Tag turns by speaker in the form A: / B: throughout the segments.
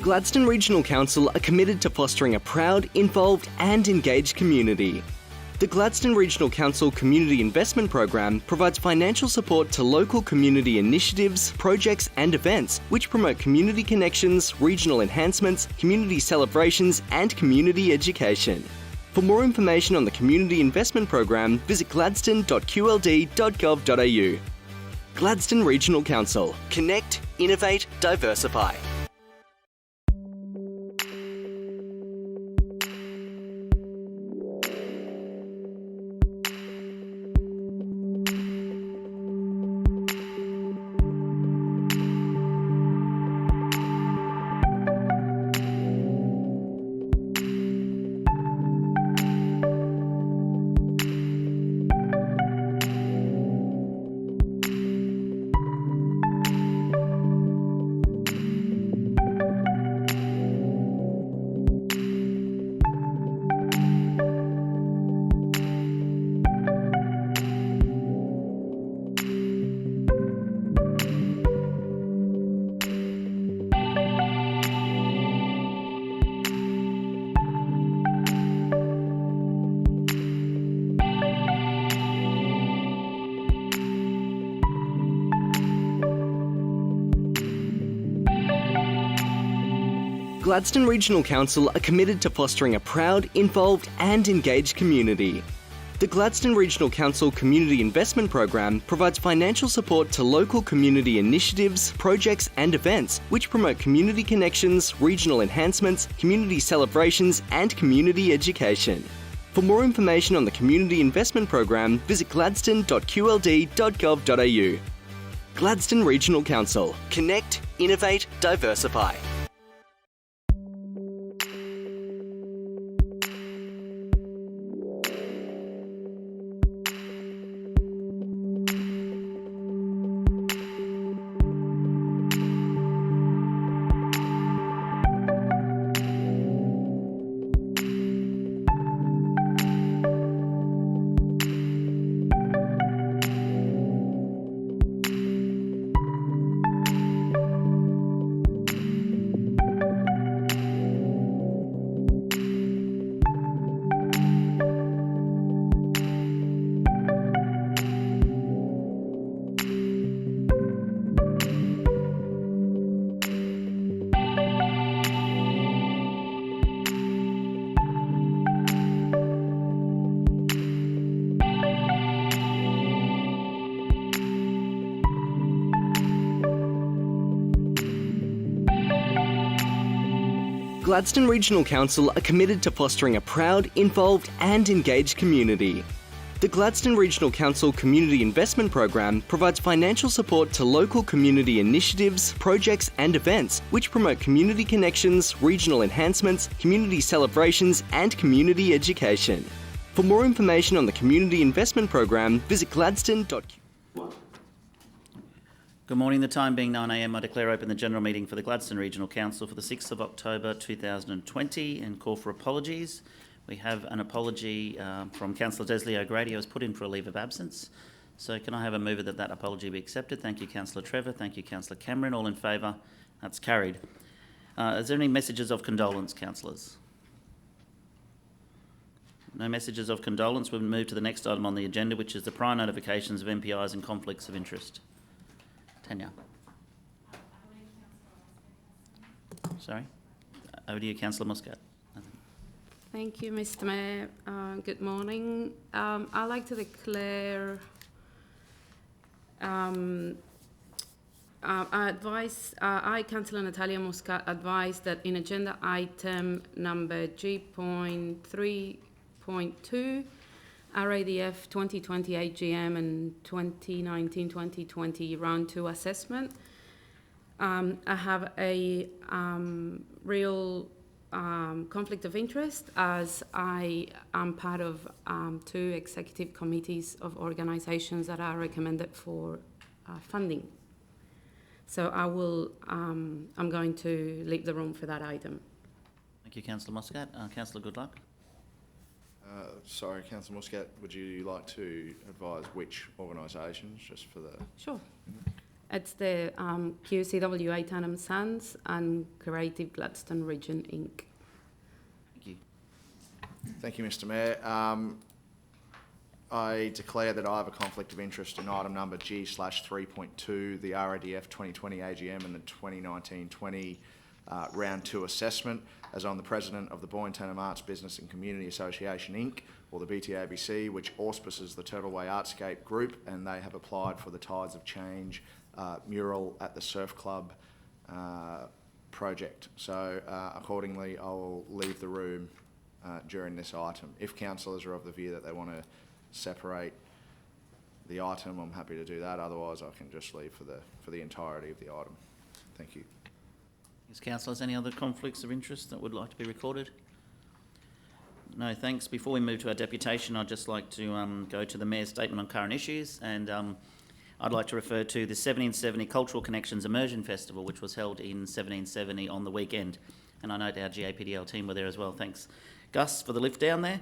A: Gladstone Regional Council are committed to fostering a proud, involved and engaged community. The Gladstone Regional Council Community Investment Program provides financial support to local community initiatives, projects and events which promote community connections, regional enhancements, community celebrations and community education. For more information on the Community Investment Program, visit gladstone.qld.gov.au. Gladstone Regional Council. Connect, innovate, diversify. Gladstone Regional Council are committed to fostering a proud, involved and engaged community. The Gladstone Regional Council Community Investment Program provides financial support to local community initiatives, projects and events which promote community connections, regional enhancements, community celebrations and community education. For more information on the Community Investment Program, visit gladstone.qld.gov.au. Gladstone Regional Council. Connect, innovate, diversify. Gladstone Regional Council are committed to fostering a proud, involved and engaged community. The Gladstone Regional Council Community Investment Program provides financial support to local community initiatives, projects and events which promote community connections, regional enhancements, community celebrations and community education. For more information on the Community Investment Program, visit gladstone.qld.gov.au.
B: Good morning. The time being 9 a.m, I declare open the general meeting for the Gladstone Regional Council for the 6th of October 2020 and call for apologies. We have an apology from Councillor Desley O'Grady, who was put in for a leave of absence. So can I have a mover that that apology be accepted? Thank you, Councillor Trevor. Thank you, Councillor Cameron. All in favour? That's carried. Is there any messages of condolence, councillors? No messages of condolence. We'll move to the next item on the agenda, which is the prior notifications of MPIs and conflicts of interest. Tanya. Sorry. Over to you, Councillor Muscat.
C: Thank you, Mr Mayor. Good morning. I'd like to declare I, Councillor Natalia Muscat, advise that in agenda item number G.3.2, RADF 2020 AGM and 2019-2020 Round 2 assessment, I have a real conflict of interest as I am part of 2 executive committees of organisations that are recommended for funding. So I will, I'm going to leave the room for that item.
B: Thank you, Councillor Muscat. Councillor Goodluck.
D: Sorry, Councillor Muscat, would you like to advise which organisations, just for the...
C: Sure. It's the QCWA Tandem Sons and Creative Gladstone Region Inc.
B: Thank you.
D: Thank you, Mr. Mayor. I declare that I have a conflict of interest in item number G/3.2, the RADF 2020 AGM and the 2019-20 Round 2 assessment, as I'm the President of the Boyne Tandem Arts Business and Community Association Inc., or the BTABC, which auspices the Turtleway Artscape Group, and they have applied for the Tides of Change mural at the Surf Club project. So accordingly, I will leave the room during this item. If councillors are of the view that they want to separate the item, I'm happy to do that. Otherwise, I can just leave for the entirety of the item. Thank you.
B: Yes, councillors, any other conflicts of interest that would like to be recorded? No, thanks. Before we move to our deputation, I'd just like to go to the Mayor's statement on current issues, and I'd like to refer to the 1770 Cultural Connections Immersion Festival, which was held in 1770 on the weekend, and I note our GAPDL team were there as well. Thanks, Gus, for the lift down there.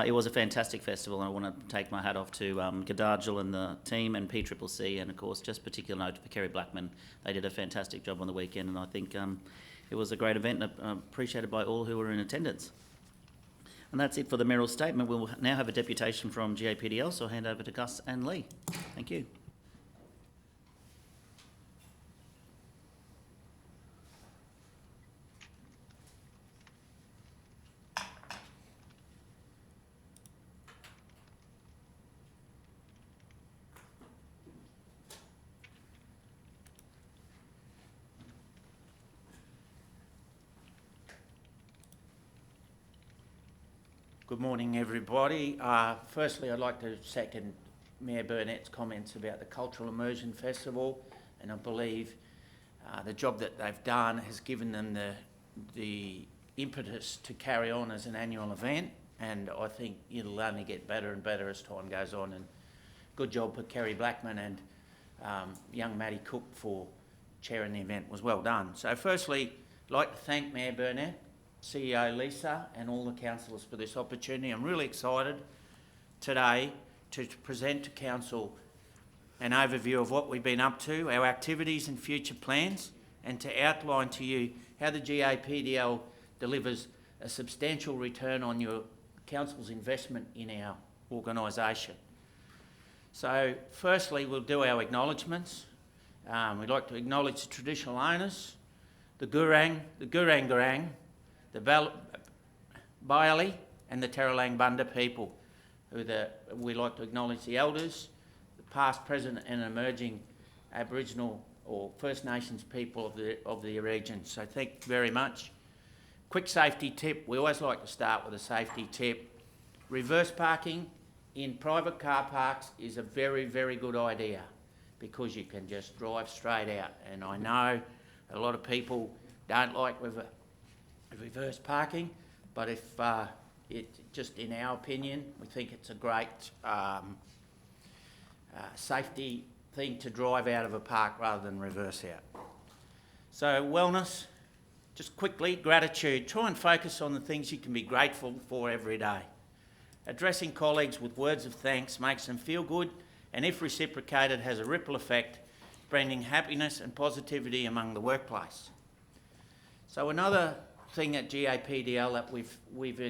B: It was a fantastic festival, and I want to take my hat off to Gadargil and the team and PCCC, and of course just particular note for Kerry Blackman. They did a fantastic job on the weekend, and I think it was a great event and appreciated by all who were in attendance. And that's it for the mayoral statement. We'll now have a deputation from GAPDL, so I'll hand over to Gus and Lee. Thank you.
E: Good morning, everybody. Firstly, I'd like to second Mayor Burnett's comments about the Cultural Immersion Festival, and I believe the job that they've done has given them the impetus to carry on as an annual event, and I think it'll only get better and better as time goes on. And good job for Kerry Blackman and young Matty Cook for chairing the event. Was well done. So firstly, I'd like to thank Mayor Burnett, CEO Lisa and all the councillors for this opportunity. I'm really excited today to present to Council an overview of what we've been up to, our activities and future plans, and to outline to you how the GAPDL delivers a substantial return on your Council's investment in our organisation. So firstly, we'll do our acknowledgements. We'd like to acknowledge the traditional owners, the Gurang Gurang, the Byali and the Terralang Bunda people. We like to acknowledge the elders, the past, present and emerging Aboriginal or First Nations people of the region. So thank you very much. Quick safety tip. We always like to start with a safety tip. Reverse parking in private car parks is a very, very good idea because you can just drive straight out. And I know a lot of people don't like reverse parking, but if just in our opinion, we think it's a great safety thing to drive out of a park rather than reverse out. So wellness, just quickly, gratitude. Try and focus on the things you can be grateful for every day. Addressing colleagues with words of thanks makes them feel good, and if reciprocated, has a ripple effect, bringing happiness and positivity among the workplace. So another thing at GAPDL that we've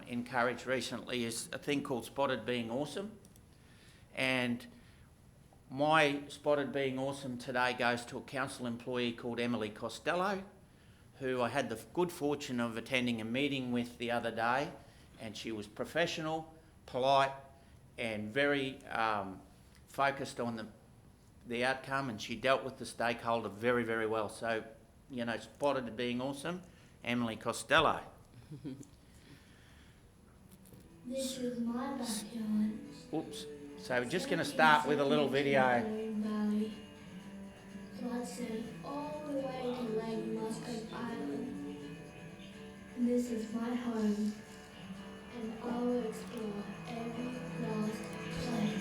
E: encouraged recently is a thing called Spotted Being Awesome, and my Spotted Being Awesome today goes to a council employee called Emily Costello, who I had the good fortune of attending a meeting with the other day, and she was professional, polite and very focused on the outcome, and she dealt with the stakeholder very, very well. So, you know, Spotted Being Awesome, Emily Costello.
F: This is my backyard.
E: Oops. So we're just going to start with a little video.
F: Gladstone all the way to Lake Muscat Island. This is my home, and I will explore every last place.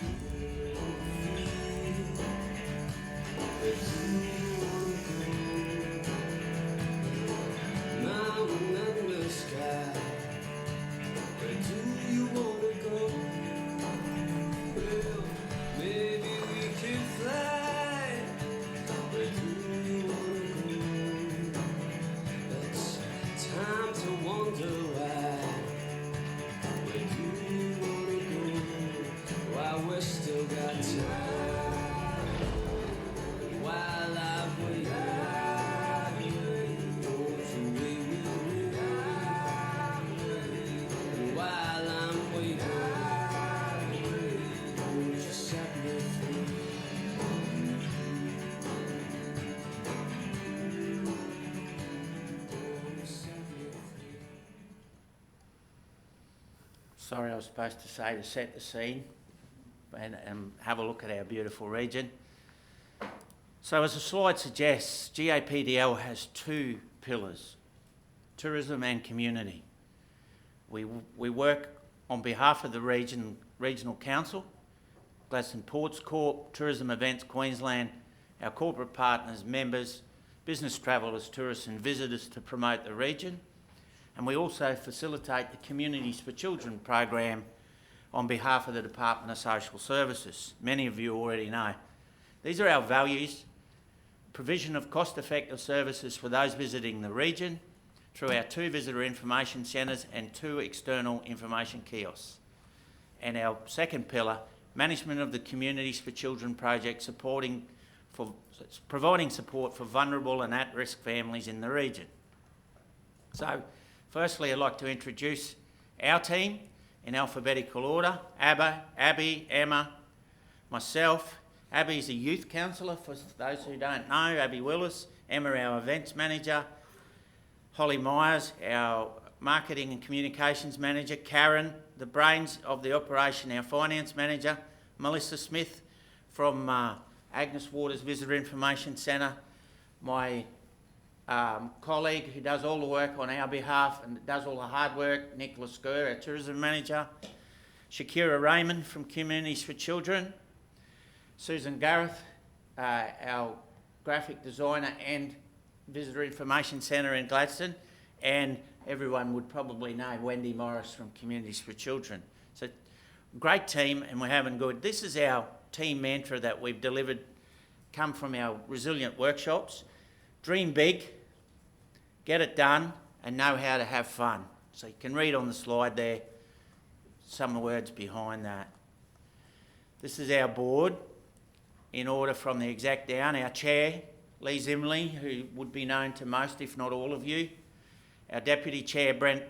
E: sorry, I was supposed to say to set the scene and have a look at our beautiful region. So as the slide suggests, GAPDL has two pillars, tourism and community. We work on behalf of the Regional Council, Gladstone Ports Corp, Tourism Events Queensland, our corporate partners, members, business travellers, tourists and visitors to promote the region. And we also facilitate the Communities for Children program on behalf of the Department of Social Services. Many of you already know. These are our values: provision of cost-effective services for those visiting the region through our 2 visitor information centres and 2 external information kiosks. And our second pillar, management of the Communities for Children project, providing support for vulnerable and at-risk families in the region. So, firstly, I'd like to introduce our team in alphabetical order: Abby, Emma, myself. Abby's a youth counsellor, for those who don't know, Abby Willis. Emma, our events manager. Holly Myers, our marketing and communications manager. Karen, the brains of the operation, our finance manager. Melissa Smith from Agnes Waters Visitor Information Centre. My colleague who does all the work on our behalf and does all the hard work, Nicola Skur, our tourism manager. Shakira Raymond from Communities for Children. Susan Gareth, our graphic designer and Visitor Information Centre in Gladstone, and everyone would probably know Wendy Morris from Communities for Children. So, great team, and we're having good. This is our team mantra that we've delivered, come from our resilient workshops: dream big, get it done, and know how to have fun. So you can read on the slide there some words behind that. This is our board, in order from the exec down. Our chair, Lee Zimley, who would be known to most, if not all of you. Our deputy chair, Brent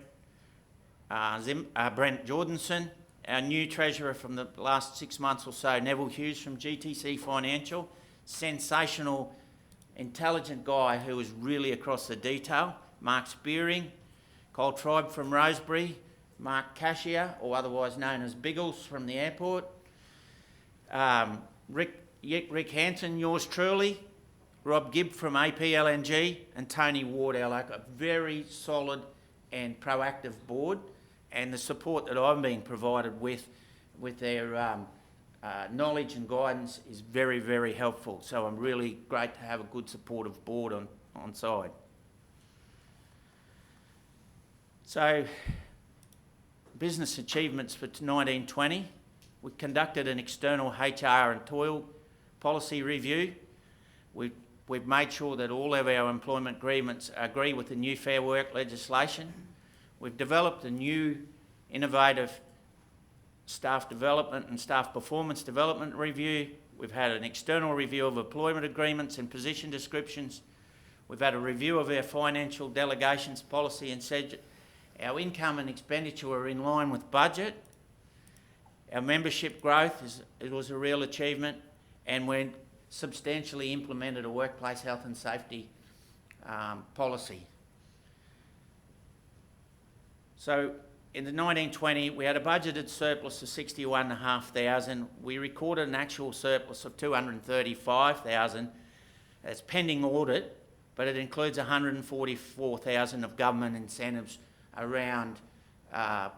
E: Jordanson. Our new treasurer from the last 6 months or so, Neville Hughes from GTC Financial. Sensational, intelligent guy who is really across the detail. Mark Spearing. Cole Tribe from Rosebery. Mark Cashier, or otherwise known as Biggles from the airport. Rick Hanson, yours truly. Rob Gibb from APLNG, and Tony Ward, our a very solid and proactive board, and the support that I'm being provided with their knowledge and guidance is very, very helpful. So I'm really great to have a good supportive board on side. So, business achievements for 1920. We conducted an external HR and toil policy review. We've made sure that all of our employment agreements agree with the new Fair Work legislation. We've developed a new innovative staff development and staff performance development review. We've had an external review of employment agreements and position descriptions. We've had a review of our financial delegations policy and said our income and expenditure are in line with budget. Our membership growth was a real achievement, and we substantially implemented a workplace health and safety policy. So in the 1920, we had a budgeted surplus of $61,500. We recorded an actual surplus of $235,000. It's pending audit, but it includes $144,000 of government incentives around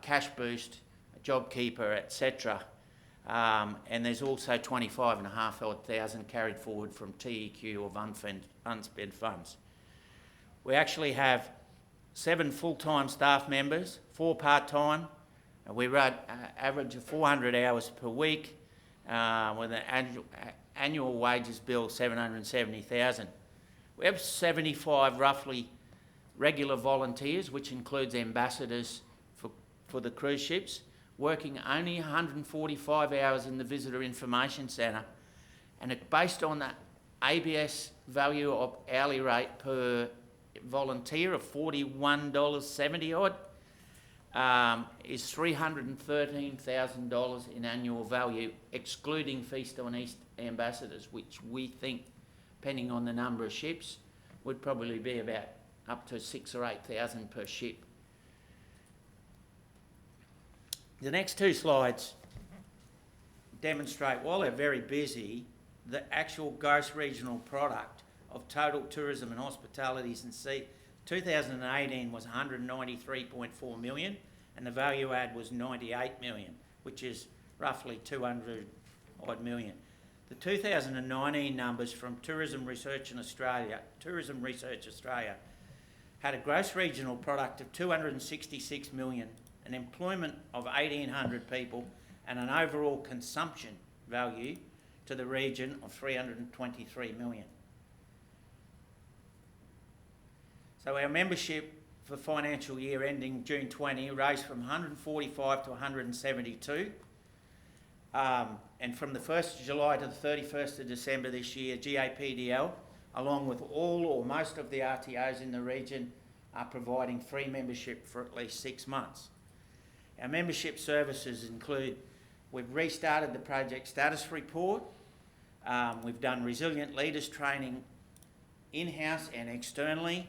E: cash boost, JobKeeper, etc. And there's also $25,500 carried forward from TEQ of unspent funds. We actually have 7 full-time staff members, 4 part-time. We run an average of 400 hours per week with an annual wages bill $770,000. We have 75 roughly regular volunteers, which includes ambassadors for the cruise ships, working only 145 hours in the Visitor Information Centre, and it's based on the ABS value of hourly rate per volunteer of $41.70 odd, is $313,000 in annual value, excluding Feast on East ambassadors, which we think, depending on the number of ships, would probably be about up to $6,000 or $8,000 per ship. The next two slides demonstrate, while they're very busy, the actual gross regional product of total tourism and hospitalities and 2018 was 193.4 million, and the value add was 98 million, which is roughly 200 odd million. The 2019 numbers from Tourism Research Australia had a gross regional product of 266 million, an employment of 1,800 people, and an overall consumption value to the region of 323 million. So our membership for financial year ending June 20 raised from 145 to 172. And from the 1st of July to the 31st of December this year, GAPDL, along with all or most of the RTOs in the region, are providing free membership for at least 6 months. Our membership services include, we've restarted the project status report, we've done resilient leaders training in-house and externally,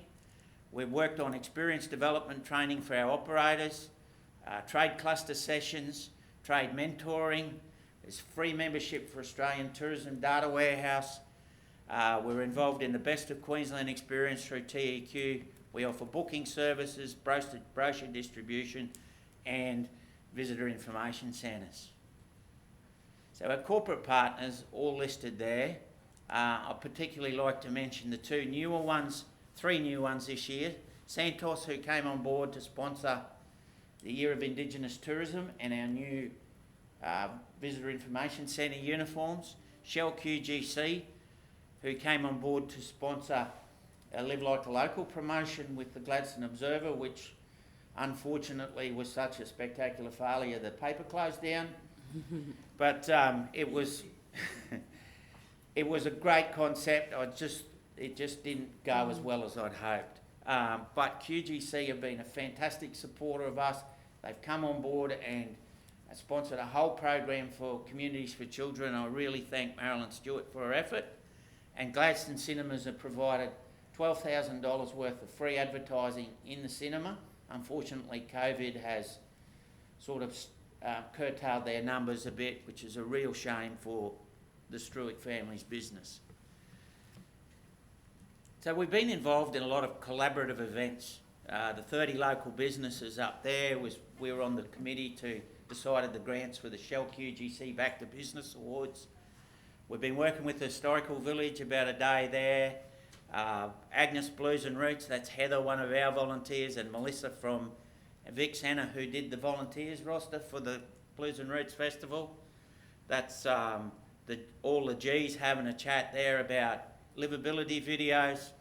E: we've worked on experience development training for our operators, trade cluster sessions, trade mentoring, there's free membership for Australian Tourism Data Warehouse, we're involved in the Best of Queensland experience through TEQ, we offer booking services, brochure distribution and visitor information centres. So our corporate partners all listed there. I'd particularly like to mention the three new ones this year. Santos, who came on board to sponsor the Year of Indigenous Tourism and our new Visitor Information Centre uniforms. Shell QGC, who came on board to sponsor a Live Like a Local promotion with the Gladstone Observer, which unfortunately was such a spectacular failure the paper closed down. But it was it was a great concept. It just didn't go as well as I'd hoped. But QGC have been a fantastic supporter of us. They've come on board and sponsored a whole program for Communities for Children. I really thank Marilyn Stewart for her effort. And Gladstone Cinemas have provided $12,000 worth of free advertising in the cinema. Unfortunately, COVID has sort of curtailed their numbers a bit, which is a real shame for the Struick family's business. So we've been involved in a lot of collaborative events. The 30 local businesses up there, we were on the committee to decided the grants for the Shell QGC Back to Business Awards. We've been working with the Historical Village about a day there. Agnes Blues and Roots, that's Heather, one of our volunteers, and Melissa from Vic's Hannah, who did the volunteers roster for the Blues and Roots Festival. That's all the G's having a chat there about livability videos.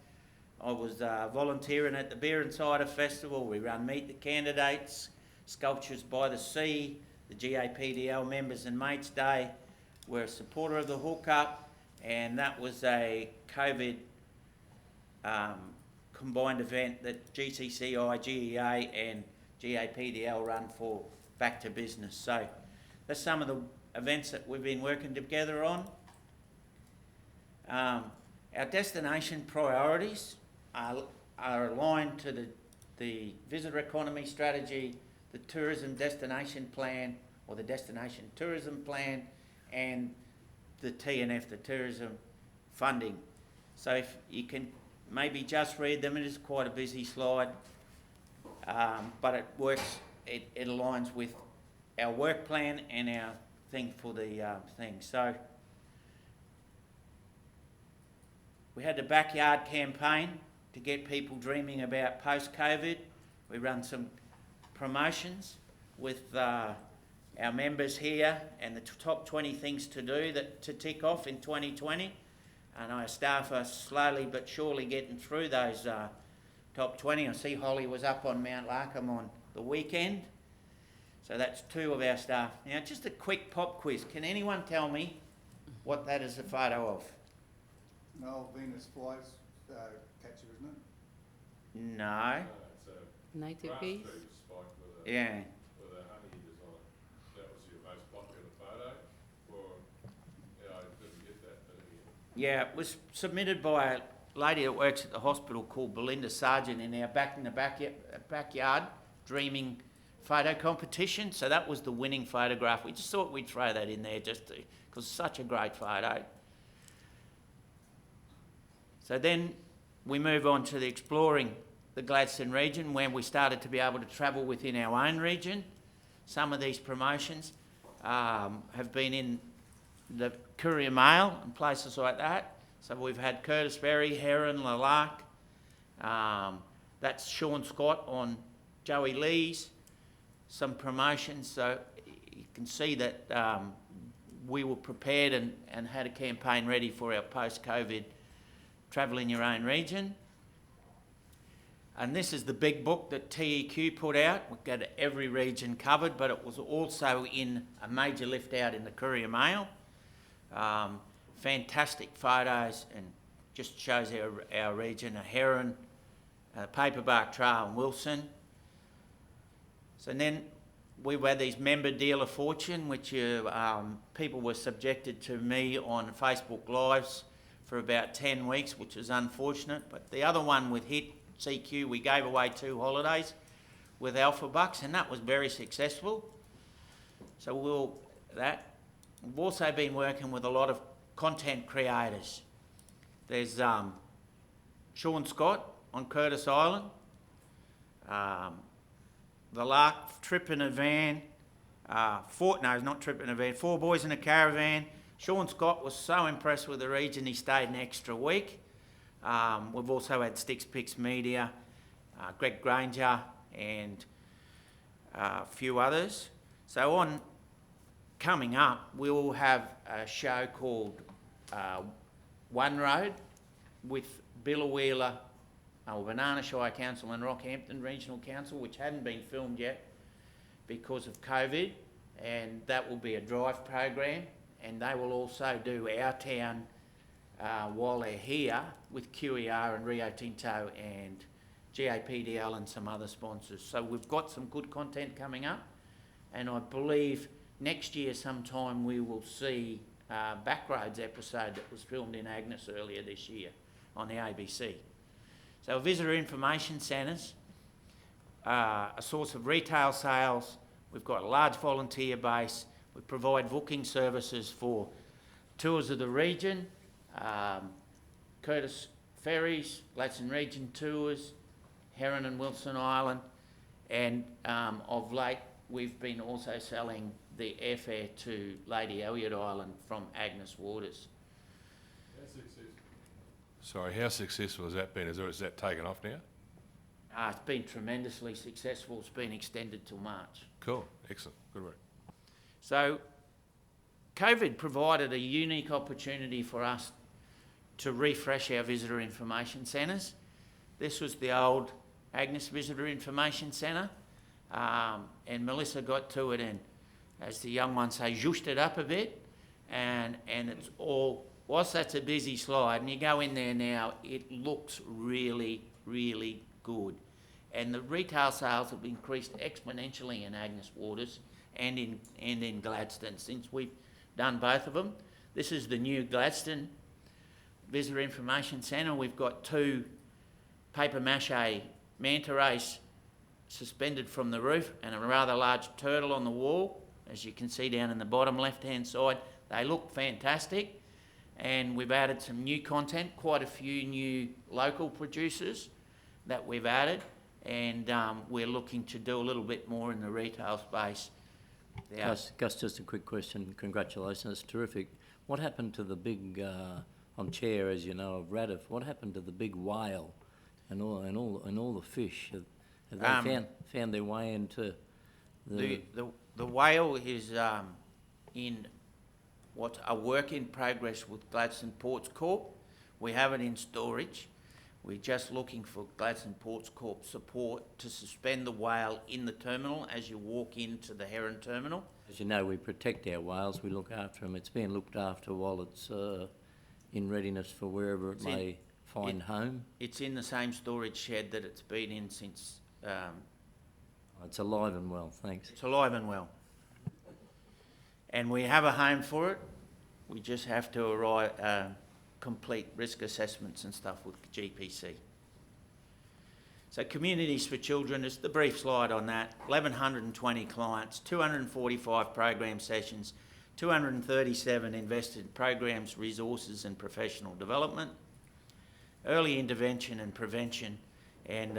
E: I was volunteering at the Beer and Cider Festival. We run Meet the Candidates, Sculptures by the Sea, the GAPDL Members and Mates Day. We're a supporter of the hookup, and that was a COVID combined event that GCCI, GEA and GAPDL run for Back to Business. So that's some of the events that we've been working together on. Our destination priorities are aligned to the visitor economy strategy, the tourism destination plan or the destination tourism plan, and the TNF, the tourism funding. So if you can maybe just read them, it is quite a busy slide, but it works, it aligns with our work plan and our thing for the thing. So we had the backyard campaign to get people dreaming about post-COVID. We run some promotions with our members here and the top 20 things to do to tick off in 2020. And our staff are slowly but surely getting through those top 20. I see Holly was up on Mount Larkham on the weekend. So that's 2 of our staff. Now, just a quick pop quiz. Can anyone tell me what that is a photo of?
G: No, Venus flies catcher, isn't it?
E: No.
H: It's a
C: Native bees.
H: grass seed spike with a,
E: Yeah.
H: with a honey design. That was your most popular photo? Or, yeah, I didn't get that, but
E: Yeah, it was submitted by a lady that works at the hospital called Belinda Sargent in our back in the backyard, dreaming photo competition. So that was the winning photograph. We just thought we'd throw that in there just because it's such a great photo. So then we move on to the exploring the Gladstone region, where we started to be able to travel within our own region. Some of these promotions have been in the Courier Mail and places like that. So we've had Curtis Ferry, Heron, Lark. That's Sean Scott on Joey Lee's. Some promotions, so you can see that we were prepared and had a campaign ready for our post-COVID travel in your own region. And this is the big book that TEQ put out. We've got every region covered, but it was also in a major lift out in the Courier Mail. Fantastic photos and just shows our region, a Heron, Paperbark Trail and Wilson. So then we had these member deal of fortune, which people were subjected to me on Facebook Lives for about 10 weeks, which is unfortunate. But the other one with HIT CQ, we gave away 2 holidays with Alpha Bucks, and that was very successful. So we've also been working with a lot of content creators. There's Sean Scott on Curtis Island, the Lark trip in a van, 4 boys in a caravan. Sean Scott was so impressed with the region, he stayed an extra week. We've also had Sticks Picks Media, Greg Granger and a few others. So coming up, we will have a show called One Road with Billa Wheeler, Banana Shire Council and Rockhampton Regional Council, which hadn't been filmed yet because of COVID, and that will be a drive program, and they will also do Our Town while they're here with QER and Rio Tinto and GAPDL and some other sponsors. So we've got some good content coming up, and I believe next year sometime we will see Backroads episode that was filmed in Agnes earlier this year on the ABC. So visitor information centres, a source of retail sales. We've got a large volunteer base. We provide booking services for tours of the region, Curtis Ferries, Gladstone Region Tours, Heron and Wilson Island, and of late we've been also selling the airfare to Lady Elliot Island from Agnes Waters.
H: Sorry, how successful has that been? Is that taken off now?
E: It's been tremendously successful. It's been extended till March.
H: Cool, excellent, good work.
E: So COVID provided a unique opportunity for us to refresh our visitor information centres. This was the old Agnes Visitor Information Centre, and Melissa got to it and, as the young ones say, zhushed it up a bit, and it's all, whilst that's a busy slide, and you go in there now, it looks really, really good. And the retail sales have increased exponentially in Agnes Waters and in Gladstone since we've done both of them. This is the new Gladstone Visitor Information Centre. We've got 2 paper mache manta rays suspended from the roof and a rather large turtle on the wall, as you can see down in the bottom left-hand side. They look fantastic, and we've added some new content, quite a few new local producers that we've added, and we're looking to do a little bit more in the retail space.
I: Gus, just a quick question. Congratulations, it's terrific. What happened to the big, I'm chair, as you know, of RADIF, what happened to the big whale and all the fish? Have they found their way into
E: the whale is in what's a work in progress with Gladstone Ports Corp. We have it in storage. We're just looking for Gladstone Ports Corp support to suspend the whale in the terminal as you walk into the Heron terminal.
I: As you know, we protect our whales, we look after them. It's being looked after while it's in readiness for wherever it may find home.
E: It's in the same storage shed that it's been in since...
I: it's alive and well, thanks.
E: It's alive and well. And we have a home for it. We just have to complete risk assessments and stuff with GPC. So Communities for Children, just the brief slide on that, 1,120 clients, 245 program sessions, 237 invested programs, resources and professional development, early intervention and prevention, and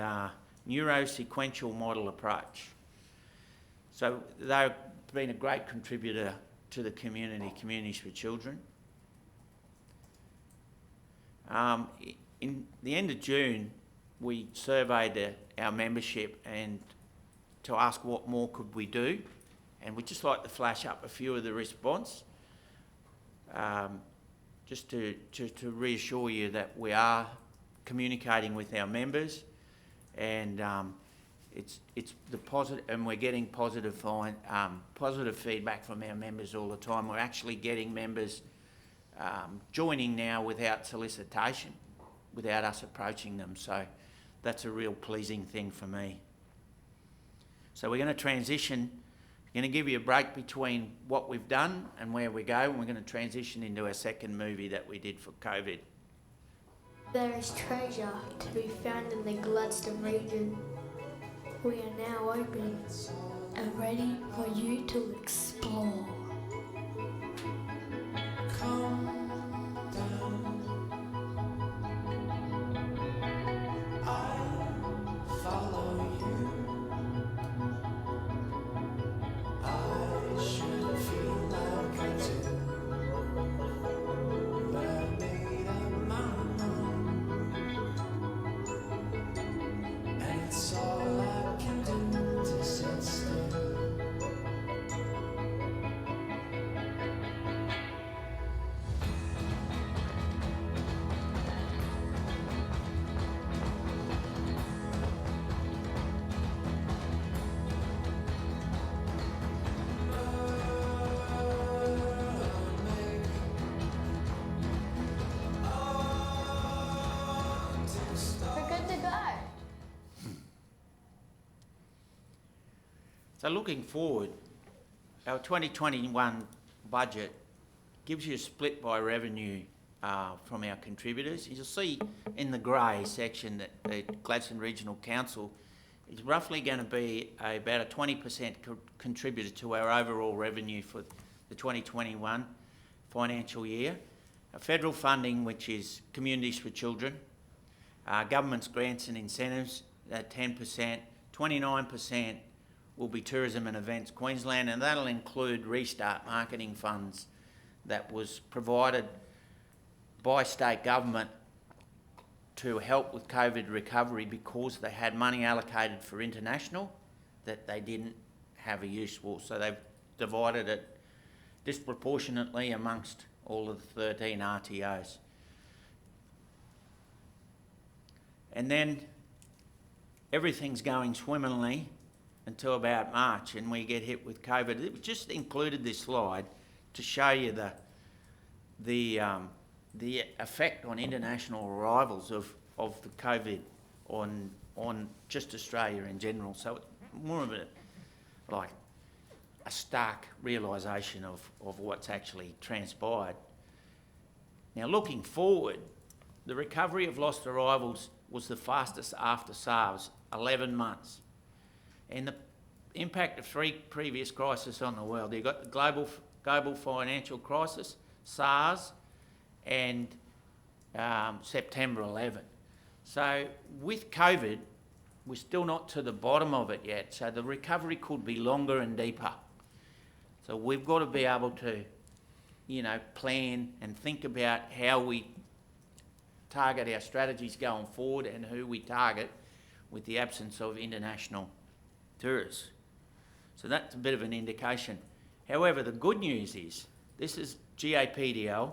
E: neurosequential model approach. So they've been a great contributor to the Communities for Children. In the end of June, we surveyed our membership and to ask what more could we do, and we'd just like to flash up a few of the response, just to reassure you that we are communicating with our members, and it's the positive, and we're getting positive feedback from our members all the time. We're actually getting members joining now without solicitation, without us approaching them. So that's a real pleasing thing for me. So we're going to transition. We're going to give you a break between what we've done and where we go, and we're going to transition into our second movie that we did for COVID.
F: There is treasure to be found in the Gladstone region. We are now open and ready for you to explore.
E: So looking forward, our 2021 budget gives you a split by revenue from our contributors. You'll see in the grey section that the Gladstone Regional Council is roughly going to be about a 20% contributor to our overall revenue for the 2021 financial year. Federal funding, which is Communities for Children, government's grants and incentives at 10%, 29% will be Tourism and Events Queensland, and that'll include restart marketing funds that was provided by state government to help with COVID recovery because they had money allocated for international that they didn't have a use for. So they've divided it disproportionately amongst all of the 13 RTOs. And then everything's going swimmingly until about March, and we get hit with COVID. It just included this slide to show you the effect on international arrivals of the COVID on just Australia in general. So it's more of a stark realisation of what's actually transpired. Now looking forward, the recovery of lost arrivals was the fastest after SARS, 11 months. And the impact of 3 previous crises on the world. You've got the global financial crisis, SARS, and September 11. So with COVID, we're still not to the bottom of it yet. So the recovery could be longer and deeper. So we've got to be able to, plan and think about how we target our strategies going forward and who we target with the absence of international tourists. So that's a bit of an indication. However, the good news is, this is GAPDL,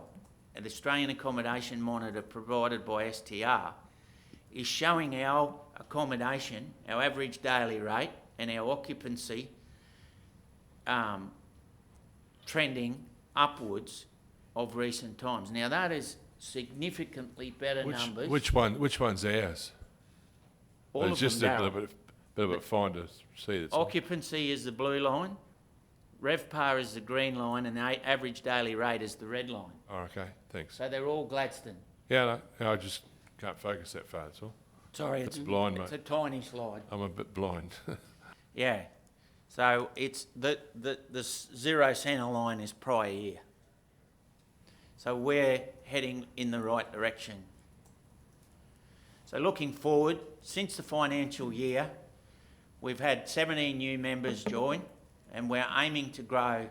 E: an Australian Accommodation Monitor provided by STR, is showing our accommodation, our average daily rate and our occupancy trending upwards of recent times. Now that is significantly better numbers.
H: Which one's ours?
E: All
H: It's
E: of
H: just
E: them,
H: a bit of a fine to see. That's
E: occupancy is the blue line, RevPAR is the green line, and the average daily rate is the red line.
H: Oh, okay, thanks.
E: So they're all Gladstone.
H: Yeah, no, I just can't focus that far, that's all.
E: Sorry,
H: It's blind,
E: it's
H: mate.
E: a tiny slide.
H: I'm a bit blind.
E: Yeah. So it's the 0 centre line is prior year. So we're heading in the right direction. So looking forward, since the financial year, we've had 17 new members join, and we're aiming to grow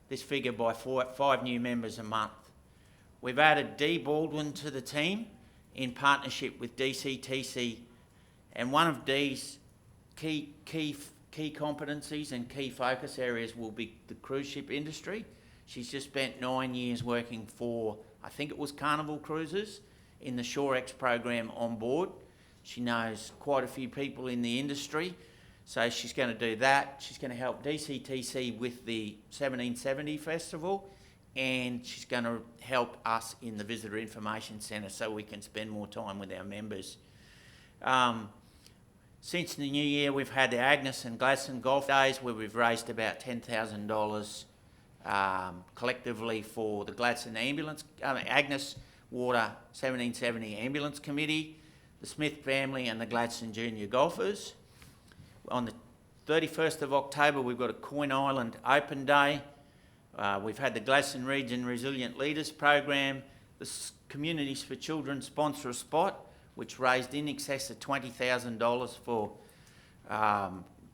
E: this figure by 5 new members a month. We've added Dee Baldwin to the team in partnership with DCTC, and one of Dee's key competencies and key focus areas will be the cruise ship industry. She's just spent 9 years working for, I think it was Carnival Cruises, in the ShoreX program on board. She knows quite a few people in the industry, so she's going to do that. She's going to help DCTC with the 1770 Festival, and she's going to help us in the Visitor Information Centre so we can spend more time with our members. Since the new year, we've had the Agnes and Gladstone Golf Days, where we've raised about $10,000 collectively for the Gladstone Agnes Water 1770 Ambulance Committee, the Smith family and the Gladstone Junior Golfers. On the 31st of October, we've got a Coin Island Open Day. We've had the Gladstone Region Resilient Leaders Program, the Communities for Children sponsor a spot, which raised in excess of $20,000 for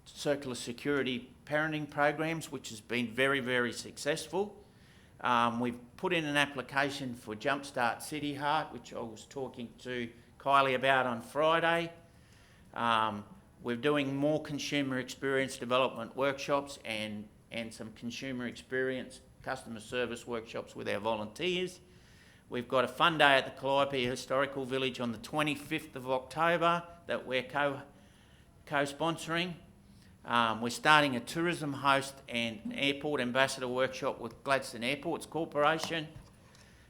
E: circular security parenting programs, which has been very, very successful. We've put in an application for Jumpstart City Heart, which I was talking to Kylie about on Friday. We're doing more consumer experience development workshops and some consumer experience customer service workshops with our volunteers. We've got a fun day at the Calliope Historical Village on the 25th of October that we're co-sponsoring. We're starting a tourism host and airport ambassador workshop with Gladstone Airports Corporation.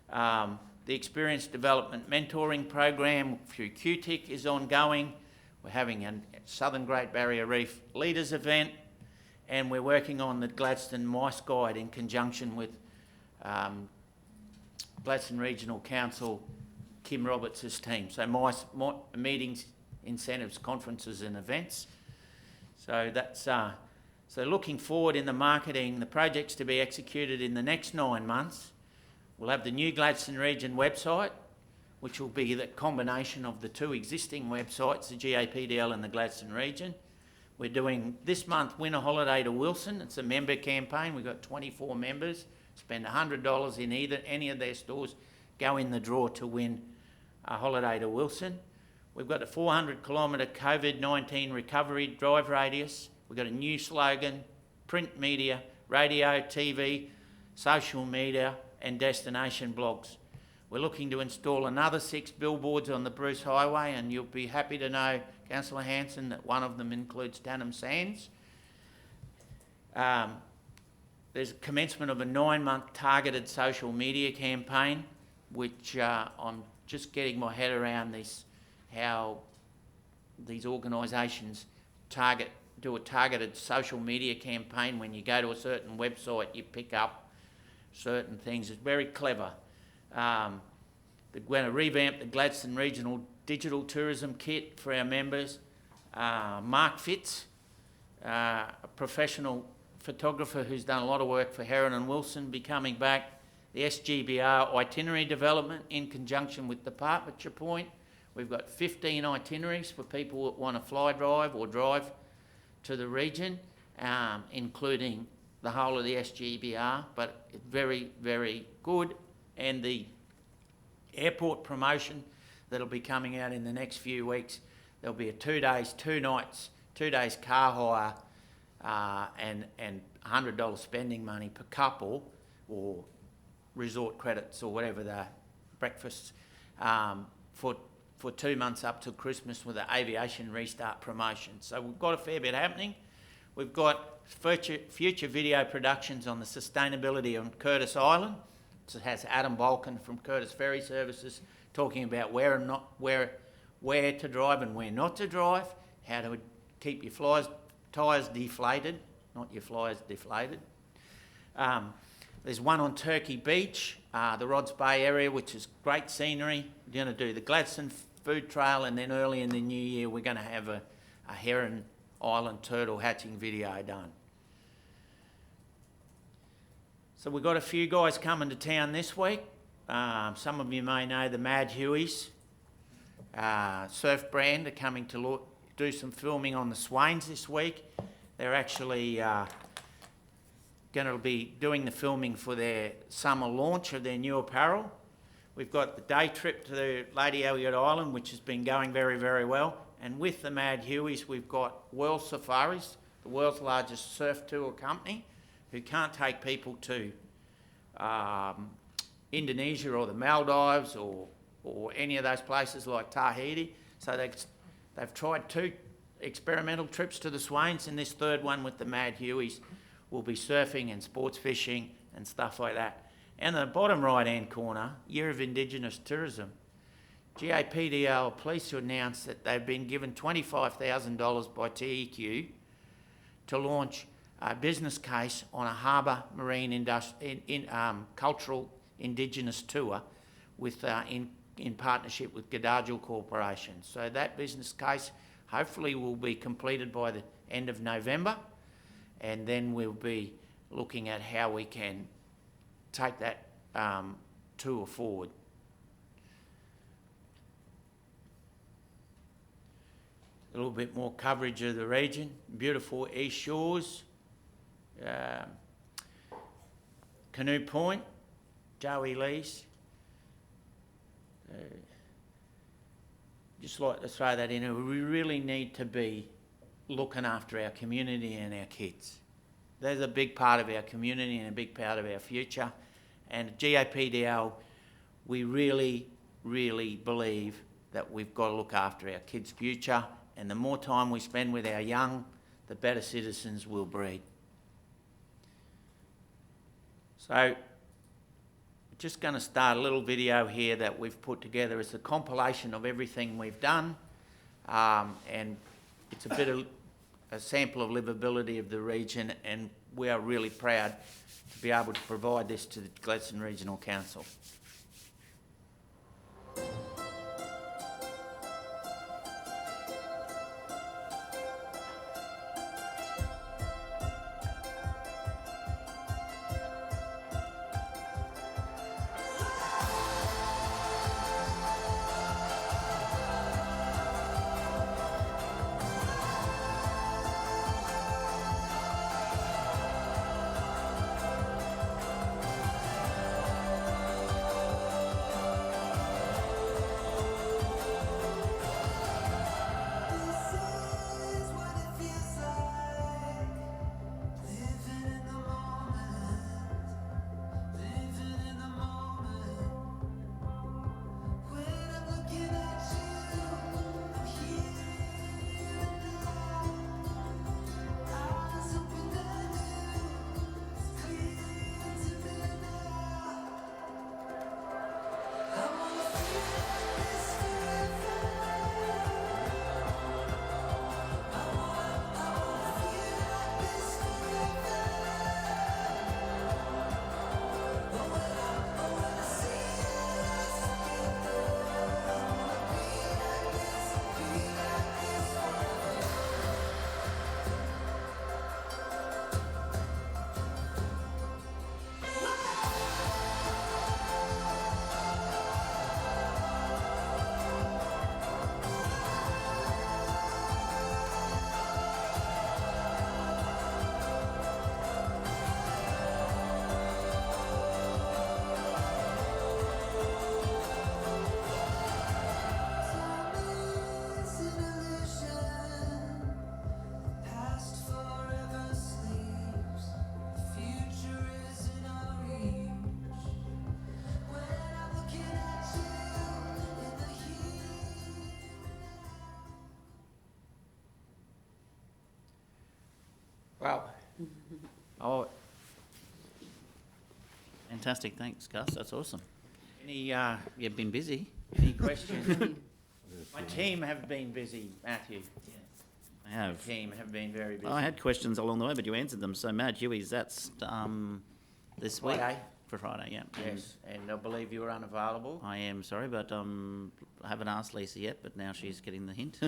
E: The Experience Development Mentoring Program through QTIC is ongoing. We're having a Southern Great Barrier Reef Leaders event, and we're working on the Gladstone Mice Guide in conjunction with Gladstone Regional Council, Kim Roberts' team. So meetings, incentives, conferences and events. So that's so looking forward in the marketing, the projects to be executed in the next 9 months. We'll have the new Gladstone Region website, which will be the combination of the 2 existing websites, the GAPDL and the Gladstone Region. We're doing this month Win a Holiday to Wilson. It's a member campaign. We've got 24 members. Spend $100 in any of their stores, go in the draw to win a holiday to Wilson. We've got a 400-kilometre COVID-19 recovery drive radius. We've got a new slogan, print media, radio, TV, social media and destination blogs. We're looking to install another 6 billboards on the Bruce Highway, and you'll be happy to know, Councillor Hanson, that one of them includes Tanham Sands. There's a commencement of a 9-month targeted social media campaign, which I'm just getting my head around this, how these organisations do a targeted social media campaign. When you go to a certain website, you pick up certain things. It's very clever. They're going to revamp the Gladstone Regional Digital Tourism Kit for our members. Mark Fitz, a professional photographer who's done a lot of work for Heron and Wilson, be coming back. The SGBR itinerary development in conjunction with Departure Point. We've got 15 itineraries for people that want to fly drive or drive to the region, including the whole of the SGBR, but it's very, very good. And the airport promotion that'll be coming out in the next few weeks, there'll be a 2 days, 2 nights, 2 days car hire, and $100 spending money per couple, or resort credits or whatever the breakfasts, for 2 months up till Christmas with the aviation restart promotion. So we've got a fair bit happening. We've got future video productions on the sustainability on Curtis Island. It has Adam Balkan from Curtis Ferry Services talking about where to drive and where not to drive, how to keep your tyres deflated, not your flyers deflated. There's one on Turkey Beach, the Rods Bay area, which is great scenery. We're going to do the Gladstone food trail, and then early in the new year we're going to have a Heron Island turtle hatching video done. So we've got a few guys coming to town this week. Some of you may know the Mad Hueys surf brand are coming to do some filming on the Swains this week. They're actually going to be doing the filming for their summer launch of their new apparel. We've got the day trip to Lady Elliot Island, which has been going very, very well. And with the Mad Hueys, we've got World Safaris, the world's largest surf tour company, who can't take people to Indonesia or the Maldives or any of those places like Tahiti. So they've tried 2 experimental trips to the Swains, and this third one with the Mad Hueys will be surfing and sports fishing and stuff like that. And the bottom right-hand corner, Year of Indigenous Tourism. GAPDL are pleased to announce that they've been given $25,000 by TEQ to launch a business case on a harbour marine cultural Indigenous tour with in partnership with Gadajul Corporation. So that business case hopefully will be completed by the end of November, and then we'll be looking at how we can take that tour forward. A little bit more coverage of the region. Beautiful East Shores, Canoe Point, Joey Lee's. Just like to throw that in, we really need to be looking after our community and our kids. There's a big part of our community and a big part of our future. And at GAPDL, we really, really believe that we've got to look after our kids' future, and the more time we spend with our young, the better citizens we'll breed. So, just going to start a little video here that we've put together. It's a compilation of everything we've done, and it's a bit of a sample of livability of the region, and we are really proud to be able to provide this to the Gladstone Regional Council. Well, oh,
B: Fantastic, thanks, Gus. That's awesome.
E: any
B: You've been busy.
E: questions? My team have been busy, Matthew.
B: I have.
E: The team have been very busy.
B: I had questions along the way, but you answered them. So, Mad Hueys, that's this week.
E: Friday.
B: For Friday, yeah.
E: Yes, and I believe you were unavailable.
B: I am sorry, but I haven't asked Lisa yet, but now she's getting the hint.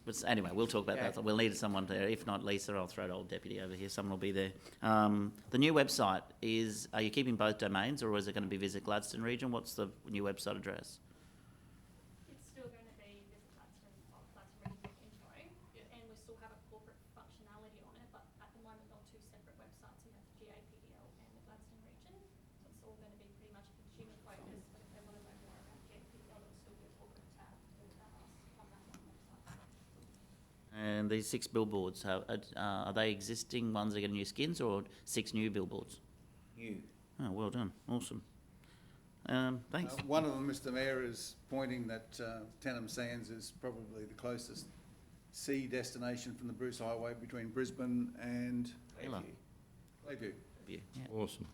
B: But anyway, we'll talk about that. We'll need someone there. If not Lisa, I'll throw an old deputy over here. Someone will be there. The new website is, are you keeping both domains, or is it going to be Visit Gladstone Region? What's the new website address?
J: It's still going to be Visit Gladstone Regional Info, and we still have a corporate functionality on it, but at the moment on two separate websites. We have the GAPDL and the Gladstone Region, so it's all going to be pretty much consumer focused, but if they want to know more about GAPDL, it'll still be a corporate tab on that one website.
B: And these 6 billboards, are they existing ones that are getting new skins, or 6 new billboards?
E: New.
B: Oh, well done. Awesome. Thanks.
G: One of them, Mr Mayor, is pointing that Tenham Sands is probably the closest sea destination from the Bruce Highway between Brisbane and
B: Hello.
G: Lakeview.
B: Yeah.
I: Awesome.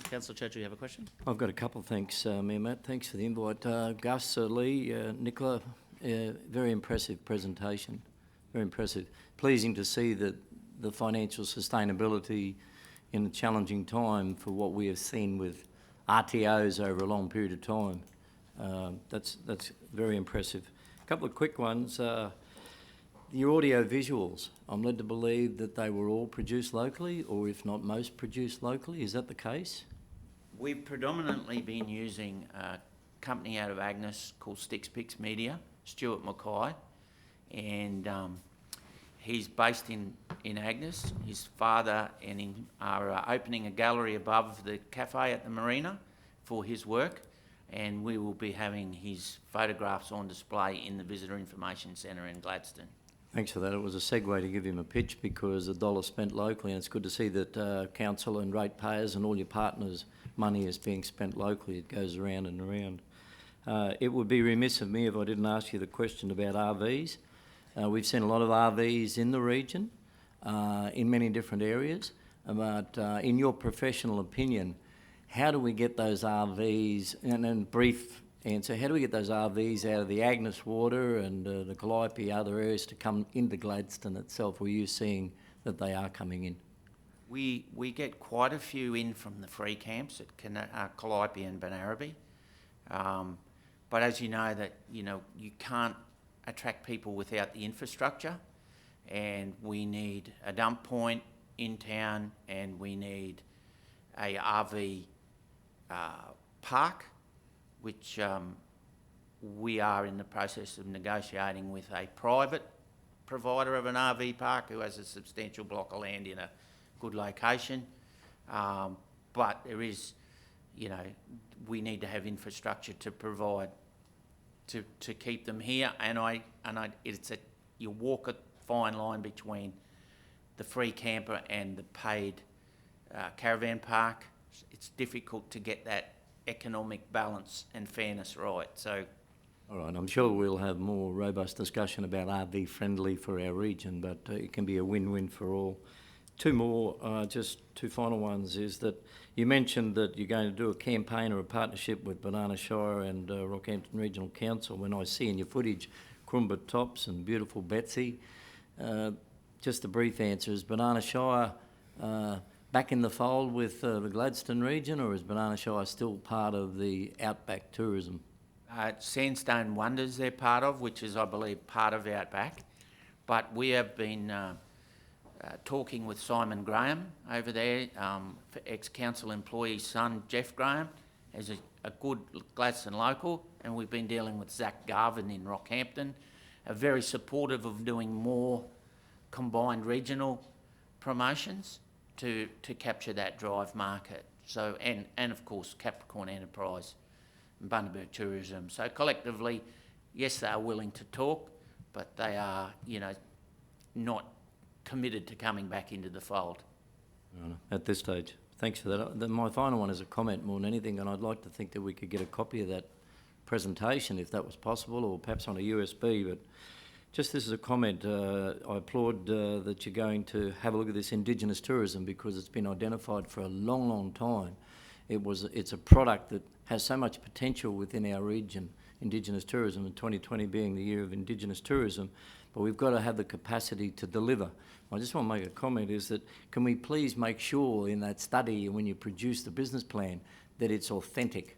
B: Councillor Churchill, you have a question?
I: I've got a couple, thanks, Mayor Matt. Thanks for the invite. Gus, Lee, Nicola, very impressive presentation. Very impressive. Pleasing to see that the financial sustainability in a challenging time for what we have seen with RTOs over a long period of time. That's very impressive. A couple of quick ones. Your audio visuals, I'm led to believe that they were all produced locally, or if not most produced locally. Is that the case?
E: We've predominantly been using a company out of Agnes called Sticks Picks Media, Stuart Mackay, and he's based in Agnes. His father and him are opening a gallery above the cafe at the marina for his work, and we will be having his photographs on display in the Visitor Information Centre in Gladstone.
I: Thanks for that. It was a segue to give him a pitch, because a dollar spent locally, and it's good to see that council and ratepayers and all your partners' money is being spent locally. It goes around and around. It would be remiss of me if I didn't ask you the question about RVs. We've seen a lot of RVs in the region, in many different areas, but in your professional opinion, how do we get those RVs, and brief answer, how do we get those RVs out of the Agnes water and the Calliope, other areas, to come into Gladstone itself? Were you seeing that they are coming in?
E: We get quite a few in from the free camps at Calliope and Benarabi. But as you know, you can't attract people without the infrastructure, and we need a dump point in town, and we need a RV park, which we are in the process of negotiating with a private provider of an RV park who has a substantial block of land in a good location. But there is, we need to have infrastructure to provide to keep them here, and you walk a fine line between the free camper and the paid caravan park. It's difficult to get that economic balance and fairness right. So,
I: all right, I'm sure we'll have more robust discussion about RV friendly for our region, but it can be a win-win for all. Two more, just two final ones, is that you mentioned that you're going to do a campaign or a partnership with Banana Shire and Rockhampton Regional Council. When I see in your footage Crumba Tops and beautiful Betsy, just a brief answer, is Banana Shire back in the fold with the Gladstone region, or is Banana Shire still part of the outback tourism?
E: Sandstone Wonders they're part of, which is, I believe, part of Outback. But we have been talking with Simon Graham over there, ex-council employee's son, Jeff Graham, as a good Gladstone local, and we've been dealing with Zach Garvin in Rockhampton, very supportive of doing more combined regional promotions to capture that drive market. So, and of course Capricorn Enterprise and Bundaberg Tourism. So collectively, yes, they are willing to talk, but they are, not committed to coming back into the fold.
I: At this stage. Thanks for that. My final one is a comment more than anything, and I'd like to think that we could get a copy of that presentation if that was possible, or perhaps on a USB, but just this is a comment. I applaud that you're going to have a look at this Indigenous tourism, because it's been identified for a long, long time. It's a product that has so much potential within our region, Indigenous tourism, and 2020 being the year of Indigenous tourism. but we've got to have the capacity to deliver. I just want to make a comment is that can we please make sure in that study when you produce the business plan that it's authentic.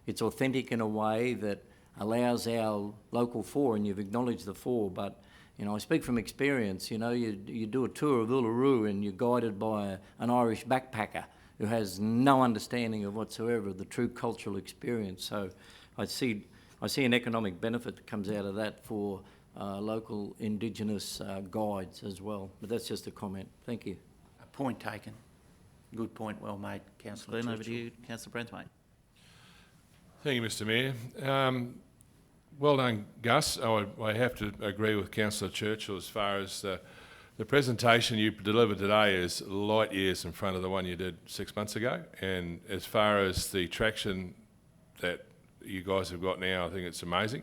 I: It's authentic in a way that allows our local four, and you've acknowledged the four, but you know, I speak from experience. You know, you do a tour of Uluru and you're guided by an Irish backpacker who has no understanding of whatsoever of the true cultural experience. So I see an economic benefit that comes out of that for local Indigenous guides as well. But that's just a comment. Thank you.
E: A point taken. Good point, well made, Councillor.
B: Over to you, Councillor Braithwaite.
H: Thank you, Mr Mayor. Well done, Gus. I have to agree with Councillor Churchill as far as the presentation you delivered today is light years in front of the one you did 6 months ago. And as far as the traction that you guys have got now, I think it's amazing.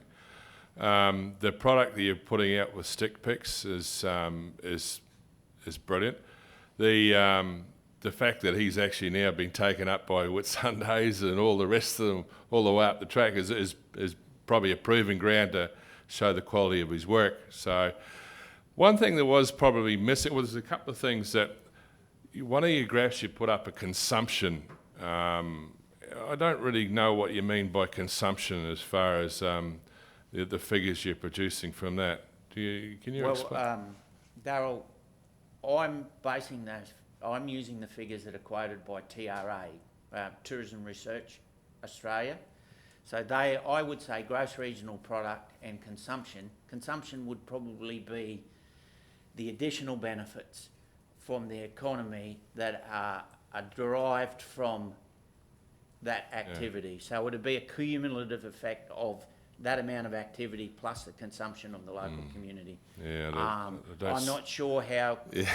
H: The product that you're putting out with stick picks is brilliant. The fact that he's actually now been taken up by Whitsundays and all the rest of them all the way up the track is probably a proving ground to show the quality of his work. So one thing that was probably missing was a couple of things that one of your graphs you put up a consumption. I don't really know what you mean by consumption as far as the figures you're producing from that. Can you explain?
E: Darryl, I'm using the figures that are quoted by TRA, Tourism Research Australia. So I would say gross regional product and consumption. Consumption would probably be the additional benefits from the economy that are derived from that activity. So it would be a cumulative effect of that amount of activity plus the consumption of the local community.
H: Yeah,
E: I'm not sure how.
H: Yeah.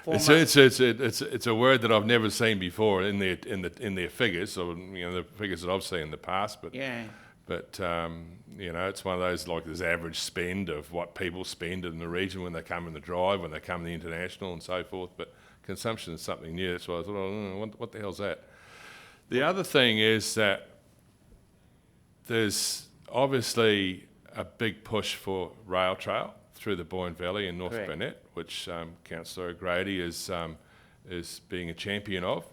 H: It's a word that I've never seen before in their figures, or you know the figures that I've seen in the past. But
E: yeah.
H: But you know, it's one of those like this average spend of what people spend in the region when they come in the drive, when they come in the international, and so forth. But consumption is something new. That's why I thought, oh, what the hell's that? The other thing is that there's obviously a big push for rail trail through the Boyne Valley and North Burnett, which Councillor O'Grady is being a champion of.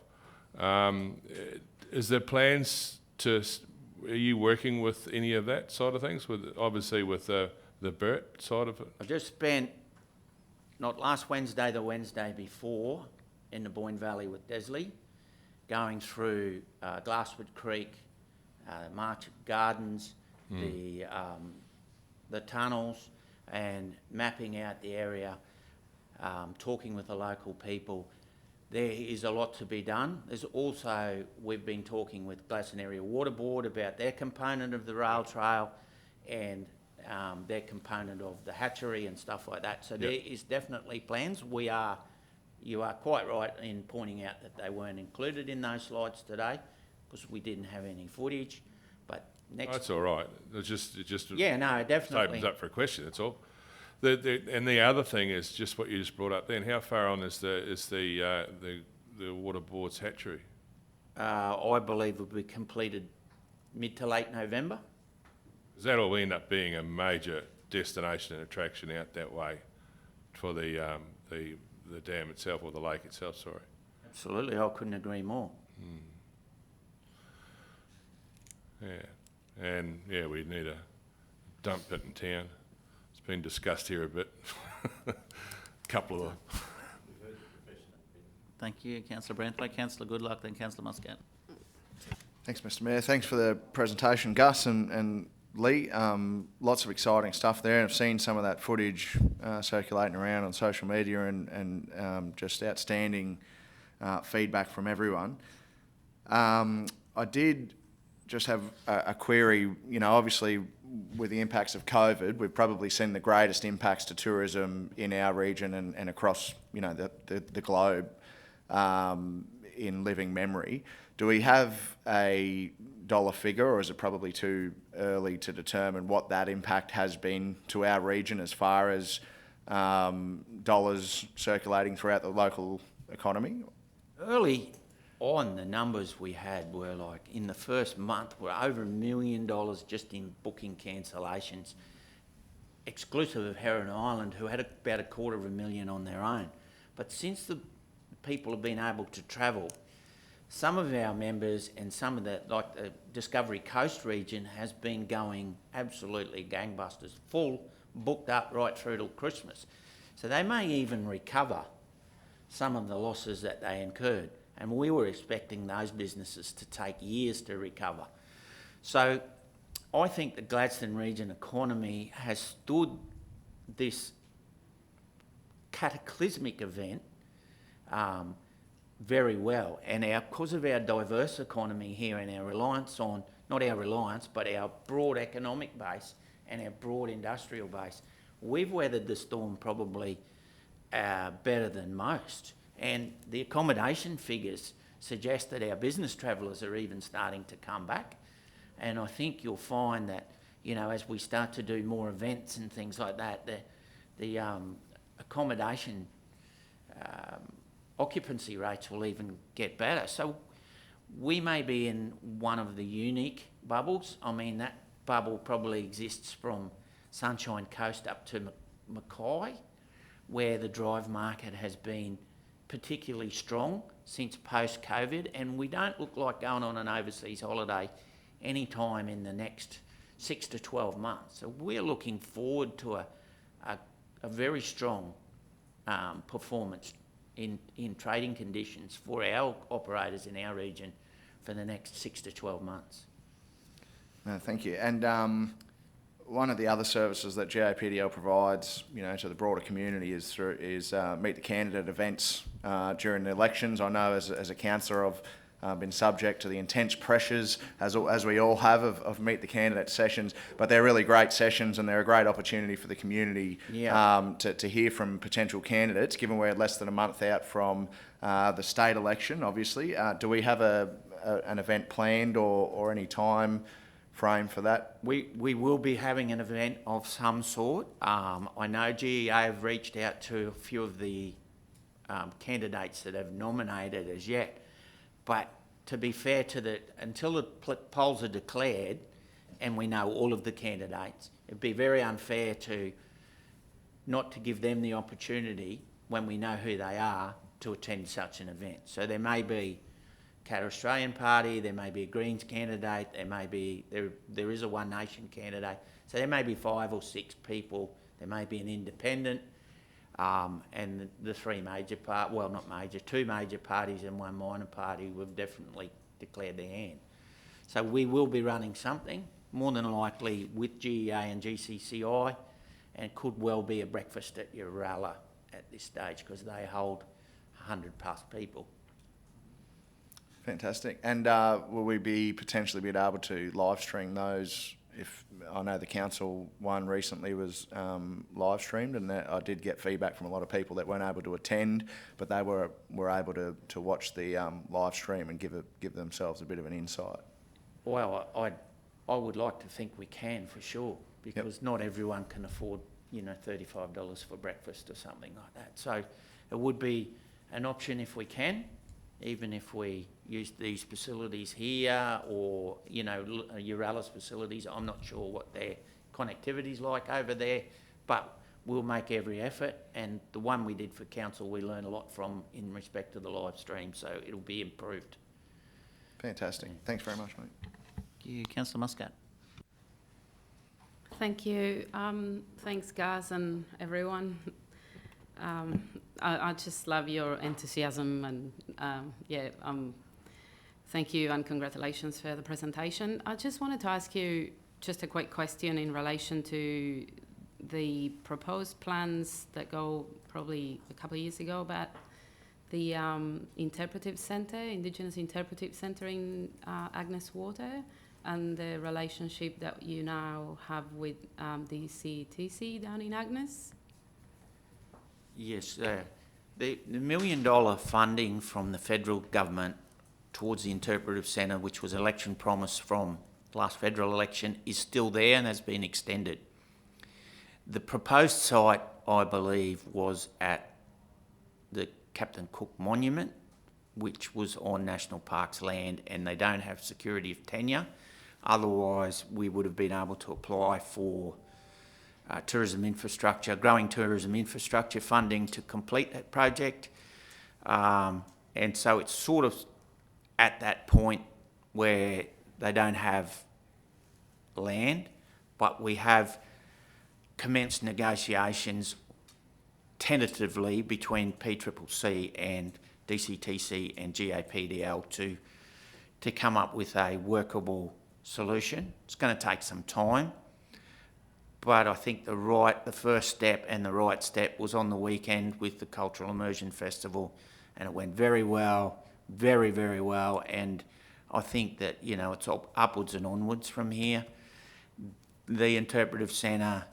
H: Is there plans to? Are you working with any of that side of things? Obviously with the Burt side of it.
E: I just spent not last Wednesday, the Wednesday before, in the Boyne Valley with Desley, going through Glasswood Creek, March Gardens, the tunnels, and mapping out the area, talking with the local people. There is a lot to be done. There's also, we've been talking with Gladstone Area Water Board about their component of the rail trail and their component of the hatchery and stuff like that. So there is definitely plans. You are quite right in pointing out that they weren't included in those slides today because we didn't have any footage. But next,
H: that's all right. It just
E: yeah, no, definitely
H: opens up for a question. That's all. And the other thing is just what you just brought up. Then, how far on is the water board's hatchery?
E: I believe will be completed mid to late November.
H: Because that'll end up being a major destination and attraction out that way for the dam itself, or the lake itself. Sorry.
E: Absolutely, I couldn't agree more.
H: Yeah, and yeah, we need a dump pit in town. It's been discussed here a bit. Couple of them.
B: Thank you, Councillor Braithwaite. Councillor Goodluck, then Councillor Muscat.
D: Thanks, Mr Mayor. Thanks for the presentation, Gus and Lee. Lots of exciting stuff there. I've seen some of that footage circulating around on social media and just outstanding feedback from everyone. I did just have a query. You know, obviously with the impacts of COVID, we've probably seen the greatest impacts to tourism in our region and across, you know, the globe in living memory. Do we have a dollar figure, or is it probably too early to determine what that impact has been to our region as far as dollars circulating throughout the local economy?
E: Early on, the numbers we had were like, in the first month, were over $1 million just in booking cancellations. exclusive of Heron Island, who had about 250,000 on their own. But since the people have been able to travel, some of our members and some of the, like the Discovery Coast region, has been going absolutely gangbusters, full, booked up right through till Christmas. So they may even recover some of the losses that they incurred. And we were expecting those businesses to take years to recover. So I think the Gladstone region economy has stood this cataclysmic event very well. And because of our diverse economy here and our reliance on, not our reliance, but our broad economic base and our broad industrial base, we've weathered the storm probably better than most. And the accommodation figures suggest that our business travellers are even starting to come back. And I think you'll find that, you know, as we start to do more events and things like that, the accommodation occupancy rates will even get better. So we may be in one of the unique bubbles. I mean, that bubble probably exists from Sunshine Coast up to Mackay, where the drive market has been particularly strong since post-COVID, and we don't look like going on an overseas holiday anytime in the next 6 to 12 months. So we're looking forward to a very strong performance in trading conditions for our operators in our region for the next 6 to 12 months.
D: No, thank you. And one of the other services that GAPDL provides, you know, to the broader community is meet the candidate events during the elections. I know as a councillor I've been subject to the intense pressures, as we all have, of meet the candidate sessions, but they're really great sessions and they're a great opportunity for the community to hear from potential candidates, given we're less than a month out from the state election, obviously. Do we have an event planned or any time frame for that?
E: We will be having an event of some sort. I know GEA have reached out to a few of the candidates that have nominated as yet, but to be fair to until the polls are declared and we know all of the candidates, it'd be very unfair not to give them the opportunity, when we know who they are, to attend such an event. So there may be Cat Australian Party, there may be a Greens candidate, there is a One Nation candidate. So there may be 5 or 6 people, there may be an independent, and the 2 major parties and 1 minor party have definitely declared their hand. So we will be running something, more than likely with GEA and GCCI, and could well be a breakfast at Uralla at this stage, because they hold 100 plus people.
D: Fantastic. And will we be potentially able to live stream those? If I know the council one recently was live streamed, and I did get feedback from a lot of people that weren't able to attend, but they were able to watch the live stream and give themselves a bit of an insight.
E: Well, I would like to think we can, for sure, because not everyone can afford, you know, $35 for breakfast or something like that. So it would be an option if we can, even if we use these facilities here or, you know, Uralla's facilities. I'm not sure what their connectivity's like over there, but we'll make every effort. And the one we did for council, we learned a lot from in respect to the live stream, so it'll be improved.
D: Fantastic. Thanks very much, mate.
B: Thank you. Councillor Muscat.
C: Thank you. Thanks, Gaz, and everyone. I just love your enthusiasm, and thank you and congratulations for the presentation. I just wanted to ask you just a quick question in relation to the proposed plans that go probably a couple of years ago about the interpretive centre, Indigenous Interpretive Centre in Agnes Water, and the relationship that you now have with the CTC down in Agnes.
E: Yes, the $1 million funding from the federal government towards the Interpretive Centre, which was election promise from the last federal election, is still there and has been extended. The proposed site, I believe, was at the Captain Cook Monument, which was on National Parks land, and they don't have security of tenure. Otherwise, we would have been able to apply for tourism infrastructure, growing tourism infrastructure funding to complete that project. And so it's sort of at that point where they don't have land, but we have commenced negotiations tentatively between PCCC and DCTC and GAPDL to come up with a workable solution. It's going to take some time, but I think the first step and the right step was on the weekend with the Cultural Immersion Festival, and it went very well, very, very well, and I think that, you know, it's upwards and onwards from here. The interpretive centre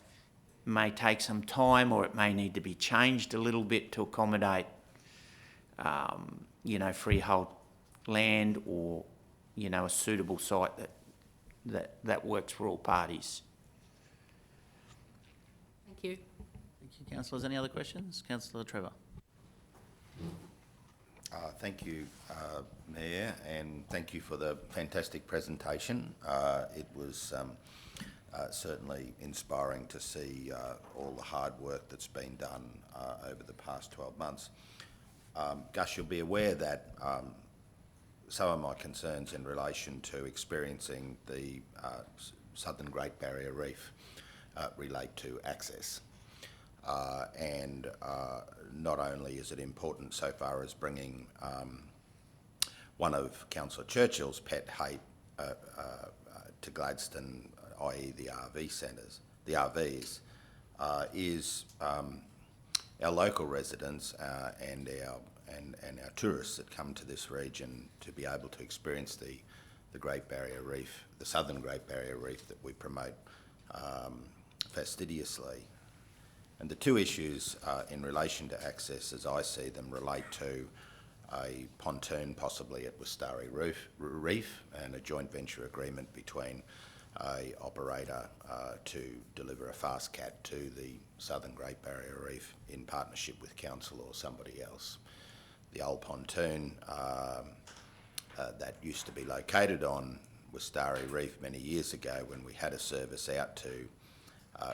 E: may take some time, or it may need to be changed a little bit to accommodate, you know, freehold land, or, you know, a suitable site that works for all parties.
C: Thank you.
B: Thank you, councillors. Any other questions? Councillor Trevor.
K: Thank you, Mayor, and thank you for the fantastic presentation. It was certainly inspiring to see all the hard work that's been done over the past 12 months. Gus, you'll be aware that some of my concerns in relation to experiencing the Southern Great Barrier Reef relate to access. And not only is it important so far as bringing one of Councillor Churchill's pet hate to Gladstone, i.e. the RV centres, the RVs, is our local residents and our tourists that come to this region to be able to experience the Great Barrier Reef, the Southern Great Barrier Reef that we promote fastidiously. And the two issues in relation to access, as I see them, relate to a pontoon possibly at Wistari Reef and a joint venture agreement between an operator to deliver a fast cat to the Southern Great Barrier Reef in partnership with council or somebody else. The old pontoon that used to be located on Wistari Reef many years ago when we had a service out to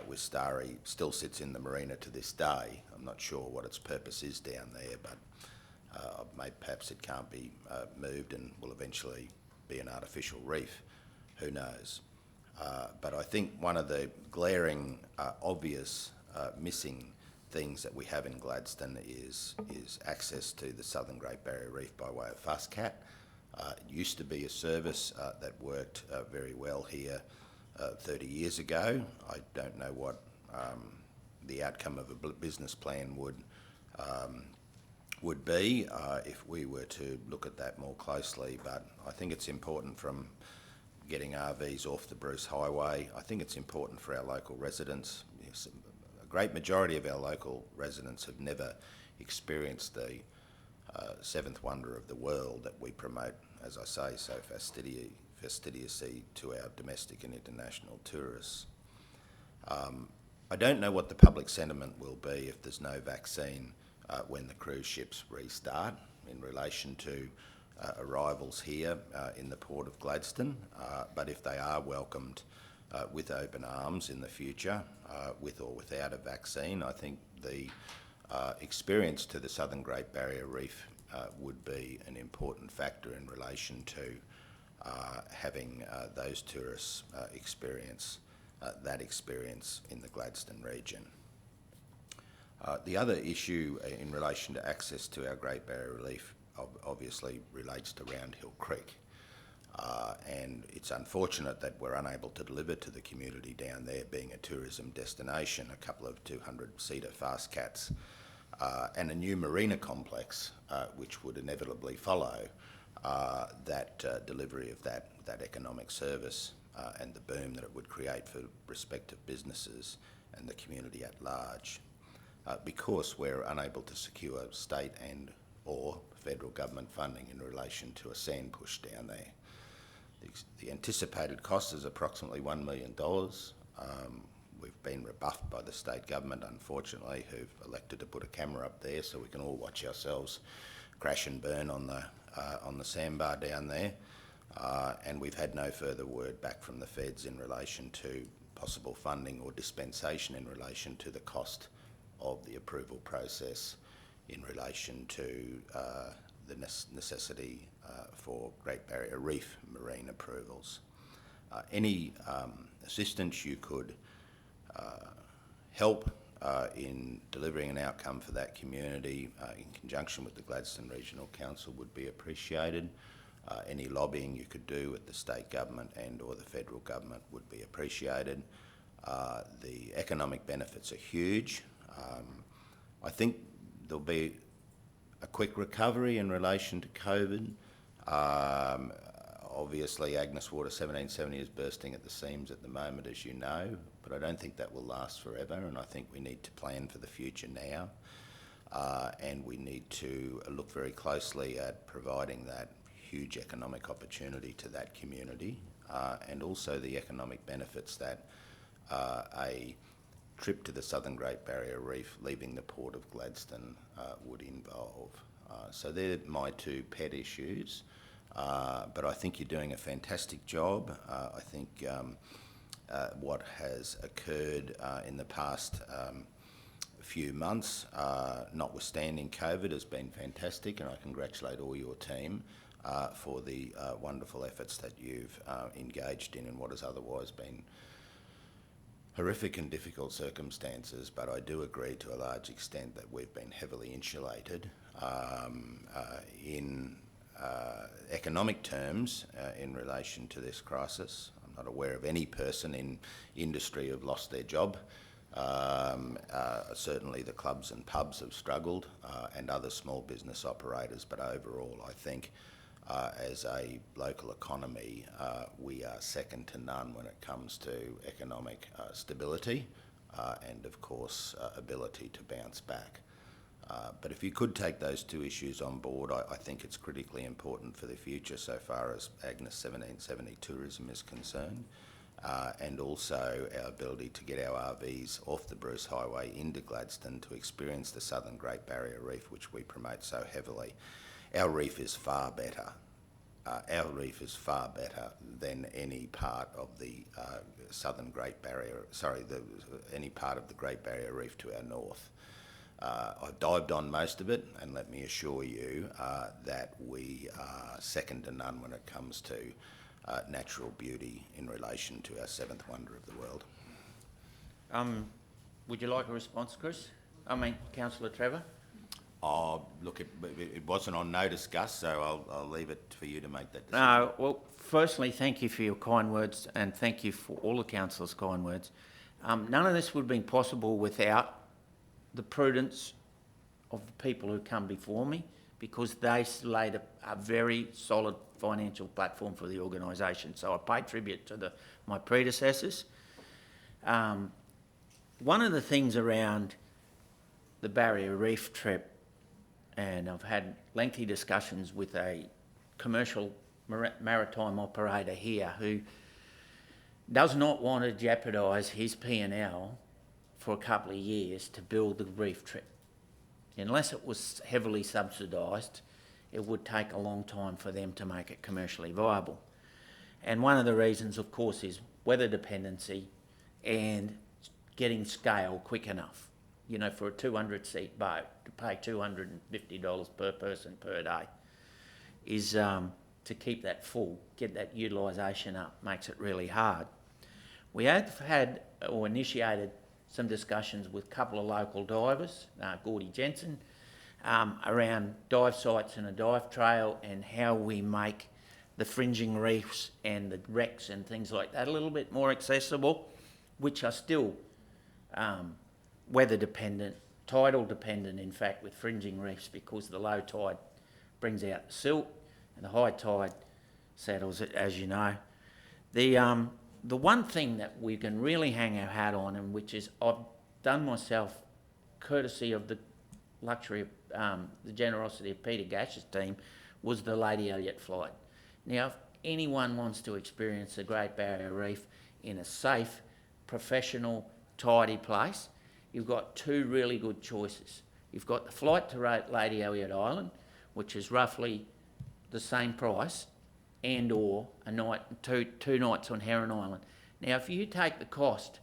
K: Wistari still sits in the marina to this day. I'm not sure what its purpose is down there, but maybe perhaps it can't be moved and will eventually be an artificial reef. Who knows? But I think one of the glaring, obvious missing things that we have in Gladstone is access to the Southern Great Barrier Reef by way of fast cat. It used to be a service that worked very well here 30 years ago. I don't know what the outcome of a business plan would be if we were to look at that more closely, but I think it's important from getting RVs off the Bruce Highway. I think it's important for our local residents. Yes, a great majority of our local residents have never experienced the seventh wonder of the world that we promote, as I say, so fastidiously to our domestic and international tourists. I don't know what the public sentiment will be if there's no vaccine when the cruise ships restart in relation to arrivals here in the Port of Gladstone, but if they are welcomed with open arms in the future, with or without a vaccine, I think the experience to the Southern Great Barrier Reef would be an important factor in relation to having those tourists experience that experience in the Gladstone region. The other issue in relation to access to our Great Barrier Reef obviously relates to Round Hill Creek. And it's unfortunate that we're unable to deliver to the community down there, being a tourism destination, a couple of 200-seater fast cats and a new marina complex, which would inevitably follow that delivery of that economic service and the boom that it would create for respective businesses and the community at large. Because we're unable to secure state and or federal government funding in relation to a sand push down there. The anticipated cost is approximately $1 million. We've been rebuffed by the state government, unfortunately, who've elected to put a camera up there so we can all watch ourselves crash and burn on the sandbar down there. And we've had no further word back from the feds in relation to possible funding or dispensation in relation to the cost of the approval process in relation to the necessity for Great Barrier Reef marine approvals. Any assistance you could help in delivering an outcome for that community in conjunction with the Gladstone Regional Council would be appreciated. Any lobbying you could do with the state government and or the federal government would be appreciated. The economic benefits are huge. I think there'll be a quick recovery in relation to COVID. Obviously, Agnes Water 1770 is bursting at the seams at the moment, as you know, but I don't think that will last forever, and I think we need to plan for the future now, and we need to look very closely at providing that huge economic opportunity to that community, and also the economic benefits that a trip to the Southern Great Barrier Reef leaving the port of Gladstone would involve. So they're my two pet issues. But I think you're doing a fantastic job. I think what has occurred in the past few months, notwithstanding COVID, has been fantastic, and I congratulate all your team for the wonderful efforts that you've engaged in what has otherwise been horrific and difficult circumstances. But I do agree to a large extent that we've been heavily insulated in economic terms in relation to this crisis. I'm not aware of any person in industry who have lost their job. Certainly the clubs and pubs have struggled and other small business operators, but overall I think as a local economy we are second to none when it comes to economic stability and of course ability to bounce back. But if you could take those two issues on board, I think it's critically important for the future so far as Agnes 1770 tourism is concerned, and also our ability to get our RVs off the Bruce Highway into Gladstone to experience the Southern Great Barrier Reef, which we promote so heavily. Our reef is far better. Our reef is far better than any part of the Southern Great Barrier, any part of the Great Barrier Reef to our north. I've dived on most of it, and let me assure you that we are second to none when it comes to natural beauty in relation to our seventh wonder of the world.
E: Would you like a response, Chris? Councillor Trevor?
K: Oh, look, it wasn't on notice, Gus, so I'll leave it for you to make that decision.
E: No, well, firstly, thank you for your kind words, and thank you for all the councillors' kind words. None of this would have been possible without the prudence of the people who come before me, because they laid a very solid financial platform for the organisation. So I pay tribute to my predecessors. One of the things around the Barrier Reef trip, and I've had lengthy discussions with a commercial maritime operator here who does not want to jeopardise his P&L for a couple of years to build the reef trip. Unless it was heavily subsidised, it would take a long time for them to make it commercially viable. And one of the reasons, of course, is weather dependency and getting scale quick enough. You know, for a 200-seat boat, to pay $250 per person per day is to keep that full, get that utilisation up, makes it really hard. We have had or initiated some discussions with a couple of local divers, Gordy Jensen, around dive sites and a dive trail and how we make the fringing reefs and the wrecks and things like that a little bit more accessible, which are still weather dependent, tidal dependent in fact, with fringing reefs, because the low tide brings out the silt and the high tide settles it, as you know. The one thing that we can really hang our hat on, and which is I've done myself courtesy of the luxury of the generosity of Peter Gash's team, was the Lady Elliot flight. Now, if anyone wants to experience the Great Barrier Reef in a safe, professional, tidy place, you've got two really good choices. You've got the flight to Lady Elliot Island, which is roughly the same price, and or a night, two nights on Heron Island. Now, if you take the cost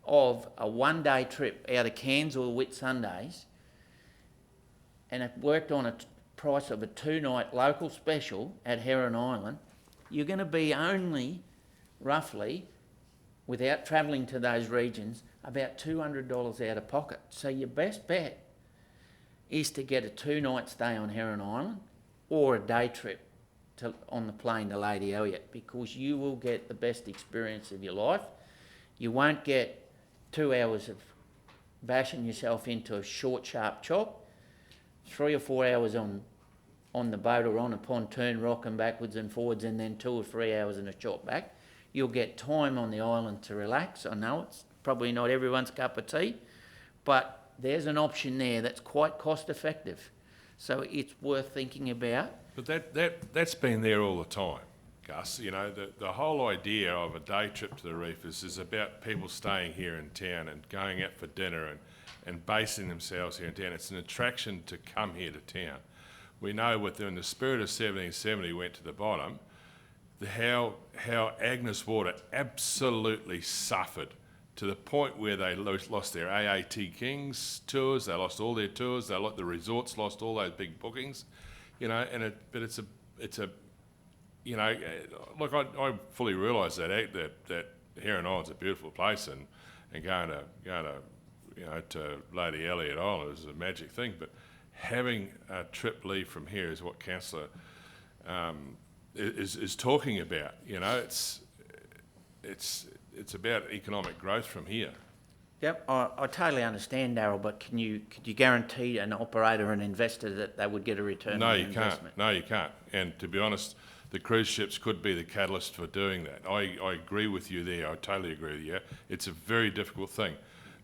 E: of a one-day trip out of Cairns or Whitsundays and it worked on a price of a two-night local special at Heron Island, you're going to be only roughly, without travelling to those regions, about $200 out of pocket. So your best bet is to get a two-night stay on Heron Island or a day trip on the plane to Lady Elliot, because you will get the best experience of your life. You won't get 2 hours of bashing yourself into a short, sharp chop, 3 or 4 hours on the boat or on a pontoon rocking backwards and forwards, and then 2 or 3 hours in a chop back. You'll get time on the island to relax. I know it's probably not everyone's cup of tea, but there's an option there that's quite cost effective. So it's worth thinking about.
H: But that's been there all the time, Gus. You know, the whole idea of a day trip to the reef is about people staying here in town and going out for dinner and basing themselves here in town. It's an attraction to come here to town. We know within the spirit of 1770 went to the bottom, how Agnes Water absolutely suffered to the point where they lost their AAT Kings tours, they lost all their tours, the resorts lost all those big bookings, you know. But it's a, you know, look, I fully realise that Heron Island's a beautiful place, and going to you know to Lady Elliot Island is a magic thing. But having a trip leave from here is what Councillor is talking about. You know, it's about economic growth from here.
E: Yep, I totally understand, Darryl, but could you guarantee an operator and investor that they would get a return on their investment?
H: No, you can't. And to be honest, the cruise ships could be the catalyst for doing that. I agree with you there. I totally agree with you. It's a very difficult thing.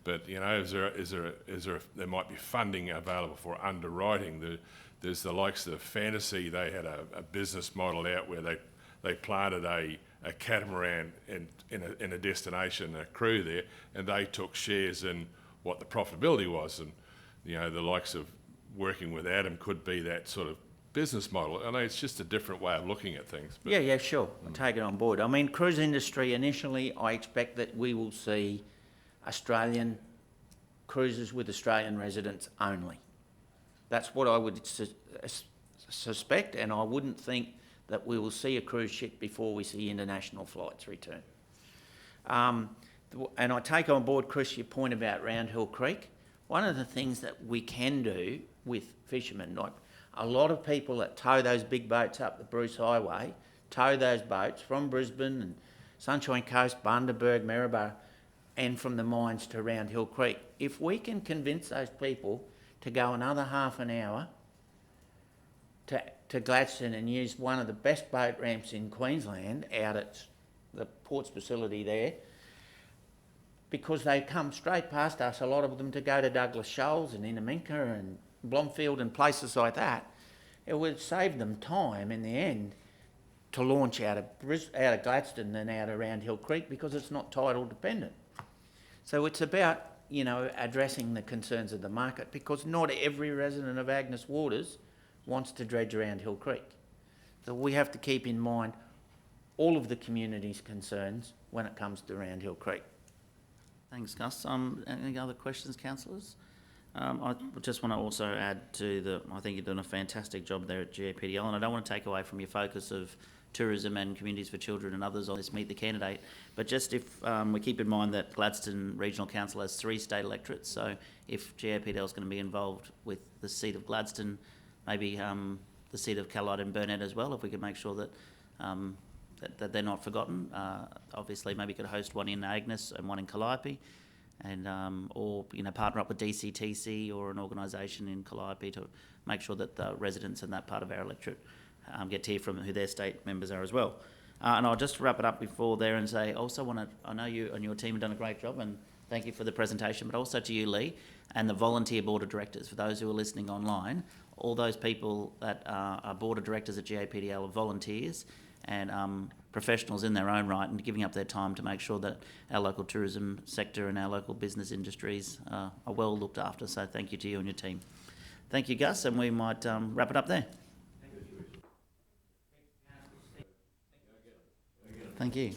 H: But, you know, there might be funding available for underwriting. There's the likes of Fantasy. They had a business model out where they planted a catamaran in a destination, a crew there, and they took shares in what the profitability was. And, you know, the likes of working with Adam could be that sort of business model. I know it's just a different way of looking at things. But
E: yeah, sure. I'll take it on board. I mean, cruise industry, initially, I expect that we will see Australian cruises with Australian residents only. That's what I would suspect, and I wouldn't think that we will see a cruise ship before we see international flights return. And I take on board, Chris, your point about Round Hill Creek. One of the things that we can do with fishermen, like a lot of people that tow those big boats up the Bruce Highway, tow those boats from Brisbane and Sunshine Coast, Bundaberg, Maryborough, and from the mines to Round Hill Creek. If we can convince those people to go another half an hour to Gladstone and use one of the best boat ramps in Queensland out at the ports facility there, because they come straight past us, a lot of them, to go to Douglas Shoals and Inaminka and Blomfield and places like that, it would save them time in the end to launch out of Gladstone and out of Round Hill Creek, because it's not tidal dependent. So it's about, you know, addressing the concerns of the market, because not every resident of Agnes Waters wants to dredge around Hill Creek. So we have to keep in mind all of the community's concerns when it comes to Round Hill Creek.
B: Thanks, Gus. Any other questions, councillors? I just want to also add to I think you're doing a fantastic job there at GAPDL, and I don't want to take away from your focus of tourism and communities for children and others on this Meet the Candidate, but just if we keep in mind that Gladstone Regional Council has 3 state electorates, so if GAPDL is going to be involved with the seat of Gladstone, maybe the seat of Callide and Burnett as well, if we could make sure that that they're not forgotten. Obviously, maybe could host one in Agnes and one in Calliope, and or partner up with DCTC or an organisation in Calliope to make sure that the residents in that part of our electorate get to hear from who their state members are as well. And I'll just wrap it up before there and say, I know you and your team have done a great job, and thank you for the presentation, but also to you, Lee, and the volunteer board of directors. For those who are listening online, all those people that are board of directors at GAPDL are volunteers and professionals in their own right, and giving up their time to make sure that our local tourism sector and our local business industries are well looked after. So thank you to you and your team. Thank you, Gus, and we might wrap it up there. Thank you.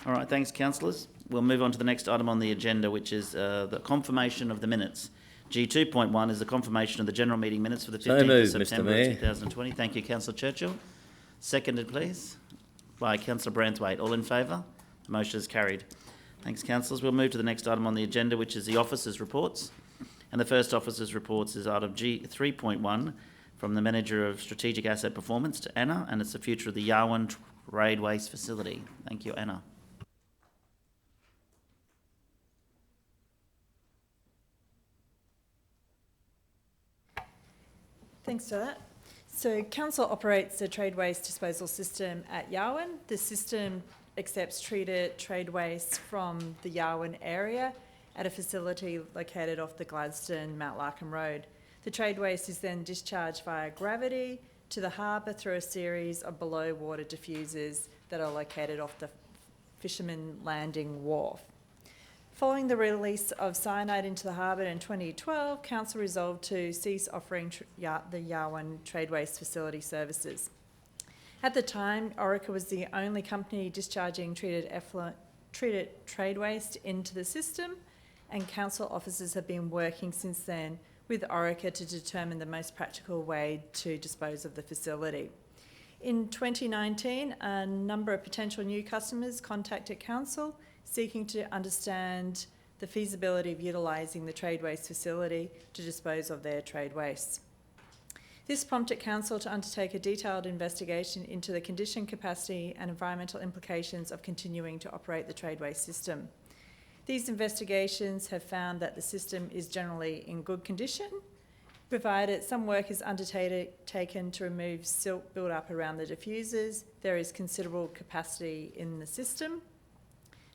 B: All right, thanks, councillors. We'll move on to the next item on the agenda, which is the confirmation of the minutes. G2.1 is the confirmation of the general meeting minutes for the 15th
I: moved,
B: of
I: Mr.
B: September
I: Mayor.
B: 2020. Thank you, Councillor Churchill. Seconded, please, by Councillor Branthwaite. All in favour? The motion is carried. Thanks, councillors. We'll move to the next item on the agenda, which is the officers' reports. And the first officers' reports is item G3.1 from the Manager of Strategic Asset Performance to Anna, and it's the future of the Yarwun Trade Waste Facility. Thank you, Anna.
L: Thanks for that. So Council operates the trade waste disposal system at Yarwun. The system accepts treated trade waste from the Yarwun area at a facility located off the Gladstone Mount Larkham Road. The trade waste is then discharged via gravity to the harbour through a series of below water diffusers that are located off the Fisherman Landing Wharf. Following the release of cyanide into the harbour in 2012, Council resolved to cease offering the Yarwun Trade Waste Facility services. At the time, Orica was the only company discharging treated trade waste into the system, and Council officers have been working since then with Orica to determine the most practical way to dispose of the facility. In 2019, a number of potential new customers contacted Council seeking to understand the feasibility of utilising the trade waste facility to dispose of their trade wastes. This prompted Council to undertake a detailed investigation into the condition, capacity and environmental implications of continuing to operate the trade waste system. These investigations have found that the system is generally in good condition, provided some work is undertaken to remove silt built up around the diffusers. There is considerable capacity in the system.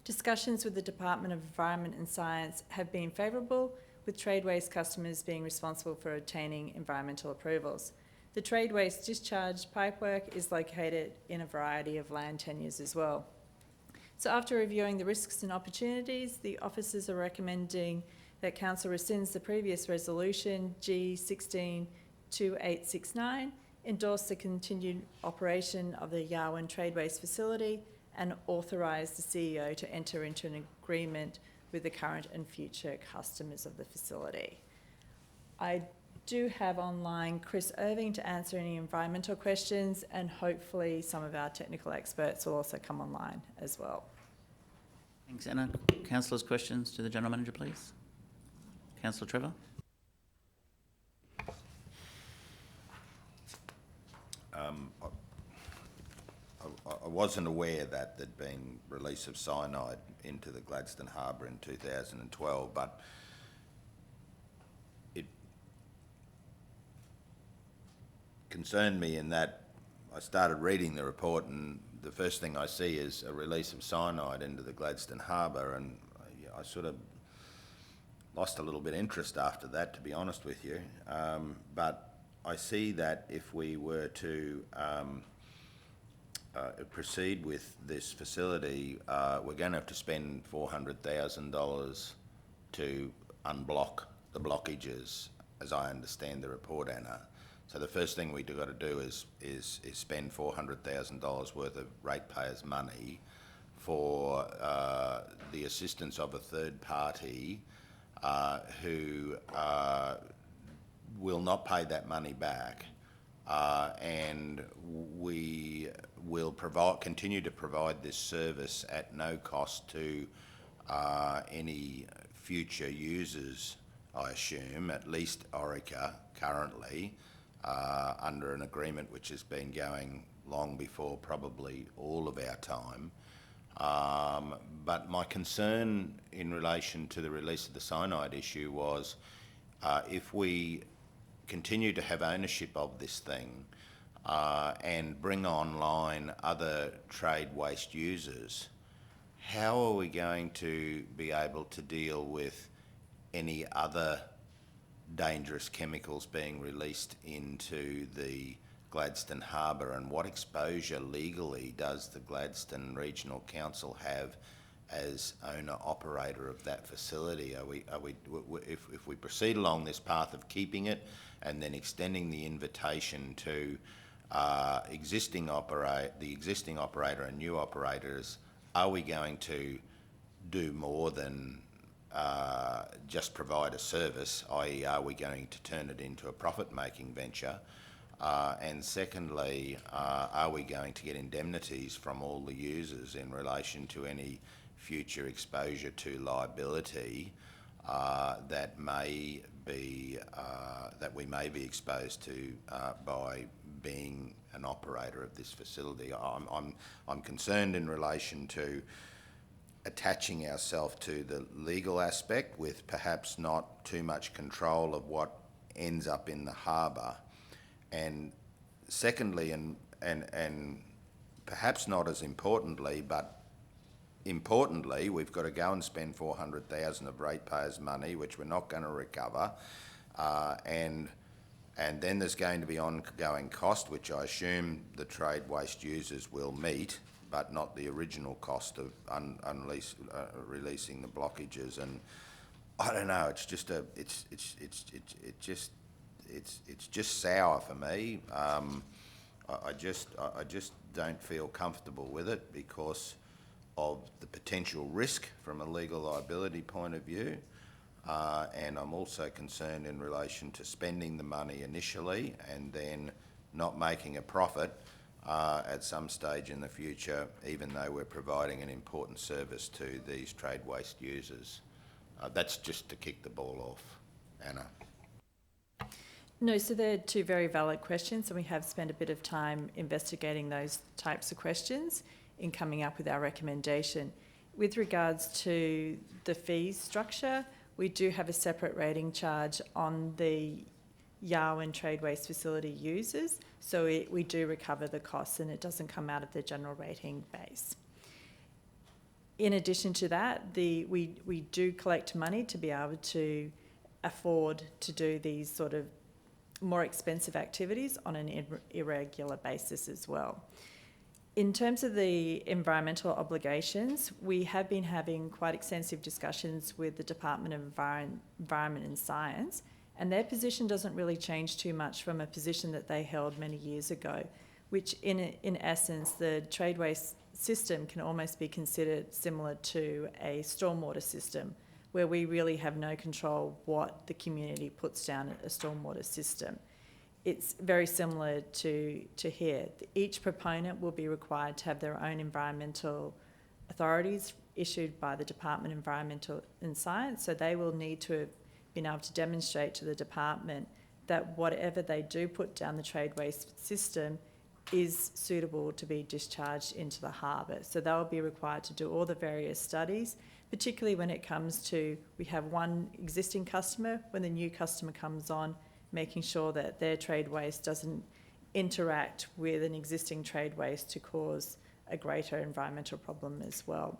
L: Discussions with the Department of Environment and Science have been favourable, with trade waste customers being responsible for obtaining environmental approvals. The trade waste discharge pipework is located in a variety of land tenures as well. So after reviewing the risks and opportunities, the officers are recommending that Council rescinds the previous resolution G162869, endorse the continued operation of the Yarwun Trade Waste Facility and authorise the CEO to enter into an agreement with the current and future customers of the facility. I do have online Chris Irving to answer any environmental questions, and hopefully some of our technical experts will also come online as well.
B: Thanks, Anna. Councillors, questions to the General Manager, please. Councillor Trevor.
K: I wasn't aware that there'd been release of cyanide into the Gladstone Harbour in 2012, but it concerned me in that I started reading the report and the first thing I see is a release of cyanide into the Gladstone Harbour, and I sort of lost a little bit of interest after that, to be honest with you. But I see that if we were to proceed with this facility, we're going to have to spend $400,000 to unblock the blockages, as I understand the report, Anna. So the first thing we've got to do is spend $400,000 worth of ratepayers' money for the assistance of a third party who will not pay that money back, and we will continue to provide this service at no cost to any future users, I assume, at least Orica currently, under an agreement which has been going long before probably all of our time. But my concern in relation to the release of the cyanide issue was if we continue to have ownership of this thing and bring online other trade waste users, how are we going to be able to deal with any other dangerous chemicals being released into the Gladstone Harbour, and what exposure legally does the Gladstone Regional Council have as owner-operator of that facility? If we proceed along this path of keeping it and then extending the invitation to the existing operator and new operators are we going to do more than just provide a service, i.e. are we going to turn it into a profit-making venture? And secondly, are we going to get indemnities from all the users in relation to any future exposure to liability that we may be exposed to by being an operator of this facility? I'm concerned in relation to attaching ourselves to the legal aspect with perhaps not too much control of what ends up in the harbour. And secondly, and perhaps not as importantly, but importantly, we've got to go and spend $400,000 of ratepayers' money, which we're not going to recover, and then there's going to be ongoing cost, which I assume the trade waste users will meet, but not the original cost of releasing the blockages. And I don't know. It's just it's just sour for me. I just don't feel comfortable with it because of the potential risk from a legal liability point of view. And I'm also concerned in relation to spending the money initially and then not making a profit at some stage in the future, even though we're providing an important service to these trade waste users. That's just to kick the ball off. Anna.
L: No, so they're two very valid questions, and we have spent a bit of time investigating those types of questions in coming up with our recommendation. With regards to the fees structure, we do have a separate rating charge on the Yarwun Trade Waste Facility users, so we do recover the costs and it doesn't come out of the general rating base. In addition to that, we do collect money to be able to afford to do these sort of more expensive activities on an irregular basis as well. In terms of the environmental obligations, we have been having quite extensive discussions with the Department of Environment and Science, and their position doesn't really change too much from a position that they held many years ago, which in essence, the trade waste system can almost be considered similar to a stormwater system, where we really have no control what the community puts down a stormwater system. It's very similar to here. Each proponent will be required to have their own environmental authorities issued by the Department of Environmental and Science, so they will need to have been able to demonstrate to the department that whatever they do put down the trade waste system is suitable to be discharged into the harbour. So they'll be required to do all the various studies, particularly when it comes to, we have one existing customer, when the new customer comes on, making sure that their trade waste doesn't interact with an existing trade waste to cause a greater environmental problem as well.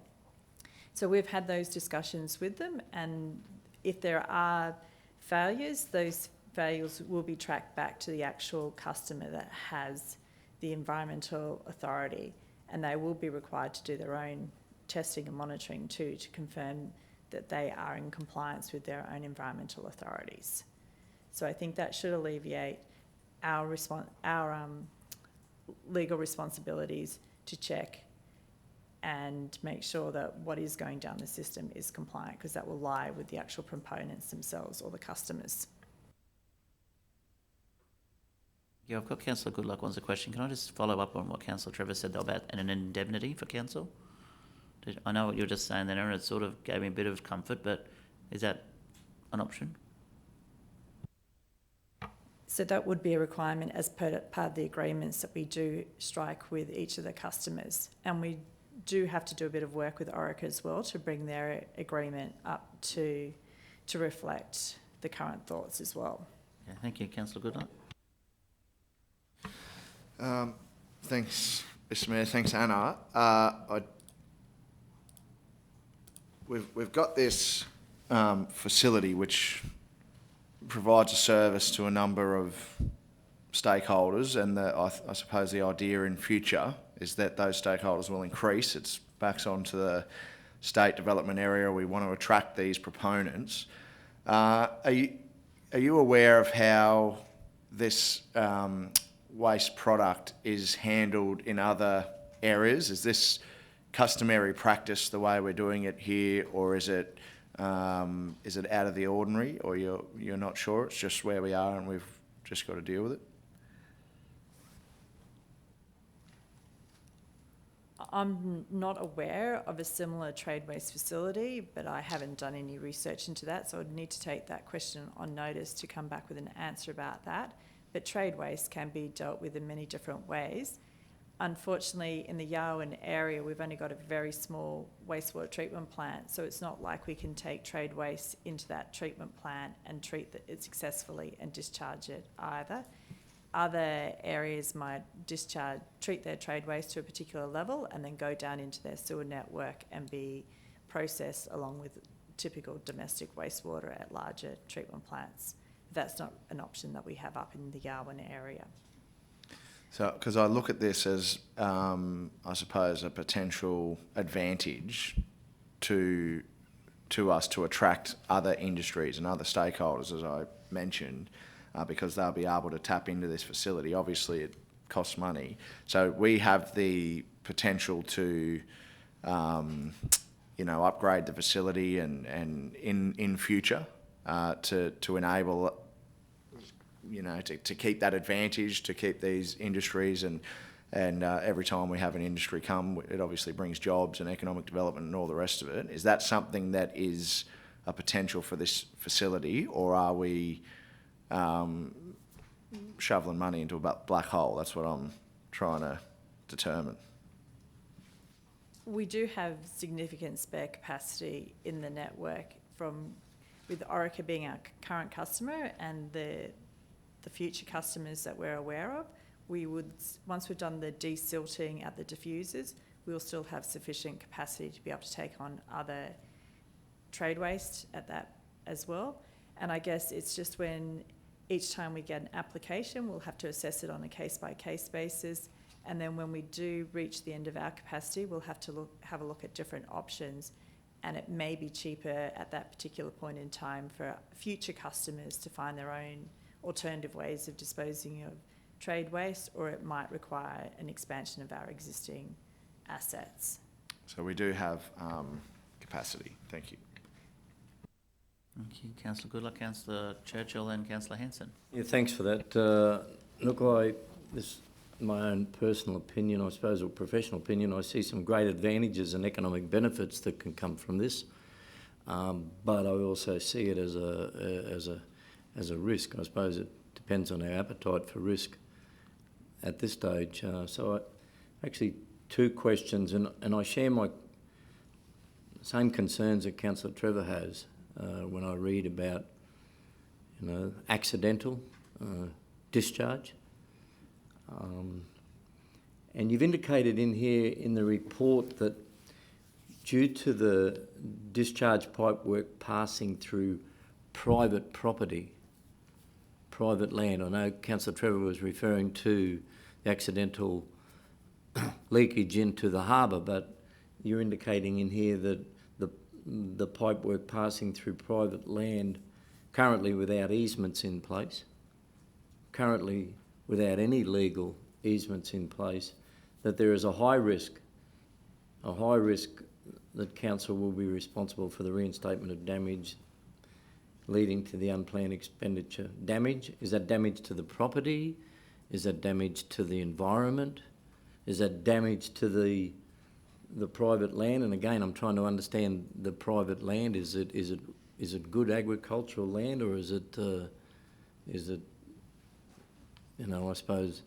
L: So we've had those discussions with them, and if there are failures, those failures will be tracked back to the actual customer that has the environmental authority, and they will be required to do their own testing and monitoring too, to confirm that they are in compliance with their own environmental authorities. So I think that should alleviate our legal responsibilities to check and make sure that what is going down the system is compliant, because that will lie with the actual proponents themselves or the customers.
B: Yeah, I've got Councillor Goodluck wants a question. Can I just follow up on what Councillor Trevor said though about an indemnity for council? I know what you were just saying there, and it sort of gave me a bit of comfort, but is that an option?
L: So that would be a requirement as part of the agreements that we do strike with each of the customers. And we do have to do a bit of work with Orica as well to bring their agreement up to reflect the current thoughts as well.
B: Yeah, thank you. Councillor Goodluck.
D: Thanks, Mr Mayor. Thanks, Anna. We've got this facility which provides a service to a number of stakeholders, and I suppose the idea in future is that those stakeholders will increase. It's backs onto the state development area. We want to attract these proponents. Are you aware of how this waste product is handled in other areas? Is this customary practice the way we're doing it here, or is it out of the ordinary, or you're not sure? It's just where we are and we've just got to deal with it?
L: I'm not aware of a similar trade waste facility, but I haven't done any research into that, so I'd need to take that question on notice to come back with an answer about that. But trade waste can be dealt with in many different ways. Unfortunately, in the Yarwun area, we've only got a very small wastewater treatment plant, so it's not like we can take trade waste into that treatment plant and treat it successfully and discharge it either. Other areas might treat their trade waste to a particular level and then go down into their sewer network and be processed along with typical domestic wastewater at larger treatment plants. That's not an option that we have up in the Yarwun area.
D: So, because I look at this as, I suppose, a potential advantage to us to attract other industries and other stakeholders, as I mentioned, because they'll be able to tap into this facility. Obviously, it costs money. So we have the potential to, upgrade the facility and in future to enable, to keep that advantage, to keep these industries, and every time we have an industry come, it obviously brings jobs and economic development and all the rest of it. Is that something that is a potential for this facility, or are we shoveling money into a black hole? That's what I'm trying to determine.
L: We do have significant spare capacity in the network with Orica being our current customer and the future customers that we're aware of. We would, once we've done the desilting at the diffusers, we'll still have sufficient capacity to be able to take on other trade waste at that as well. And I guess it's just when each time we get an application, we'll have to assess it on a case-by-case basis. And then when we do reach the end of our capacity, we'll have to have a look at different options. And it may be cheaper at that particular point in time for future customers to find their own alternative ways of disposing of trade waste, or it might require an expansion of our existing assets.
D: So we do have capacity. Thank you.
B: Thank you. Councillor Goodluck, Councillor Churchill and Councillor Hanson.
I: Yeah, thanks for that. This is my own personal opinion, I suppose, or professional opinion. I see some great advantages and economic benefits that can come from this, but I also see it as a risk. I suppose it depends on our appetite for risk at this stage. Actually, two questions, and I share my same concerns that Councillor Trevor has when I read about, accidental discharge. And you've indicated in here in the report that due to the discharge pipe work passing through private property, private land, I know Councillor Trevor was referring to the accidental leakage into the harbour, but you're indicating in here that the pipe work passing through private land, currently without easements in place, currently without any legal easements in place, that there is a high risk that council will be responsible for the reinstatement of damage leading to the unplanned expenditure. Damage? Is that damage to the property? Is that damage to the environment? Is that damage to the private land? And again, I'm trying to understand the private land. Is it good agricultural land, or is it I suppose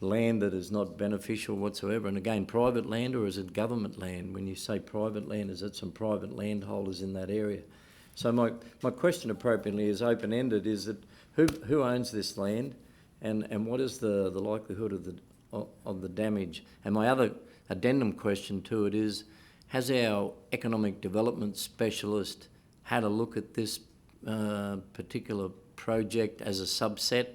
I: land that is not beneficial whatsoever? And again, private land, or is it government land? When you say private land, is it some private landholders in that area? So my question appropriately is open-ended, is that who owns this land, and what is the likelihood of the damage? And my other addendum question to it is, has our economic development specialist had a look at this particular project as a subset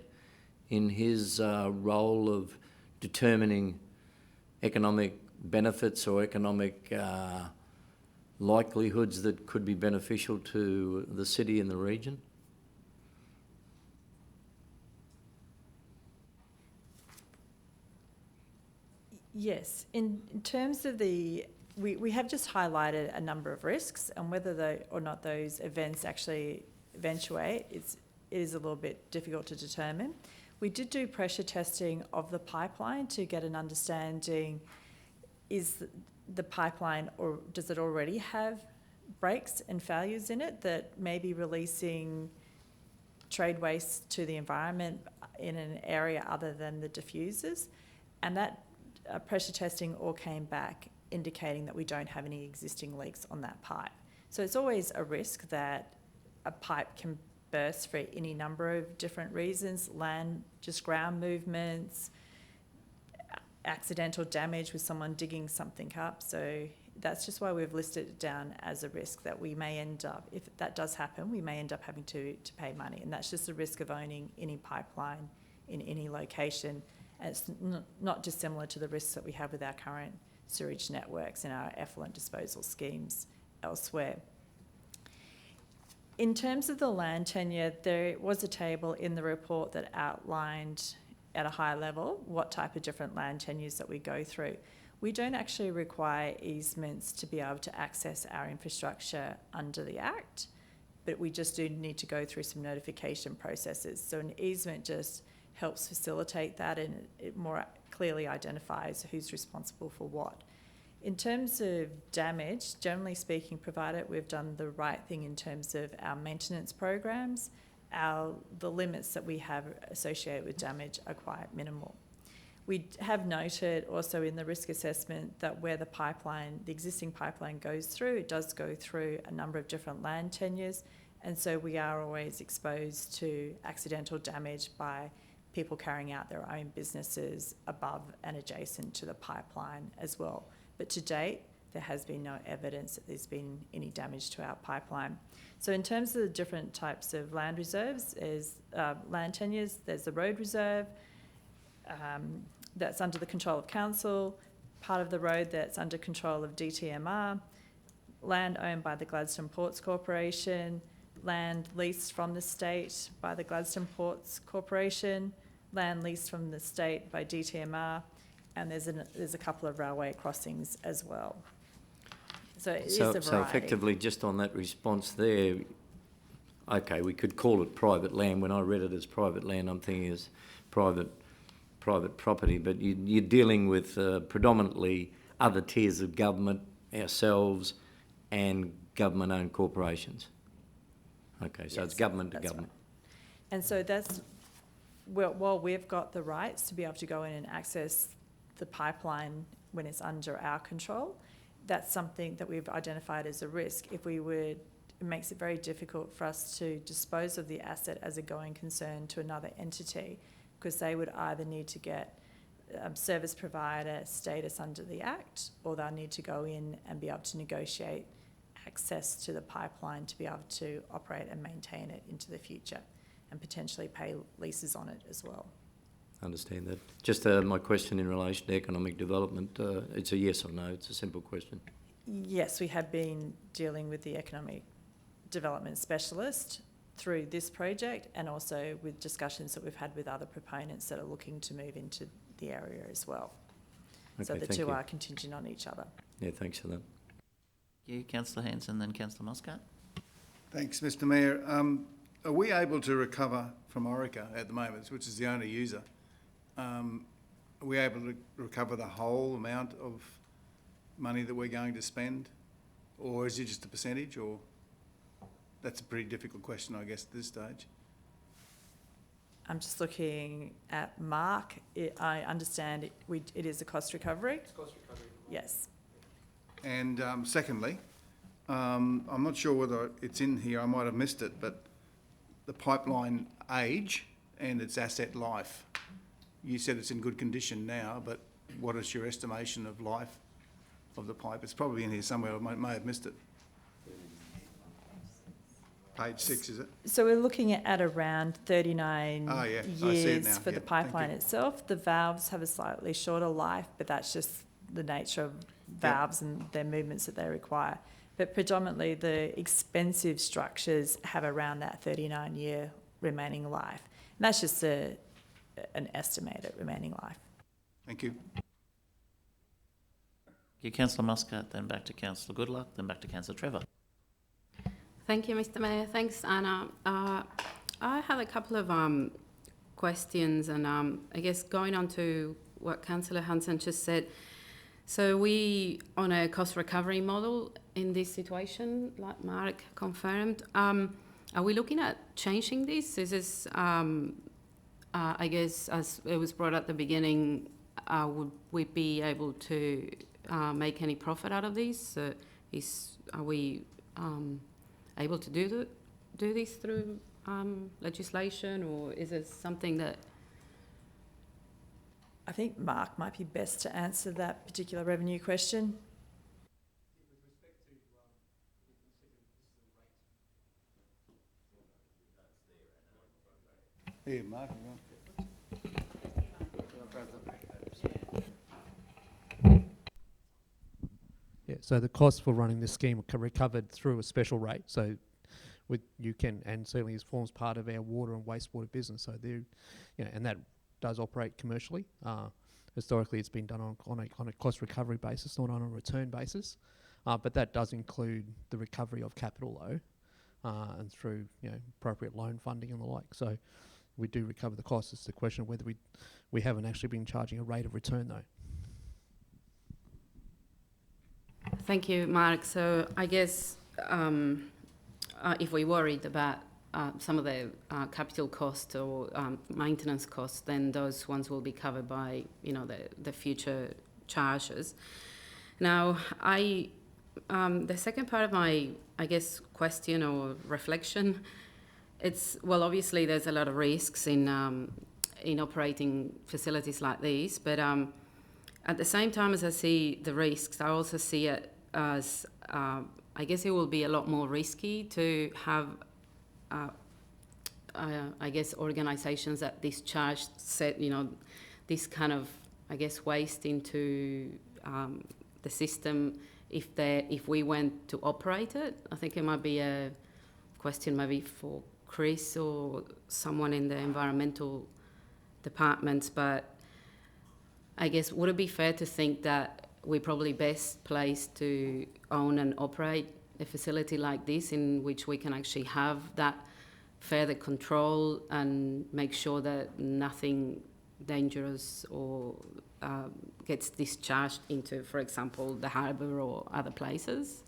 I: in his role of determining economic benefits or economic likelihoods that could be beneficial to the city and the region?
L: Yes. In terms of the we have just highlighted a number of risks, and whether or not those events actually eventuate, it is a little bit difficult to determine. We did do pressure testing of the pipeline to get an understanding, is the pipeline, or does it already have breaks and failures in it that may be releasing trade waste to the environment in an area other than the diffusers? And that pressure testing all came back indicating that we don't have any existing leaks on that pipe. So it's always a risk that a pipe can burst for any number of different reasons, just ground movements, accidental damage with someone digging something up. So that's just why we've listed it down as a risk that we may end up, if that does happen, we may end up having to pay money. And that's just the risk of owning any pipeline in any location. And it's not dissimilar to the risks that we have with our current sewage networks and our effluent disposal schemes elsewhere. In terms of the land tenure, there was a table in the report that outlined at a high level what type of different land tenures that we go through. We don't actually require easements to be able to access our infrastructure under the Act, but we just do need to go through some notification processes. So an easement just helps facilitate that, and it more clearly identifies who's responsible for what. In terms of damage, generally speaking, provided we've done the right thing in terms of our maintenance programs, the limits that we have associated with damage are quite minimal. We have noted also in the risk assessment that where the existing pipeline goes through, it does go through a number of different land tenures, and so we are always exposed to accidental damage by people carrying out their own businesses above and adjacent to the pipeline as well. But to date, there has been no evidence that there's been any damage to our pipeline. So in terms of the different types of land reserves, land tenures, there's the road reserve, that's under the control of council, part of the road that's under control of DTMR, land owned by the Gladstone Ports Corporation, land leased from the state by the Gladstone Ports Corporation, land leased from the state by DTMR, and there's a couple of railway crossings as well. So it is a variety.
I: So effectively, just on that response there, okay, we could call it private land. When I read it as private land, I'm thinking it's private property, but you're dealing with predominantly other tiers of government, ourselves, and government-owned corporations. Okay, so
L: Yes,
I: it's government to
L: that's
I: government.
L: Right. And so that's, while we've got the rights to be able to go in and access the pipeline when it's under our control, that's something that we've identified as a risk. It makes it very difficult for us to dispose of the asset as a going concern to another entity, because they would either need to get service provider status under the Act, or they'll need to go in and be able to negotiate access to the pipeline to be able to operate and maintain it into the future, and potentially pay leases on it as well.
I: Understand that. Just my question in relation to economic development, it's a yes or no, it's a simple question.
L: Yes, we have been dealing with the economic development specialist through this project, and also with discussions that we've had with other proponents that are looking to move into the area as well.
I: Okay,
L: so the
I: thank
L: two
I: you.
L: are contingent on each other.
I: Yeah, thanks for that.
B: You, Councillor Hanson, then Councillor Muscat.
G: Thanks, Mr Mayor. Are we able to recover from Orica at the moment, which is the only user? Are we able to recover the whole amount of money that we're going to spend, or is it just a percentage? Or that's a pretty difficult question, I guess, at this stage.
L: I'm just looking at Mark. I understand it is a cost recovery.
G: It's cost recovery.
L: Yes.
G: And secondly, I'm not sure whether it's in here, I might have missed it, but the pipeline age and its asset life. You said it's in good condition now, but what is your estimation of life of the pipe? It's probably in here somewhere, I may have missed it. Page 6, is it?
L: So we're looking at around 39
G: Oh, yeah. I see it
L: years
G: now.
L: for
G: Yeah,
L: the
G: thank
L: pipeline
G: you.
L: itself. The valves have a slightly shorter life, but that's just the nature of valves and their movements that they require. But predominantly the expensive structures have around that 39-year remaining life. And that's just an estimated remaining life.
G: Thank you.
B: you, Councillor Muscat, then back to Councillor Goodluck, then back to Councillor Trevor.
C: Thank you, Mr. Mayor. Thanks, Anna. I have a couple of questions, and I guess going on to what Councillor Hansen just said. So we on a cost recovery model in this situation, like Mark confirmed. Are we looking at changing this? Is this, I guess, as it was brought at the beginning, would we be able to make any profit out of this? Are we able to do this through legislation, or is it something that?
L: I think Mark might be best to answer that particular revenue question.
G: Yeah, Mark.
M: Yeah, so the cost for running this scheme are recovered through a special rate. So you can, and certainly it forms part of our water and wastewater business. So there, and that does operate commercially. Historically, it's been done on a cost recovery basis, not on a return basis. But that does include the recovery of capital, though, and through appropriate loan funding and the like. So we do recover the costs. It's the question of whether we haven't actually been charging a rate of return, though.
C: Thank you, Mark. So I guess if we're worried about some of the capital costs or maintenance costs, then those ones will be covered by the future charges. Now, the second part of my question or reflection, it's obviously there's a lot of risks in operating facilities like these, but at the same time as I see the risks, I also see it as I guess it will be a lot more risky to have organisations that discharge this kind of waste into the system if we went to operate it. I think it might be a question maybe for Chris or someone in the environmental departments, but I guess would it be fair to think that we're probably best placed to own and operate a facility like this in which we can actually have that further control and make sure that nothing dangerous or gets discharged into, for example, the harbour or other places?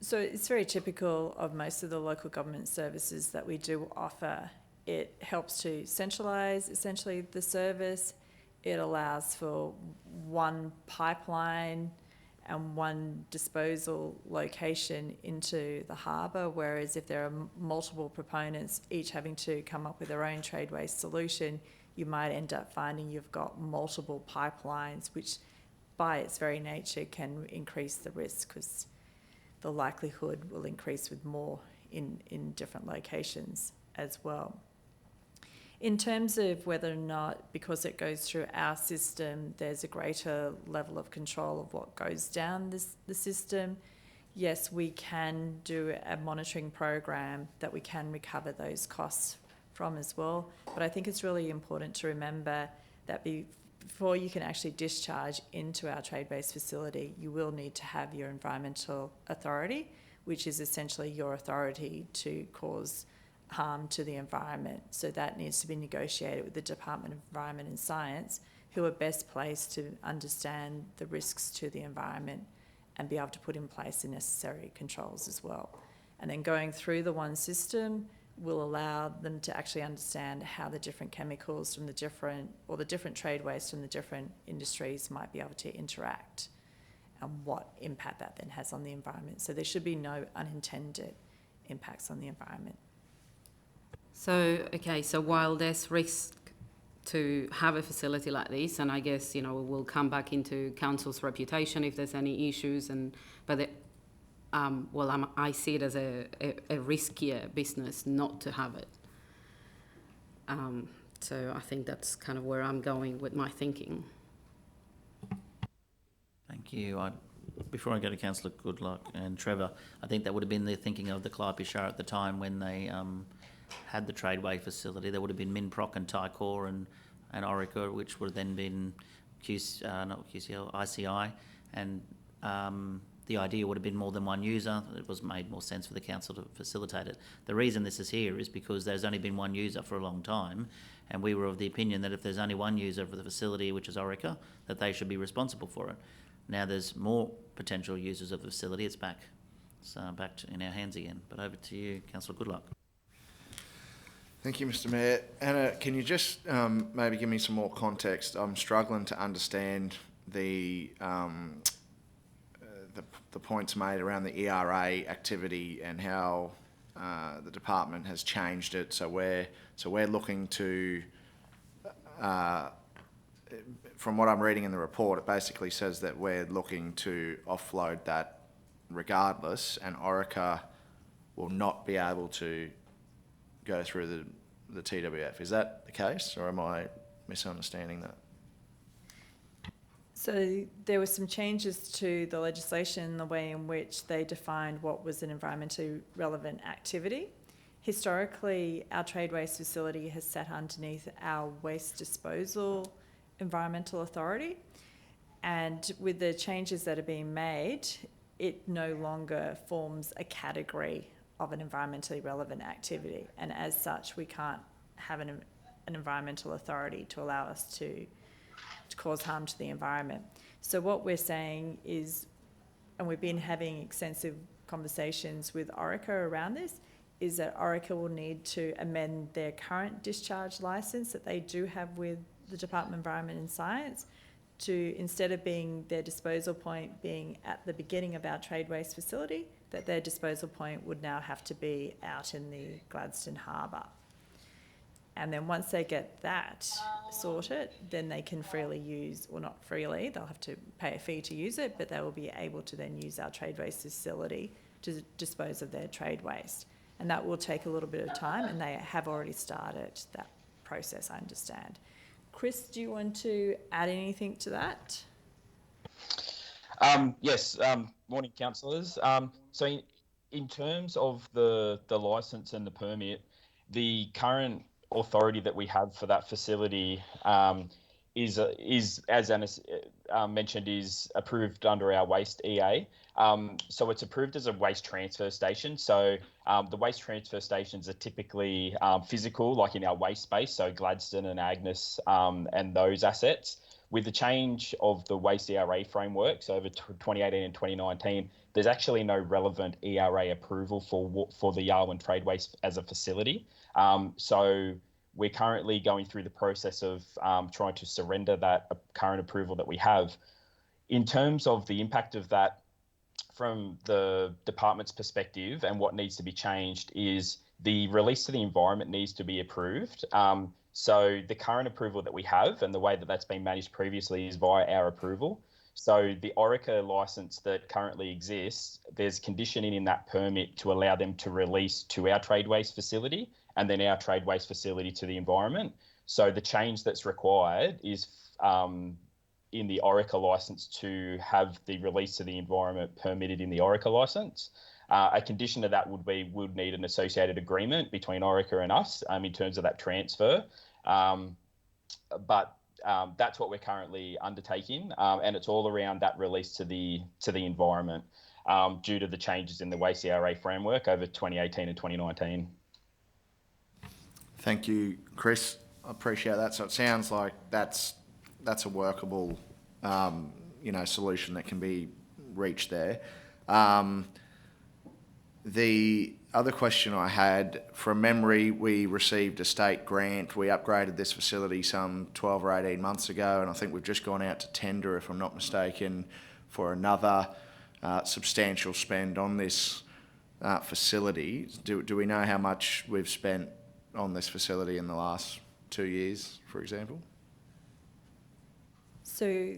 L: So it's very typical of most of the local government services that we do offer. It helps to centralise essentially the service. It allows for one pipeline and one disposal location into the harbour, whereas if there are multiple proponents, each having to come up with their own trade waste solution, you might end up finding you've got multiple pipelines, which by its very nature can increase the risk because the likelihood will increase with more in different locations as well. In terms of whether or not, because it goes through our system, there's a greater level of control of what goes down the system, yes, we can do a monitoring program that we can recover those costs from as well. But I think it's really important to remember that before you can actually discharge into our trade-based facility, you will need to have your environmental authority, which is essentially your authority to cause harm to the environment. So that needs to be negotiated with the Department of Environment and Science, who are best placed to understand the risks to the environment and be able to put in place the necessary controls as well. And then going through the one system will allow them to actually understand how the different chemicals from the different trade waste from the different industries might be able to interact and what impact that then has on the environment. So there should be no unintended impacts on the environment.
C: So, okay, so while there's risk to have a facility like this, and I guess, we'll come back into council's reputation if there's any issues, I see it as a riskier business not to have it. So I think that's kind of where I'm going with my thinking.
B: Thank you. Before I go to Councillor Goodluck and Trevor, I think that would have been the thinking of the Calliope Shire at the time when they had the Tradeway facility. There would have been Minproc and Tycor and Orica, which would have then been ICI, and the idea would have been more than one user. It was made more sense for the council to facilitate it. The reason this is here is because there's only been one user for a long time, and we were of the opinion that if there's only one user for the facility, which is Orica, that they should be responsible for it. Now there's more potential users of the facility. It's back. It's back in our hands again. But over to you, Councillor Goodluck.
D: Thank you, Mr. Mayor. Anna, can you just maybe give me some more context? I'm struggling to understand the points made around the ERA activity and how the department has changed it. So we're looking to, from what I'm reading in the report, it basically says that we're looking to offload that regardless, and Orica will not be able to go through the TWF. Is that the case, or am I misunderstanding that?
L: So there were some changes to the legislation, the way in which they defined what was an environmentally relevant activity. Historically, our trade waste facility has sat underneath our waste disposal environmental authority, and with the changes that are being made, it no longer forms a category of an environmentally relevant activity, and as such we can't have an environmental authority to allow us to cause harm to the environment. So what we're saying is, and we've been having extensive conversations with Orica around this, is that Orica will need to amend their current discharge licence that they do have with the Department of Environment and Science to, instead of being their disposal point being at the beginning of our trade waste facility, that their disposal point would now have to be out in the Gladstone Harbour. And then once they get that sorted, then they can freely use, or not freely, they'll have to pay a fee to use it, but they will be able to then use our trade waste facility to dispose of their trade waste. And that will take a little bit of time, and they have already started that process, I understand. Chris, do you want to add anything to that?
N: Yes, morning councillors. So in terms of the licence and the permit, the current authority that we have for that facility is as Anna mentioned, is approved under our waste EA. So it's approved as a waste transfer station. So the waste transfer stations are typically physical, like in our waste space, so Gladstone and Agnes and those assets. With the change of the waste ERA frameworks over 2018 and 2019, there's actually no relevant ERA approval for the Yarwun Trade Waste as a facility. So we're currently going through the process of trying to surrender that current approval that we have. In terms of the impact of that from the department's perspective, and what needs to be changed is the release to the environment needs to be approved. So the current approval that we have and the way that that's been managed previously is via our approval. So the Orica licence that currently exists, there's conditioning in that permit to allow them to release to our trade waste facility and then our trade waste facility to the environment. So the change that's required is in the Orica licence to have the release to the environment permitted in the Orica licence. A condition of that would need an associated agreement between Orica and us in terms of that transfer. But that's what we're currently undertaking, and it's all around that release to the environment due to the changes in the waste ERA framework over 2018 and 2019.
D: Thank you, Chris. I appreciate that. So it sounds like that's a workable, solution that can be reached there. The other question I had, from memory, we received a state grant. We upgraded this facility some 12 or 18 months ago, and I think we've just gone out to tender, if I'm not mistaken, for another substantial spend on this facility. Do we know how much we've spent on this facility in the last 2 years, for example?
L: So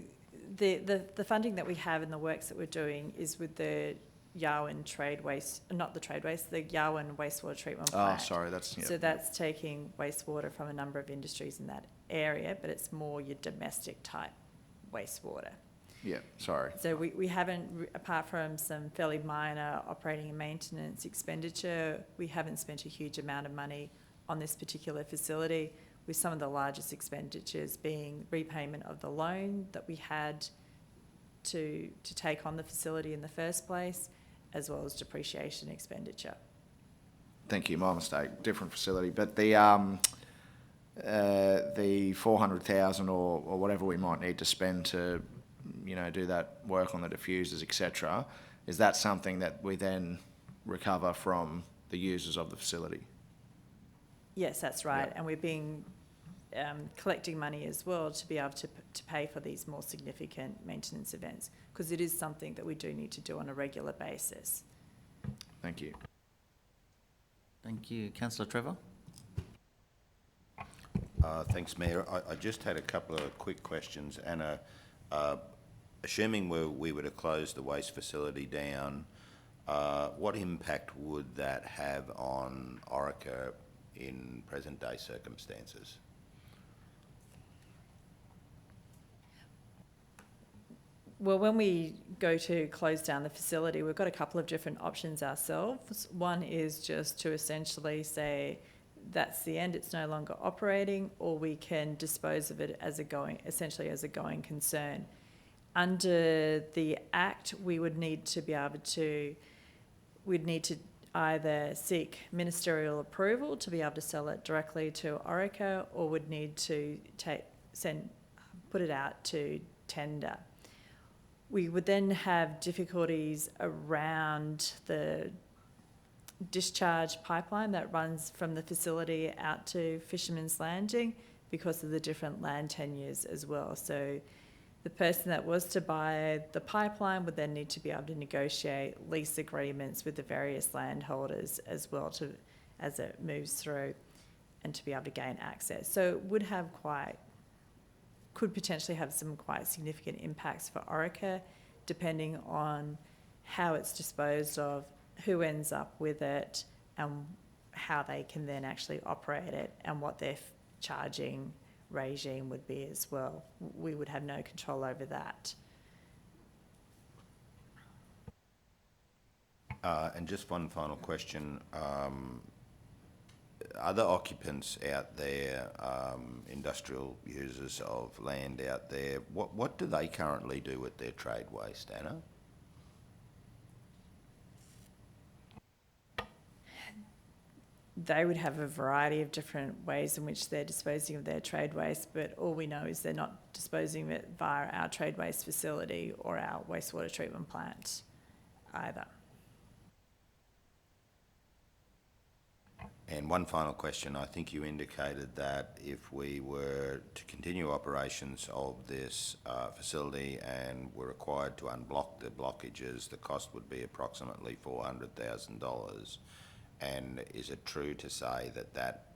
L: the funding that we have and the works that we're doing is with the Yarwun trade waste, not the trade waste, the Yarwun wastewater treatment plant.
D: Oh, sorry, that's... Yeah.
L: So that's taking wastewater from a number of industries in that area, but it's more your domestic type wastewater.
D: Yeah, sorry.
L: So we haven't, apart from some fairly minor operating and maintenance expenditure, we haven't spent a huge amount of money on this particular facility. with some of the largest expenditures being repayment of the loan that we had to take on the facility in the first place, as well as depreciation expenditure.
D: Thank you, my mistake, different facility. But the 400,000 or whatever we might need to spend to, do that work on the diffusers, etc., is that something that we then recover from the users of the facility?
L: Yes, that's right.
D: Yep.
L: And we've been collecting money as well to be able to pay for these more significant maintenance events, because it is something that we do need to do on a regular basis.
D: Thank you.
B: Thank you. Councillor Trevor?
K: Thanks, Mayor. I just had a couple of quick questions. Anna, assuming we were to close the waste facility down, what impact would that have on Orica in present-day circumstances?
L: Well, when we go to close down the facility, we've got a couple of different options ourselves. One is just to essentially say that's the end, it's no longer operating, or we can dispose of it as essentially as a going concern. Under the Act, we would need to be able to, we'd need to either seek ministerial approval to be able to sell it directly to Orica, or would need to put it out to tender. We would then have difficulties around the discharge pipeline that runs from the facility out to Fisherman's Landing because of the different land tenures as well. So the person that was to buy the pipeline would then need to be able to negotiate lease agreements with the various landholders as well as it moves through, and to be able to gain access. So it would have could potentially have some quite significant impacts for Orica, depending on how it's disposed of, who ends up with it, and how they can then actually operate it, and what their charging regime would be as well. We would have no control over that.
K: And just one final question. Other occupants out there, industrial users of land out there, what do they currently do with their trade waste, Anna?
L: They would have a variety of different ways in which they're disposing of their trade waste, but all we know is they're not disposing of it via our trade waste facility or our wastewater treatment plant either.
K: And one final question. I think you indicated that if we were to continue operations of this facility and were required to unblock the blockages, the cost would be approximately $400,000. And is it true to say that that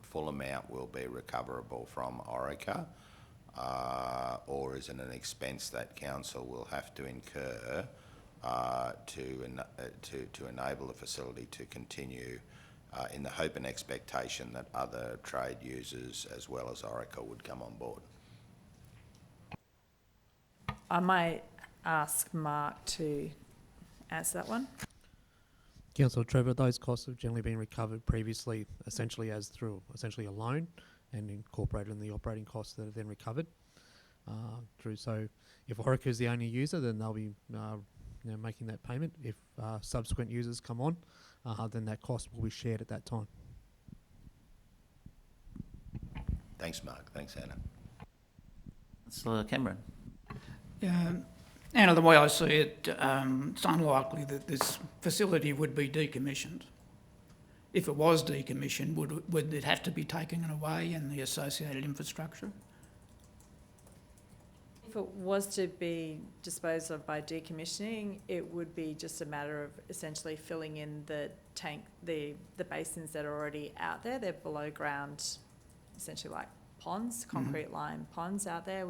K: full amount will be recoverable from Orica, or is it an expense that council will have to incur to enable the facility to continue in the hope and expectation that other trade users as well as Orica would come on board?
L: I might ask Mark to answer that one.
M: Councillor Trevor, those costs have generally been recovered previously essentially as through essentially a loan and incorporated in the operating costs that are then recovered through. So if Orica is the only user, then they'll be making that payment. If subsequent users come on, then that cost will be shared at that time.
K: Thanks, Mark. Thanks, Anna.
B: Councillor Cameron.
O: Anna, the way I see it, it's unlikely that this facility would be decommissioned. If it was decommissioned, would it have to be taken away and the associated infrastructure?
L: If it was to be disposed of by decommissioning, it would be just a matter of essentially filling in the tank, the basins that are already out there. They're below ground, essentially like ponds, concrete lined ponds out there.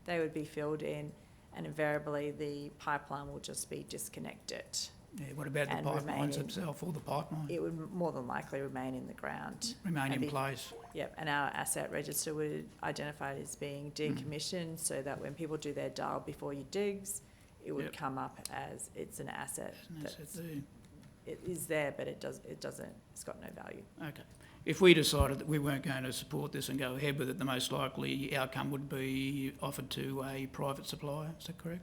L: They would be filled in, and invariably the pipeline will just be disconnected.
O: Yeah, what about the pipelines themselves, or the pipeline?
L: It would more than likely remain in the ground.
O: Remain in place.
L: Yep, and our asset register would identify it as being decommissioned, so that when people do their dial before you digs, it would come up as it's an asset. It is there, but it's got no value.
O: Okay. if we decided that we weren't going to support this and go ahead with it, the most likely outcome would be offered to a private supplier. Is that correct?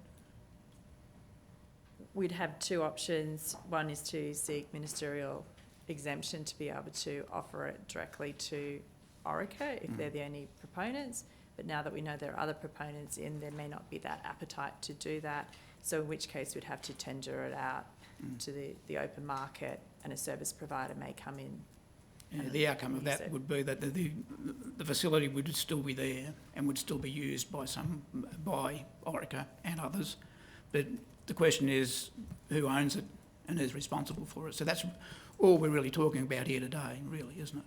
L: We'd have two options. One is to seek ministerial exemption to be able to offer it directly to Orica if they're the only proponents. But now that we know there are other proponents in, there may not be that appetite to do that. So in which case we'd have to tender it out to the open market, and a service provider may come in.
O: Yeah, the outcome of that would be that the facility would still be there and would still be used by Orica and others. But the question is who owns it and who's responsible for it. So that's all we're really talking about here today, really, isn't it?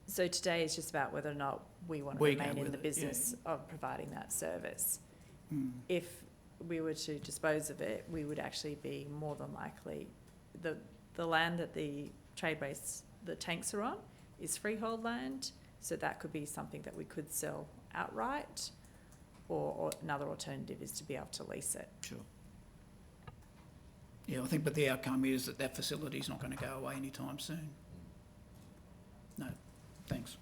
L: So today is just about whether or not we want to remain in the business of providing that service. If we were to dispose of it, we would actually be more than likely, the land that the tradeways, the tanks are on, is freehold land, so that could be something that we could sell outright, or another alternative is to be able to lease it.
O: Sure. Yeah, I think, but the outcome is that that facility is not going to go away anytime soon. No, thanks.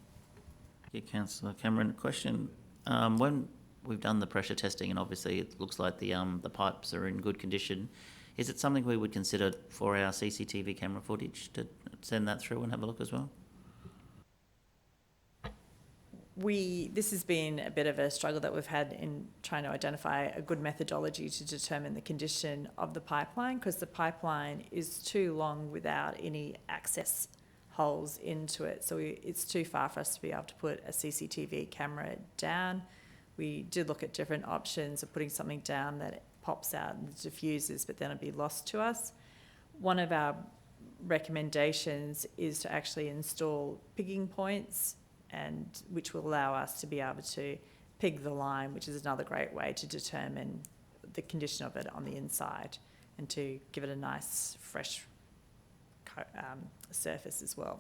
B: Yeah, Councillor Cameron, question. When we've done the pressure testing and obviously it looks like the pipes are in good condition, is it something we would consider for our CCTV camera footage to send that through and have a look as well?
L: This has been a bit of a struggle that we've had in trying to identify a good methodology to determine the condition of the pipeline, because the pipeline is too long without any access holes into it. So it's too far for us to be able to put a CCTV camera down. We did look at different options of putting something down that pops out and diffuses, but then it'd be lost to us. One of our recommendations is to actually install pigging points, and which will allow us to be able to pig the line, which is another great way to determine the condition of it on the inside and to give it a nice fresh surface as well.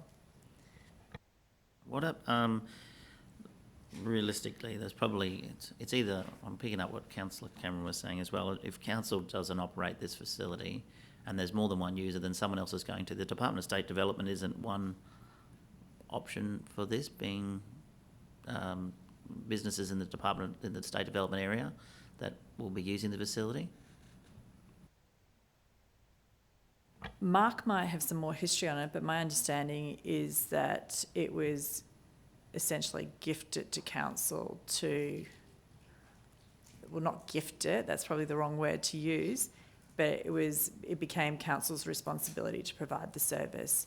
B: What realistically, there's probably, it's either, I'm picking up what Councillor Cameron was saying as well, if council doesn't operate this facility and there's more than one user, then someone else is going to. The Department of State Development isn't one option for this, being businesses in the State Development area that will be using the facility.
L: Mark might have some more history on it, but my understanding is that it was essentially gifted to council to, well, not gift it, that's probably the wrong word to use, but it became council's responsibility to provide the service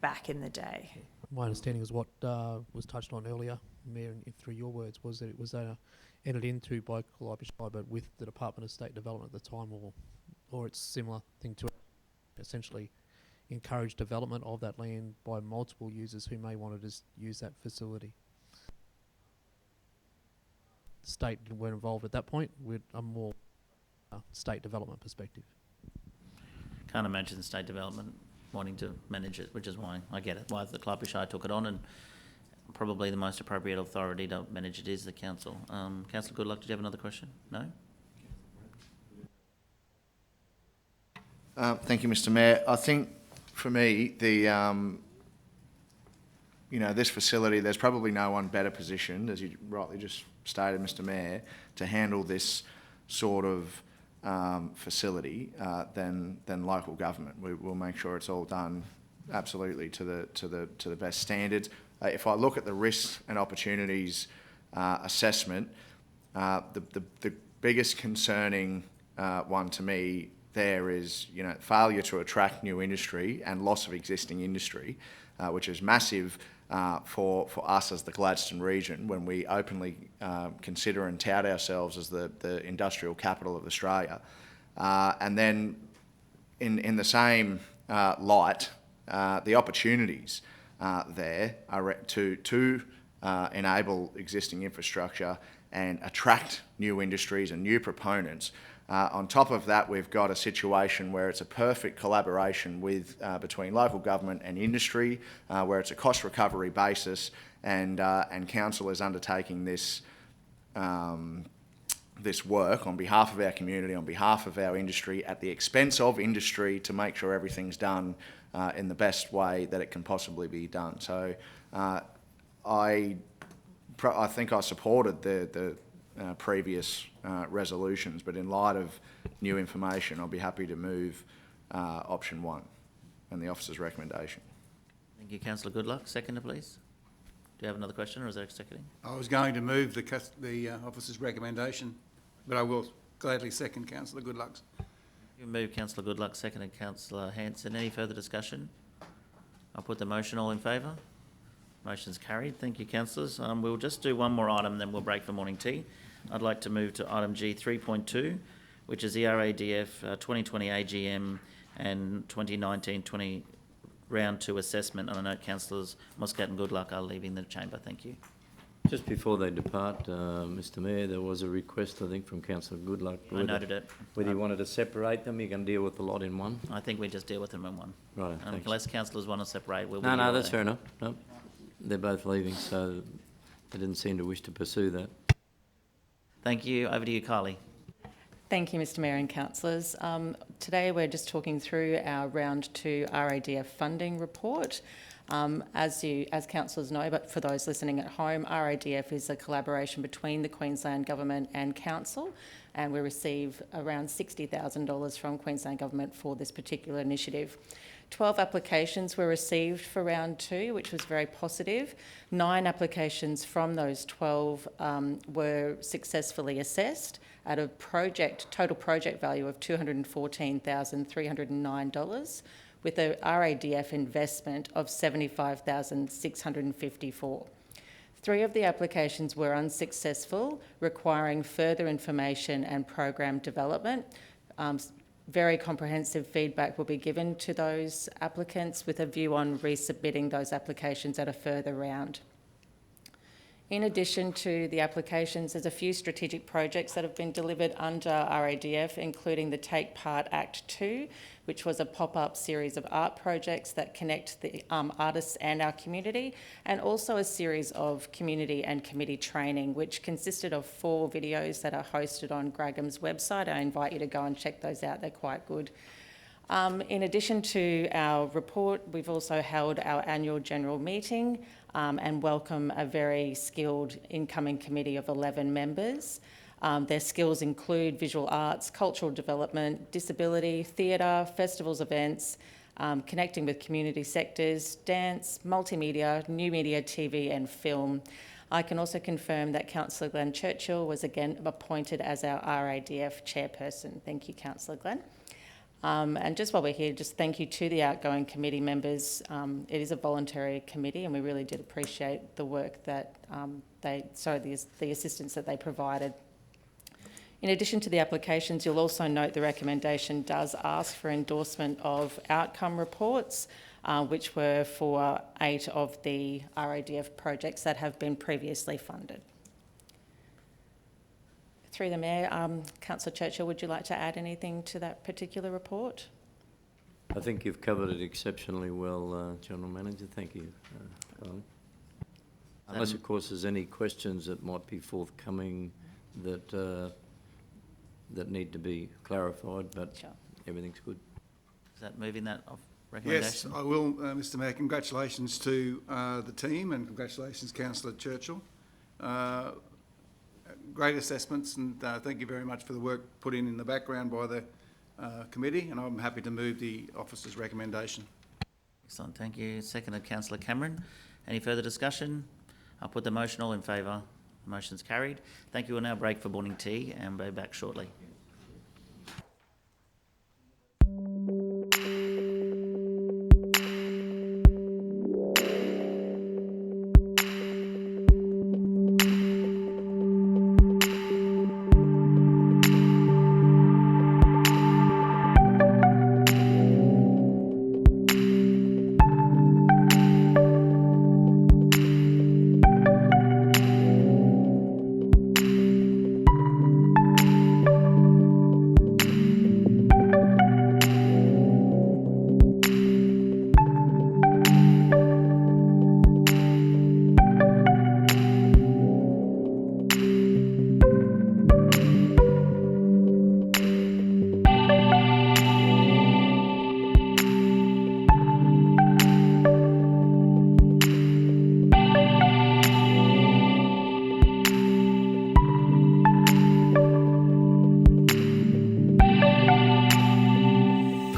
L: back in the day.
M: My understanding is what was touched on earlier, Mayor, and through your words, was that it was entered into by Calliope, but with the Department of State Development at the time, or it's similar thing to essentially encourage development of that land by multiple users who may want to just use that facility. The state weren't involved at that point with a more state development perspective.
B: Can't imagine state development wanting to manage it, which is why I get it, why the Calliope took it on, and probably the most appropriate authority to manage it is the council. Councillor Goodluck, did you have another question? No?
D: Thank you, Mr. Mayor. I think for me, this facility, there's probably no one better positioned, as you rightly just stated, Mr. Mayor, to handle this sort of facility than local government. We'll make sure it's all done absolutely to the best standards. If I look at the risks and opportunities assessment, the biggest concerning one to me there is, failure to attract new industry and loss of existing industry, which is massive for us as the Gladstone region when we openly consider and tout ourselves as the industrial capital of Australia. And then in the same light, the opportunities there are to enable existing infrastructure and attract new industries and new proponents. On top of that, we've got a situation where it's a perfect collaboration between local government and industry, where it's a cost recovery basis, and council is undertaking this this work on behalf of our community, on behalf of our industry, at the expense of industry, to make sure everything's done in the best way that it can possibly be done. So I think I supported the previous resolutions, but in light of new information, I'll be happy to move option 1 and the officer's recommendation.
B: Thank you, Councillor Goodluck. Seconder, please. Do you have another question, or is there a seconding?
G: I was going to move the officer's recommendation, but I will gladly second Councillor Goodluck's.
B: You move Councillor Goodluck, seconded Councillor Hanson. Any further discussion? I'll put the motion. All in favour? Motion's carried. Thank you, councillors. We'll just do one more item, then we'll break for morning tea. I'd like to move to item G 3.2, which is the RADF 2020 AGM and 2019-20 round 2 assessment. And I note councillors Muscat and Goodluck are leaving the chamber. Thank you.
I: Just before they depart, Mr Mayor, there was a request, I think, from Councillor Goodluck.
B: I noted it.
I: Whether you wanted to separate them, you can deal with the lot in one.
B: I think we just deal with them in one.
I: Right, thanks.
B: Unless councillors want to separate, we'll...
I: No, that's fair enough. No, they're both leaving, so they didn't seem to wish to pursue that.
B: Thank you. Over to you, Kylie.
P: Thank you, Mr Mayor and councillors. Today we're just talking through our round 2 RADF funding report. As councillors know, but for those listening at home, RADF is a collaboration between the Queensland Government and Council, and we receive around $60,000 from Queensland Government for this particular initiative. 12 applications were received for round 2, which was very positive. 9 applications from those 12 were successfully assessed at a total project value of $214,309, with a RADF investment of $75,654. 3 of the applications were unsuccessful, requiring further information and program development. Very comprehensive feedback will be given to those applicants with a view on resubmitting those applications at a further round. In addition to the applications, there's a few strategic projects that have been delivered under RADF, including the Take Part Act 2, which was a pop-up series of art projects that connect the artists and our community, and also a series of community and committee training, which consisted of 4 videos that are hosted on Gragham's website. I invite you to go and check those out. They're quite good. In addition to our report, we've also held our annual general meeting and welcome a very skilled incoming committee of 11 members. Their skills include visual arts, cultural development, disability, theatre, festivals, events, connecting with community sectors, dance, multimedia, new media, TV and film. I can also confirm that Councillor Glenn Churchill was again appointed as our RADF chairperson. Thank you, Councillor Glenn. And just while we're here, just thank you to the outgoing committee members. It is a voluntary committee and we really did appreciate the work that the assistance that they provided. In addition to the applications, you'll also note the recommendation does ask for endorsement of outcome reports, which were for 8 of the RADF projects that have been previously funded. Through the Mayor, Councillor Churchill, would you like to add anything to that particular report?
I: I think you've covered it exceptionally well, General Manager. Thank you, Kylie. Unless, of course, there's any questions that might be forthcoming that that need to be clarified, but sure. Everything's good.
B: Is that moving that off recommendation?
G: Yes, I will, Mr Mayor. Congratulations to the team and congratulations, Councillor Churchill. Great assessments, and thank you very much for the work put in the background by the committee, and I'm happy to move the officer's recommendation.
B: Excellent, thank you. Seconded, Councillor Cameron. Any further discussion? I'll put the motion. All in favour? The motion's carried. Thank you. We'll now break for morning tea and we'll be back shortly.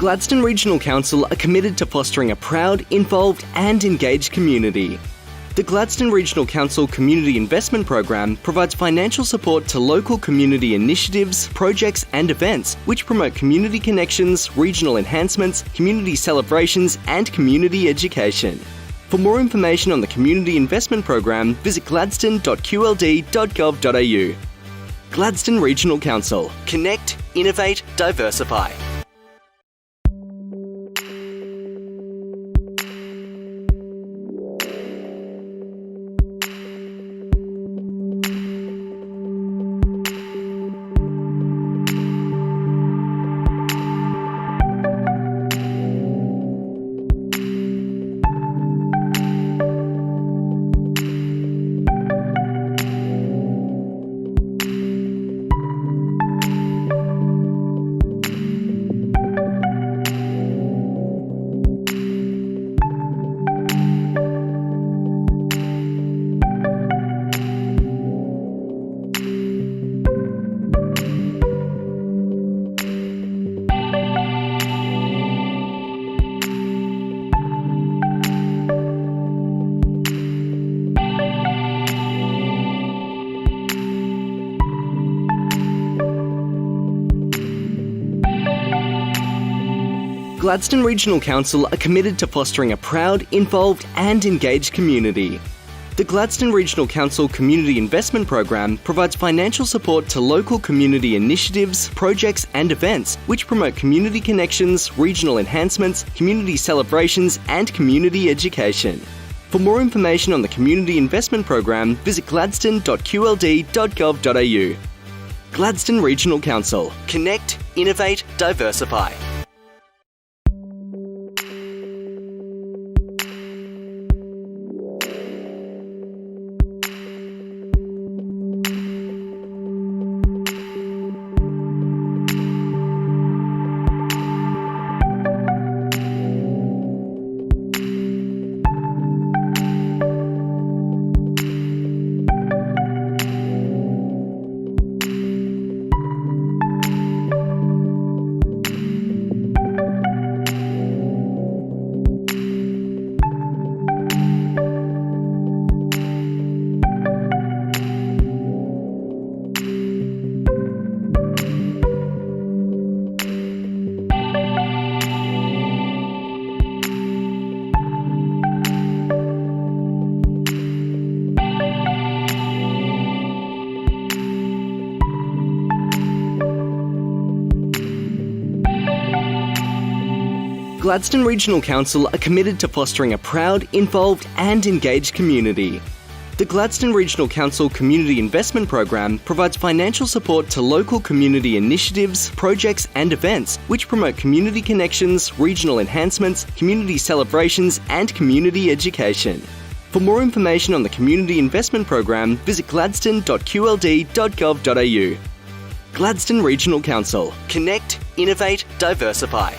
A: Gladstone Regional Council are committed to fostering a proud, involved and engaged community. The Gladstone Regional Council Community Investment Program provides financial support to local community initiatives, projects and events which promote community connections, regional enhancements, community celebrations and community education. For more information on the Community Investment Program, visit gladstone.qld.gov.au. Gladstone Regional Council. Connect, innovate, diversify. Gladstone Regional Council are committed to fostering a proud, involved and engaged community. The Gladstone Regional Council Community Investment Program provides financial support to local community initiatives, projects and events which promote community connections, regional enhancements, community celebrations and community education. For more information on the Community Investment Program, visit gladstone.qld.gov.au. Gladstone Regional Council. Connect, innovate, diversify. Gladstone Regional Council are committed to fostering a proud, involved and engaged community. The Gladstone Regional Council Community Investment Program provides financial support to local community initiatives, projects and events which promote community connections, regional enhancements, community celebrations and community education. For more information on the Community Investment Program, visit gladstone.qld.gov.au. Gladstone Regional Council. Connect, innovate, diversify.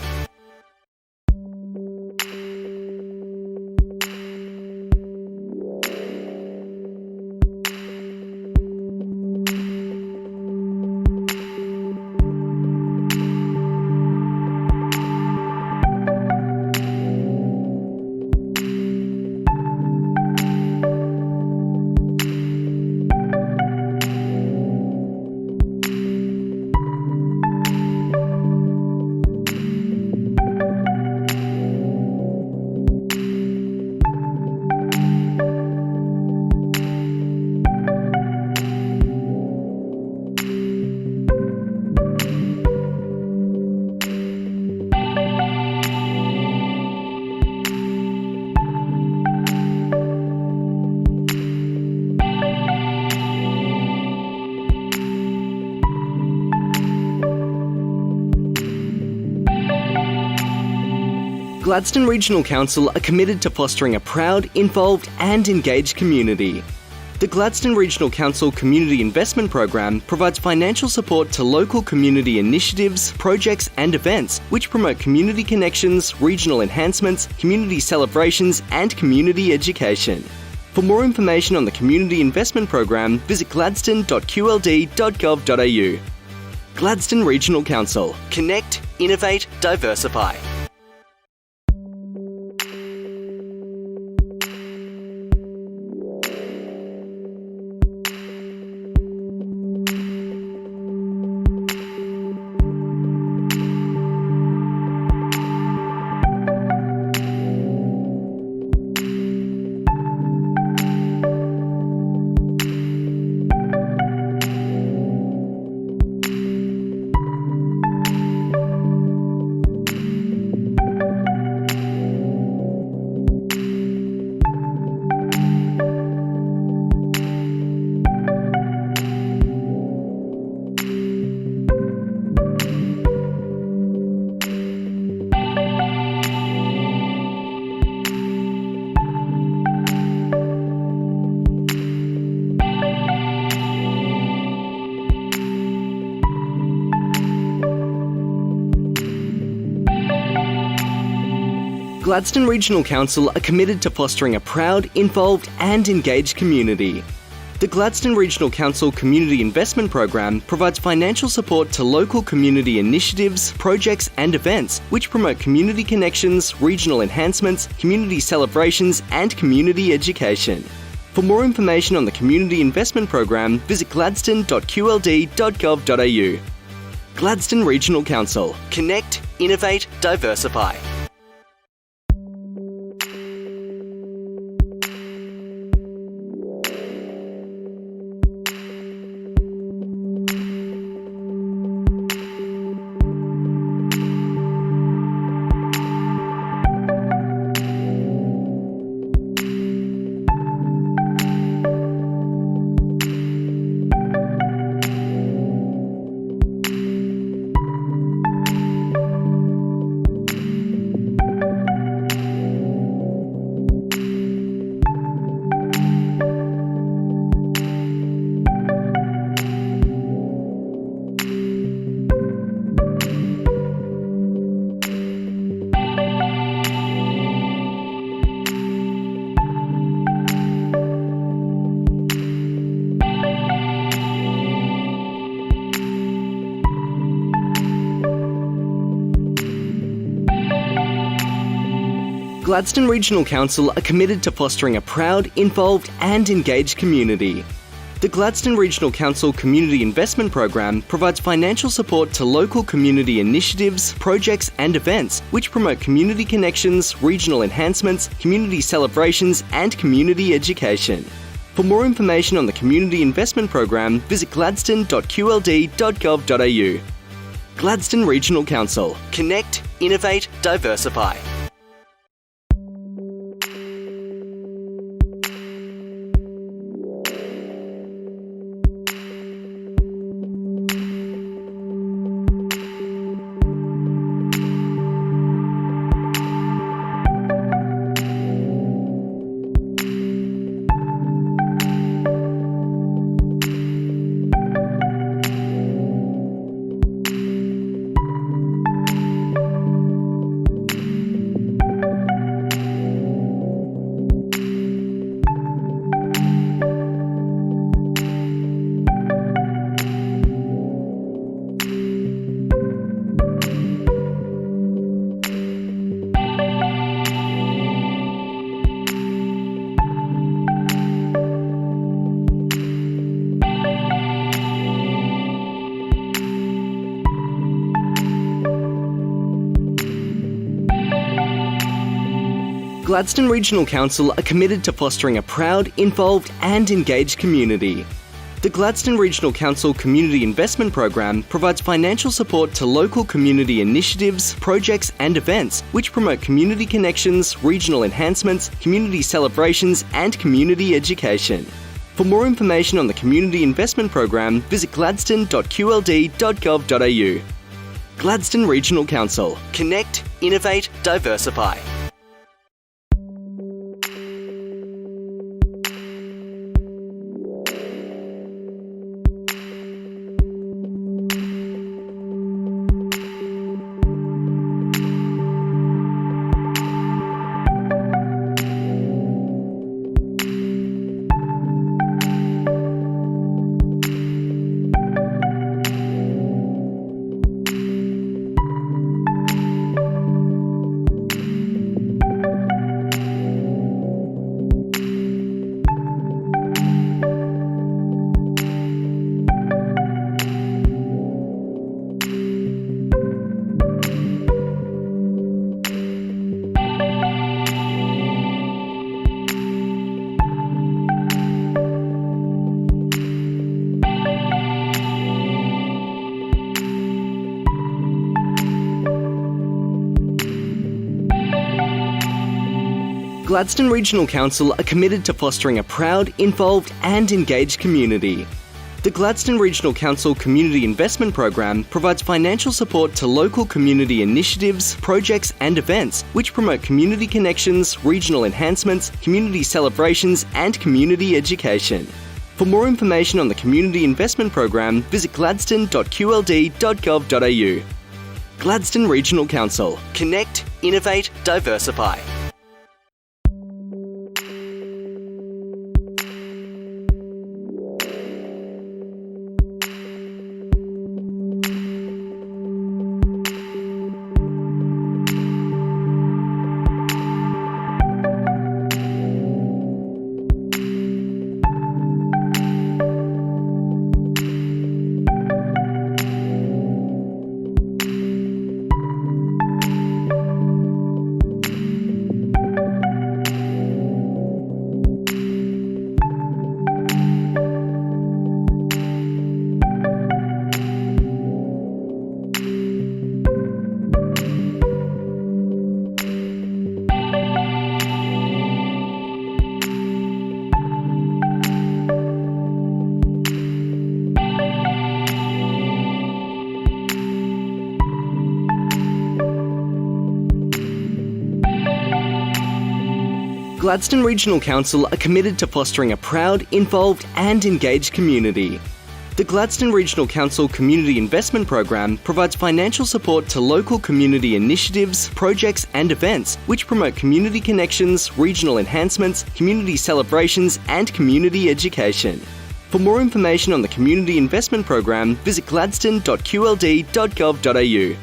A: Gladstone Regional Council are committed to fostering a proud, involved and engaged community. The Gladstone Regional Council Community Investment Program provides financial support to local community initiatives, projects and events which promote community connections, regional enhancements, community celebrations and community education. For more information on the Community Investment Program, visit gladstone.qld.gov.au. Gladstone Regional Council. Connect, innovate, diversify. Gladstone Regional Council are committed to fostering a proud, involved and engaged community. The Gladstone Regional Council Community Investment Program provides financial support to local community initiatives, projects and events which promote community connections, regional enhancements, community celebrations and community education. For more information on the Community Investment Program, visit gladstone.qld.gov.au. Gladstone Regional Council. Connect, innovate, diversify. Gladstone Regional Council are committed to fostering a proud, involved and engaged community. The Gladstone Regional Council Community Investment Program provides financial support to local community initiatives, projects and events which promote community connections, regional enhancements, community celebrations and community education. For more information on the Community Investment Program, visit gladstone.qld.gov.au. Gladstone Regional Council. Connect, innovate, diversify. Gladstone Regional Council are committed to fostering a proud, involved and engaged community. The Gladstone Regional Council Community Investment Program provides financial support to local community initiatives, projects and events which promote community connections, regional enhancements, community celebrations and community education. For more information on the Community Investment Program, visit gladstone.qld.gov.au. Gladstone Regional Council. Connect, innovate, diversify. Gladstone Regional Council are committed to fostering a proud, involved and engaged community. The Gladstone Regional Council Community Investment Program provides financial support to local community initiatives, projects and events which promote community connections, regional enhancements, community celebrations and community education. For more information on the Community Investment Program, visit gladstone.qld.gov.au. Gladstone Regional Council. Connect, innovate, diversify. Gladstone Regional Council are committed to fostering a proud, involved and engaged community. The Gladstone Regional Council Community Investment Program provides financial support to local community initiatives, projects and events which promote community connections, regional enhancements, community celebrations and community education. For more information on the Community Investment Program, visit gladstone.qld.gov.au.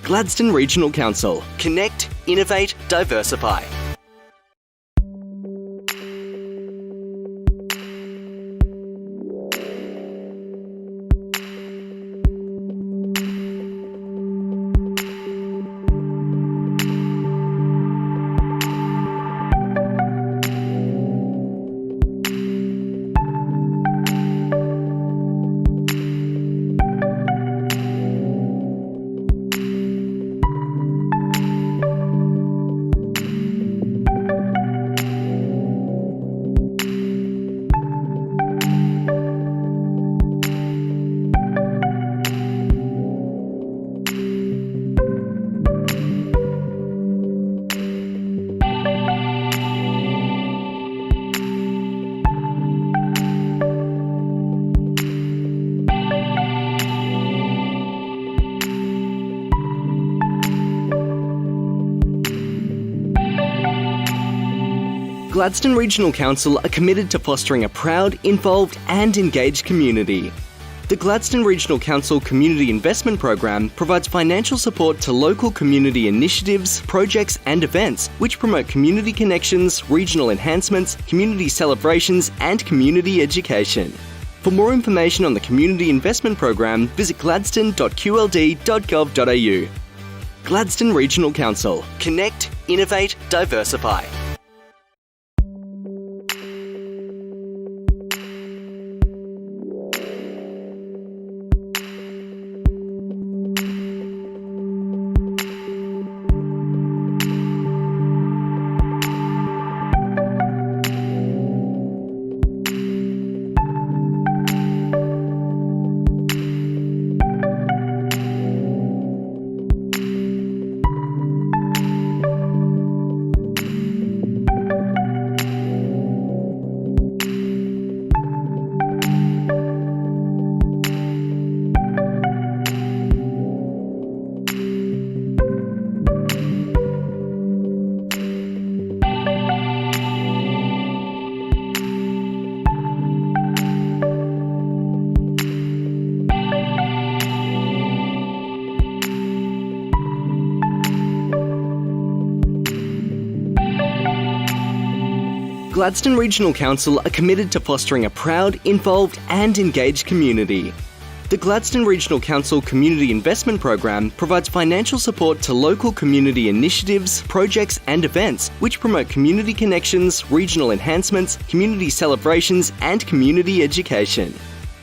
A: Gladstone Regional Council. Connect, innovate, diversify. Gladstone Regional Council are committed to fostering a proud, involved and engaged community. The Gladstone Regional Council Community Investment Program provides financial support to local community initiatives, projects and events which promote community connections, regional enhancements, community celebrations and community education. For more information on the Community Investment Program, visit gladstone.qld.gov.au. Gladstone Regional Council. Connect, innovate, diversify. Gladstone Regional Council are committed to fostering a proud, involved and engaged community. The Gladstone Regional Council Community Investment Program provides financial support to local community initiatives, projects and events which promote community connections, regional enhancements, community celebrations and community education.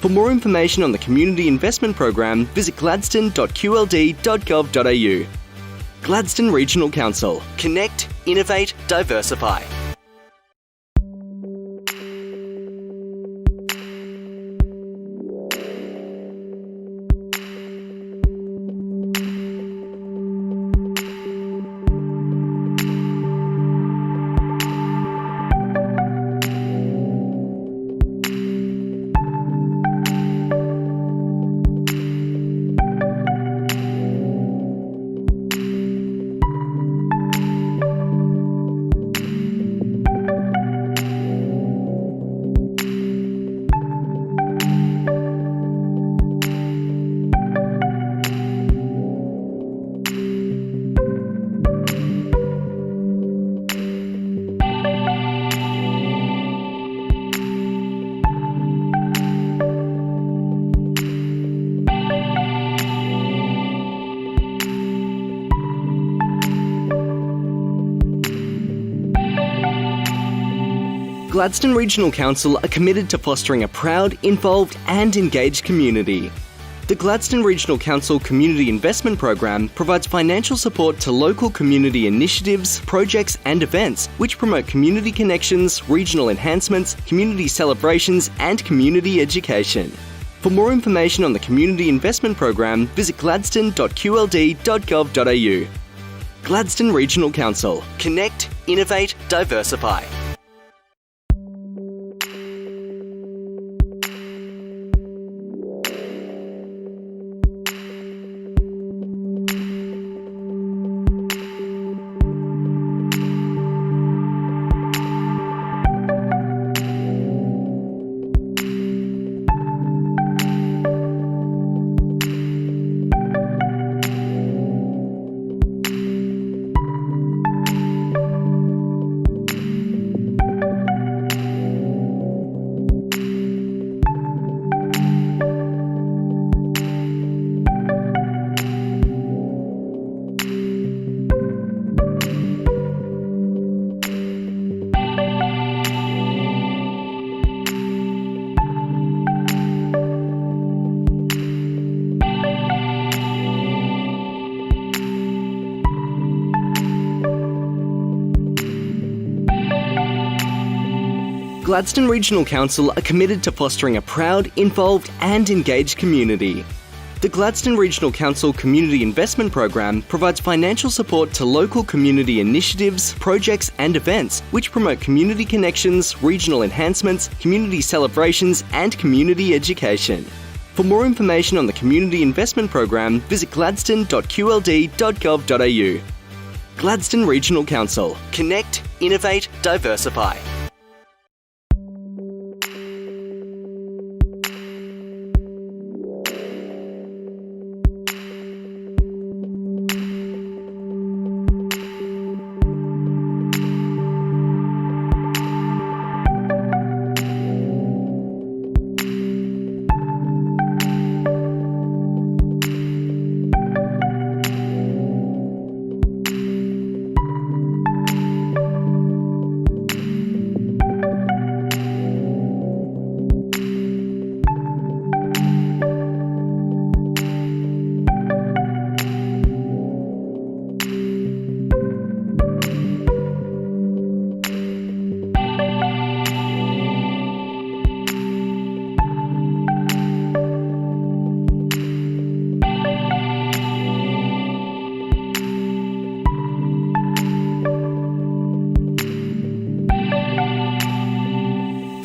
A: For more information on the Community Investment Program, visit gladstone.qld.gov.au. Gladstone Regional Council. Connect, innovate, diversify. Gladstone Regional Council are committed to fostering a proud, involved and engaged community. The Gladstone Regional Council Community Investment Program provides financial support to local community initiatives, projects and events which promote community connections, regional enhancements, community celebrations and community education. For more information on the Community Investment Program, visit gladstone.qld.gov.au. Gladstone Regional Council. Connect, innovate, diversify. Gladstone Regional Council are committed to fostering a proud, involved and engaged community. The Gladstone Regional Council Community Investment Program provides financial support to local community initiatives, projects and events which promote community connections, regional enhancements, community celebrations and community education. For more information on the Community Investment Program, visit gladstone.qld.gov.au. Gladstone Regional Council. Connect, innovate, diversify.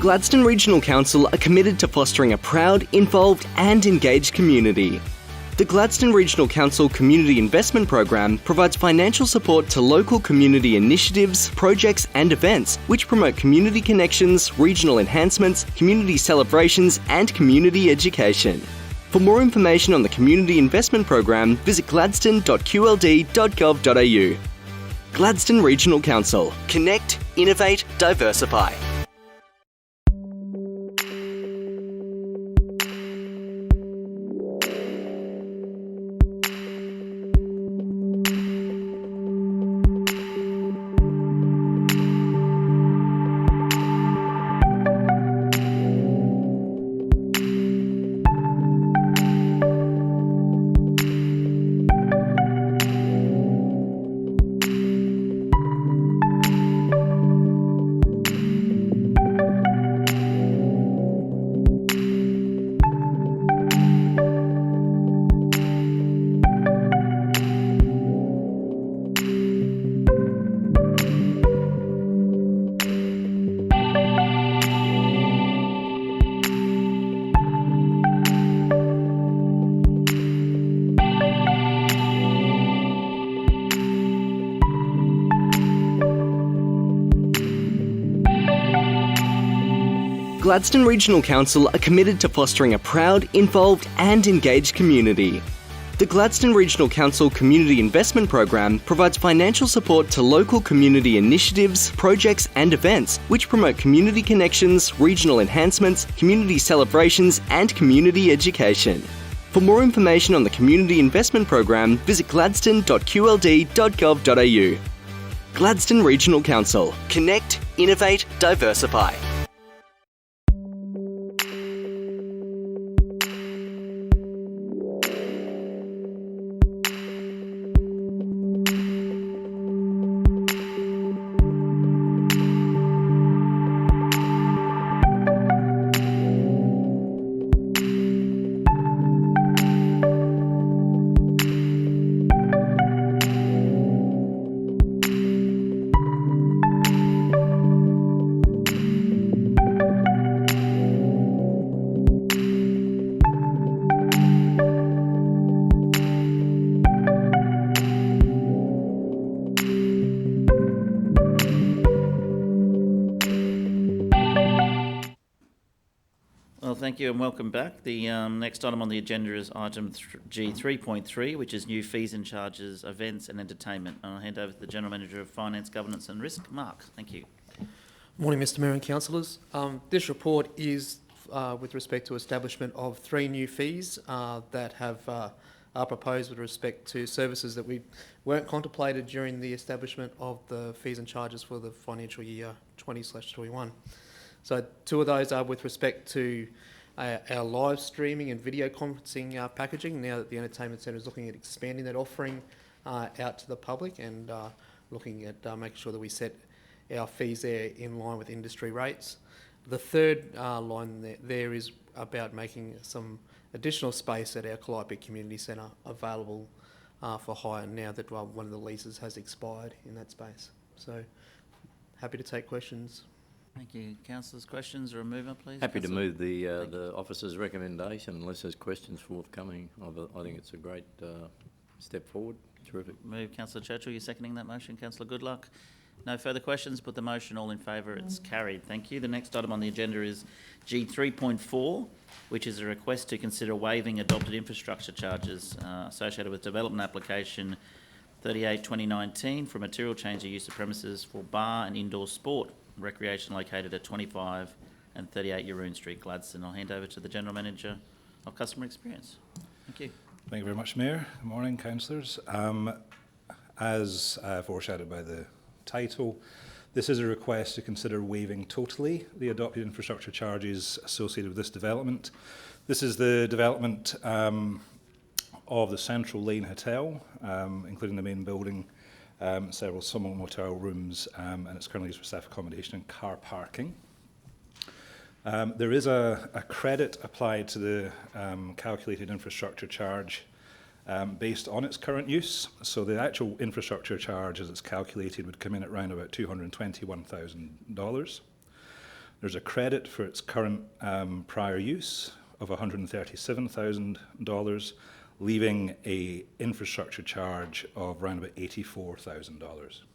A: Gladstone Regional Council are committed to fostering a proud, involved and engaged community. The Gladstone Regional Council Community Investment Program provides financial support to local community initiatives, projects and events which promote community connections, regional enhancements, community celebrations and community education. For more information on the Community Investment Program, visit gladstone.qld.gov.au. Gladstone Regional Council. Connect, innovate, diversify. Gladstone Regional Council are committed to fostering a proud, involved and engaged community. The Gladstone Regional Council Community Investment Program provides financial support to local community initiatives, projects and events which promote community connections, regional enhancements, community celebrations and community education. For more information on the Community Investment Program, visit gladstone.qld.gov.au. Gladstone Regional Council. Connect, innovate, diversify.
B: Well, thank you and welcome back. The next item on the agenda is item G 3.3, which is new fees and charges, events and entertainment. And I'll hand over to the General Manager of Finance, Governance and Risk, Mark. Thank you.
M: Morning, Mr Mayor and Councillors. This report is with respect to establishment of 3 new fees that are proposed with respect to services that we weren't contemplated during the establishment of the fees and charges for the financial year 20/21. So 2 of those are with respect to our live streaming and video conferencing packaging, now that the Entertainment Centre is looking at expanding that offering out to the public and looking at making sure that we set our fees there in line with industry rates. The third line there is about making some additional space at our Calliope Community Centre available for hire now that one of the leases has expired in that space. So happy to take questions.
B: Thank you. Councillors, questions or a mover, please?
I: Happy to
B: Councillor?
I: move the officer's recommendation unless there's questions forthcoming. I think it's a great step forward. Terrific.
B: Move, Councillor Churchill. You're seconding that motion. Councillor Goodluck. No further questions. Put the motion. All in favour. It's carried. Thank you. The next item on the agenda is G 3.4, which is a request to consider waiving adopted infrastructure charges associated with development application 38/2019 for material change of use of premises for bar and indoor sport recreation located at 25 and 38 Yaroon Street, Gladstone. I'll hand over to the General Manager of Customer Experience. Thank you.
Q: Thank you very much, Mayor. Good morning, councillors. As foreshadowed by the title, this is a request to consider waiving totally the adopted infrastructure charges associated with this development. This is the development of the Central Lane Hotel, including the main building, several summer motel rooms, and it's currently used for staff accommodation and car parking. There is a credit applied to the calculated infrastructure charge based on its current use. So the actual infrastructure charge as it's calculated would come in at around about $221,000. There's a credit for its current prior use of $137,000, leaving a infrastructure charge of around about $84,000.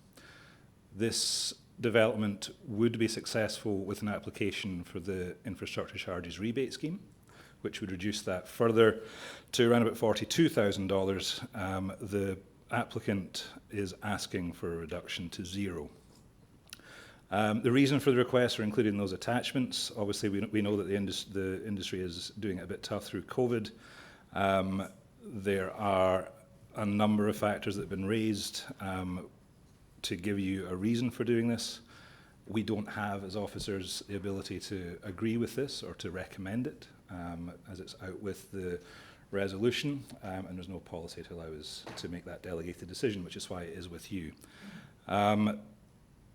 Q: This development would be successful with an application for the infrastructure charges rebate scheme, which would reduce that further to around about $42,000. The applicant is asking for a reduction to 0. The reason for the request are included in those attachments. Obviously, we know that the industry is doing it a bit tough through COVID. There are a number of factors that have been raised to give you a reason for doing this. We don't have, as officers, the ability to agree with this or to recommend it, as it's out with the resolution, and there's no policy to allow us to make that delegated decision, which is why it is with you.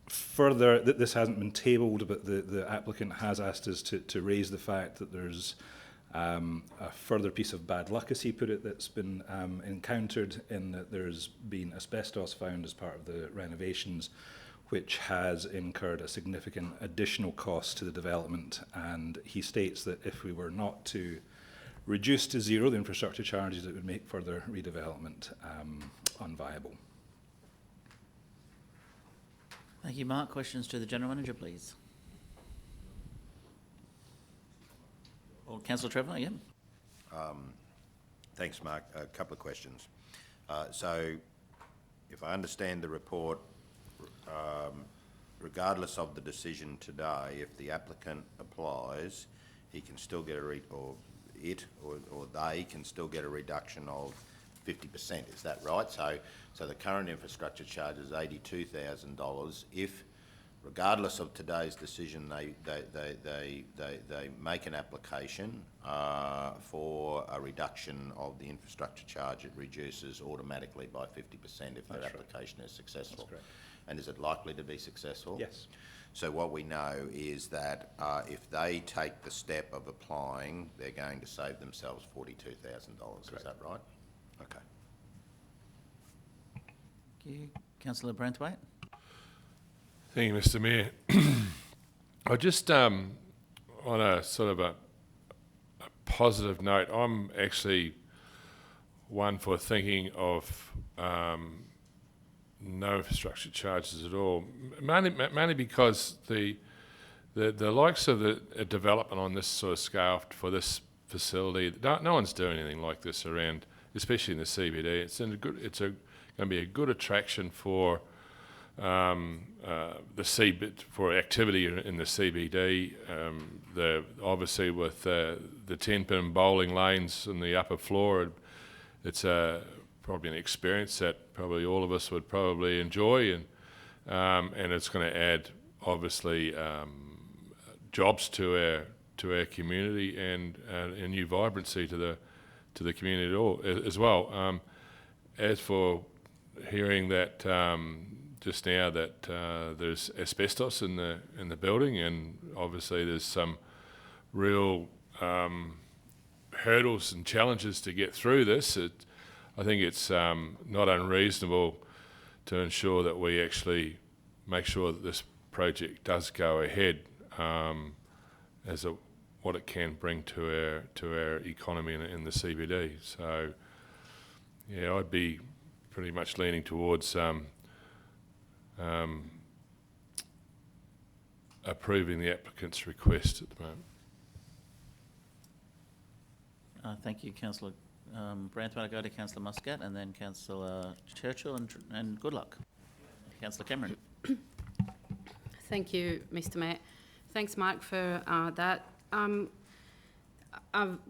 Q: Further, this hasn't been tabled, but the applicant has asked us to raise the fact that there's a further piece of bad luck, as he put it, that's been encountered in that there's been asbestos found as part of the renovations, which has incurred a significant additional cost to the development. And he states that if we were not to reduce to 0 the infrastructure charges, it would make further redevelopment unviable.
B: Thank you, Mark. Questions to the General Manager, please. Or Councillor Trevor, yeah.
K: Thanks, Mark. A couple of questions. So, if I understand the report, regardless of the decision today, if the applicant applies, he can still get or they can still get a reduction of 50%. Is that right? So the current infrastructure charge is $82,000. If, regardless of today's decision, they make an application for a reduction of the infrastructure charge, it reduces automatically by 50% if their application is successful.
Q: That's correct.
K: And is it likely to be successful?
Q: Yes.
K: So what we know is that if they take the step of applying, they're going to save themselves $42,000. Is that right? Okay.
B: Thank you. Councillor Branthwaite.
H: Thank you, Mr. Mayor. I just, on a sort of a positive note, I'm actually one for thinking of no infrastructure charges at all, mainly because the likes of the development on this sort of scale for this facility, no one's doing anything like this around, especially in the CBD. It's going to be a good attraction for for activity in the CBD. Obviously with the 10-pin bowling lanes in the upper floor, it's probably an experience that probably all of us would probably enjoy, and it's going to add obviously jobs to our community and a new vibrancy to the community as well. As for hearing that just now that there's asbestos in the building, and obviously there's some real hurdles and challenges to get through this. I think it's not unreasonable to ensure that we actually make sure that this project does go ahead as what it can bring to our economy in the CBD. So, yeah, I'd be pretty much leaning towards approving the applicant's request at the moment.
B: Thank you, Councillor Branthwaite. I go to Councillor Muscat and then Councillor Churchill, and good luck. Councillor Cameron.
C: Thank you, Mr. Mayor. Thanks, Mark, for that. I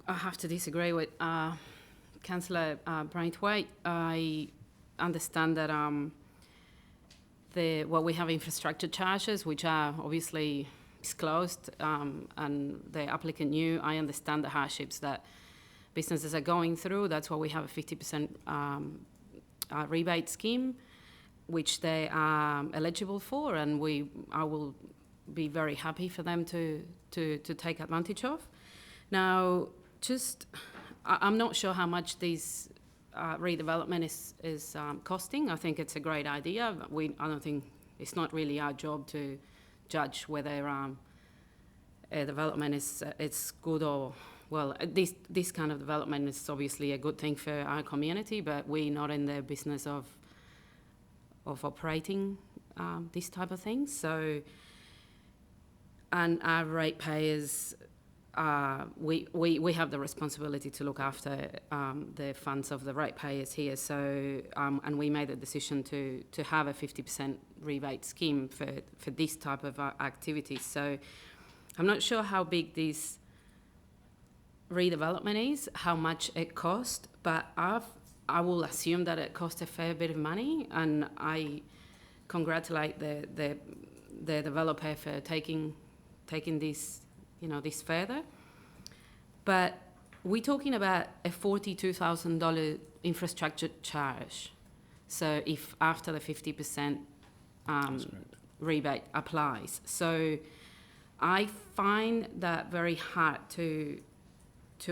C: have to disagree with Councillor Branthwaite. I understand that we have infrastructure charges, which are obviously disclosed, and the applicant knew. I understand the hardships that businesses are going through. That's why we have a 50% rebate scheme, which they are eligible for, and I will be very happy for them to take advantage of. Now, I'm not sure how much this redevelopment is costing. I think it's a great idea. I don't think it's not really our job to judge whether a development is good or, well, this kind of development is obviously a good thing for our community, but we're not in the business of operating this type of things. So, and our ratepayers, we have the responsibility to look after the funds of the ratepayers here. So, and we made the decision to have a 50% rebate scheme for this type of activities. So, I'm not sure how big this redevelopment is, how much it cost, but I will assume that it cost a fair bit of money, and I congratulate the developer for taking this, this further. But we're talking about a $42,000 infrastructure charge. So if after the 50% rebate applies. So I find that very hard to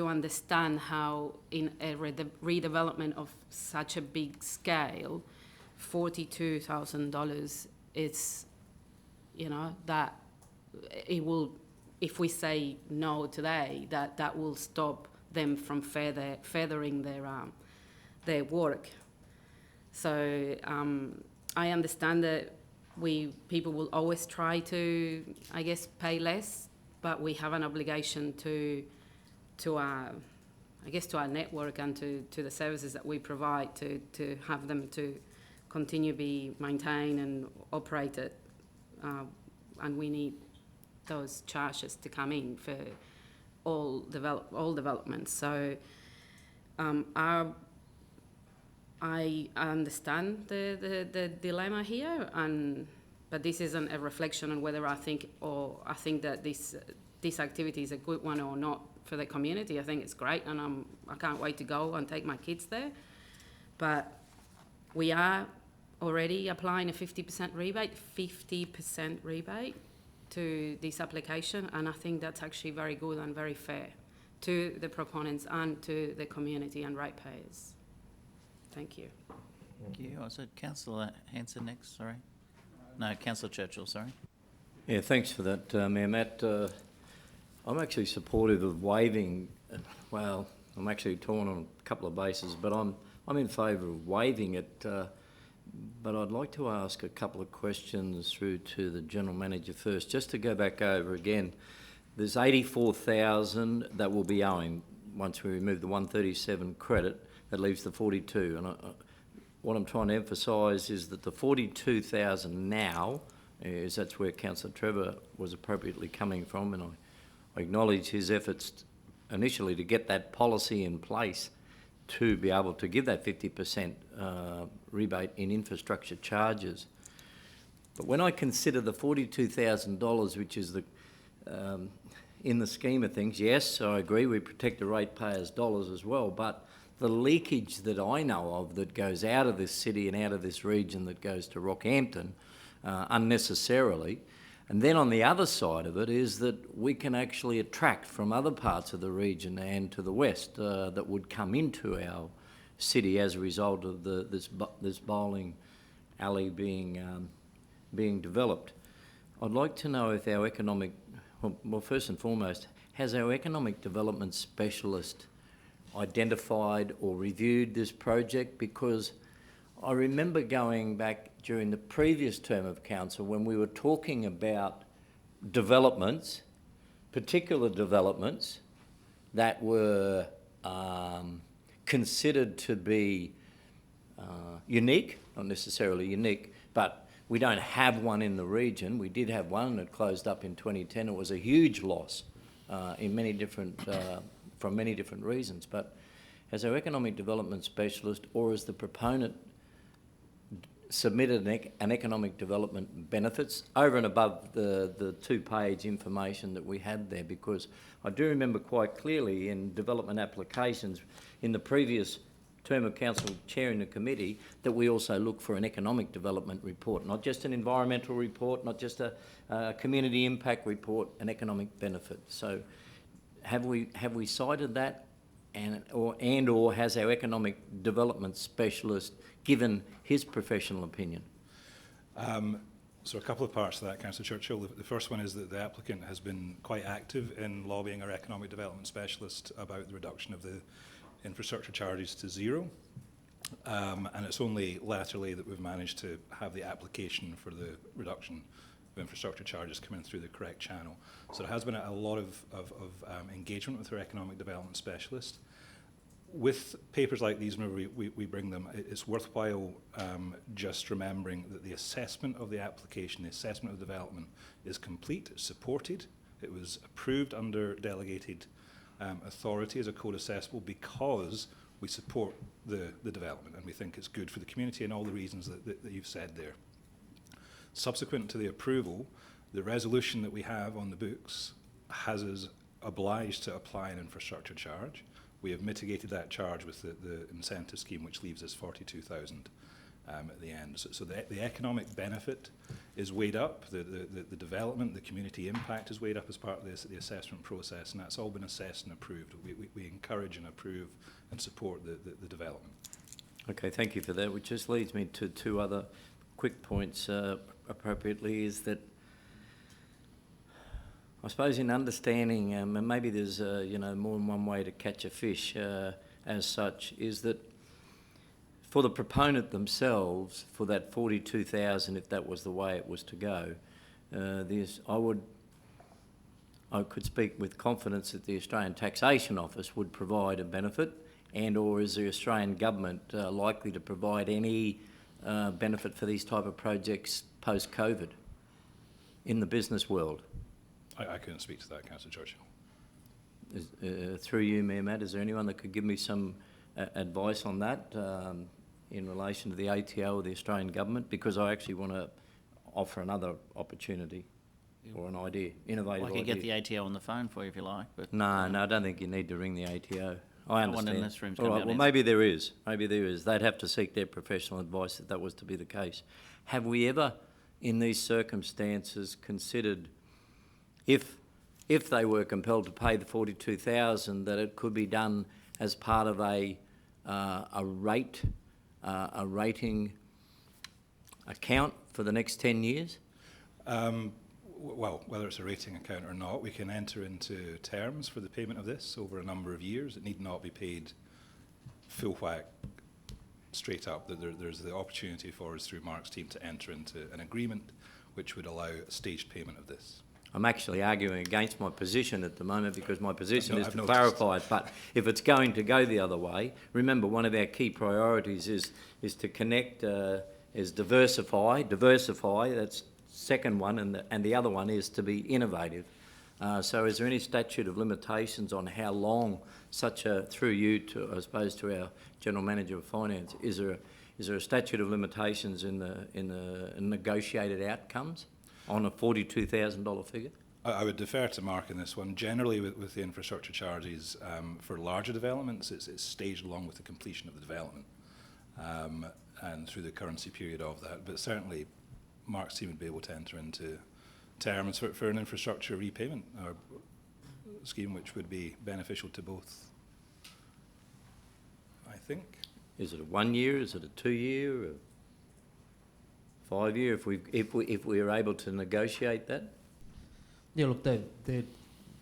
C: understand how in a redevelopment of such a big scale, $42,000 is, that it will, if we say no today, that will stop them from furthering their work. So I understand that people will always try to, I guess, pay less, but we have an obligation to to our, I guess, to our network and to the services that we provide to have them to continue be maintained and operated, and we need those charges to come in for all developments. So I understand the dilemma here, but this isn't a reflection on whether I think that this activity is a good one or not for the community. I think it's great, and I can't wait to go and take my kids there. But we are already applying a 50% rebate to this application, and I think that's actually very good and very fair to the proponents and to the community and ratepayers. Thank you.
B: Thank you. Was it Councillor Hanson next? Sorry. No, Councillor Churchill, sorry.
I: Yeah, thanks for that, Mayor Matt. I'm actually supportive of waiving, well, I'm actually torn on a couple of bases, but I'm in favour of waiving it, but I'd like to ask a couple of questions through to the General Manager first. Just to go back over again, there's 84,000 that will be owing once we remove the 137 credit. That leaves the 42, and what I'm trying to emphasise is that the 42,000 now is that's where Councillor Trevor was appropriately coming from, and I acknowledge his efforts initially to get that policy in place to be able to give that 50% rebate in infrastructure charges. But when I consider the $42,000, which is the in the scheme of things, yes, I agree, we protect the ratepayers' dollars as well, but the leakage that I know of that goes out of this city and out of this region that goes to Rockhampton unnecessarily, and then on the other side of it is that we can actually attract from other parts of the region and to the west that would come into our city as a result of this bowling alley being developed. I'd like to know if our economic, well, first and foremost, has our economic development specialist identified or reviewed this project? Because I remember going back during the previous term of council when we were talking about developments, particular developments that were considered to be unique, not necessarily unique, but we don't have one in the region. We did have one that closed up in 2010. It was a huge loss in many different from many different reasons, but has our economic development specialist or as the proponent submitted an economic development benefits over and above the two-page information that we had there? Because I do remember quite clearly in development applications in the previous term of council chairing the committee that we also look for an economic development report, not just an environmental report, not just a community impact report, an economic benefit. So have we cited that, and or has our economic development specialist given his professional opinion?
Q: So a couple of parts to that, Councillor Churchill. The first one is that the applicant has been quite active in lobbying our economic development specialist about the reduction of the infrastructure charges to zero. And it's only laterally that we've managed to have the application for the reduction of infrastructure charges coming through the correct channel. So there has been a lot of engagement with our economic development specialist. With papers like these, whenever we bring them, it's worthwhile just remembering that the assessment of the application, the assessment of development is complete, it's supported. It was approved under delegated authority as a code assessable because we support the development and we think it's good for the community and all the reasons that you've said there. Subsequent to the approval, the resolution that we have on the books has us obliged to apply an infrastructure charge. We have mitigated that charge with the incentive scheme, which leaves us 42,000 at the end. So the economic benefit is weighed up, the development, the community impact is weighed up as part of the assessment process, and that's all been assessed and approved. We encourage and approve and support the development.
I: Okay, thank you for that, which just leads me to two other quick points appropriately, is that I suppose in understanding, and maybe there's more than one way to catch a fish as such, is that for the proponent themselves, for that 42,000, if that was the way it was to go, I could speak with confidence that the Australian Taxation Office would provide a benefit, and or is the Australian government likely to provide any benefit for these type of projects post-COVID in the business world?
Q: I couldn't speak to that, Councillor Churchill.
I: Through you, Mayor Matt, is there anyone that could give me some advice on that in relation to the ATO or the Australian government? Because I actually want to offer another opportunity or an idea, innovative idea.
B: I could get the ATO on the phone for you if you like. But
I: no, I don't think you need to ring the ATO. I understand.
B: No one in this room's
I: All right, well, maybe there is. Maybe there is. They'd have to seek their professional advice if that was to be the case. Have we ever, in these circumstances, considered if they were compelled to pay the $42,000, that it could be done as part of a rating account for the next 10 years?
Q: Well, whether it's a rating account or not, we can enter into terms for the payment of this over a number of years. It need not be paid full whack straight up. There's the opportunity for us through Mark's team to enter into an agreement which would allow a staged payment of this.
I: I'm actually arguing against my position at the moment because my position is to clarify it. But if it's going to go the other way, remember one of our key priorities is to connect, is diversify. That's second one, and the other one is to be innovative. So is there any statute of limitations on how long such a, through you to, I suppose, to our General Manager of Finance, is there a statute of limitations in the negotiated outcomes on a $42,000 figure?
Q: I would defer to Mark in this one. Generally, with the infrastructure charges for larger developments, it's staged along with the completion of the development and through the currency period of that. But certainly, Mark's team would be able to enter into terms for an infrastructure repayment or scheme which would be beneficial to both, I think.
I: Is it a 1 year? Is it a 2 year? 5 year? If we are able to negotiate that?
M: Yeah, look, they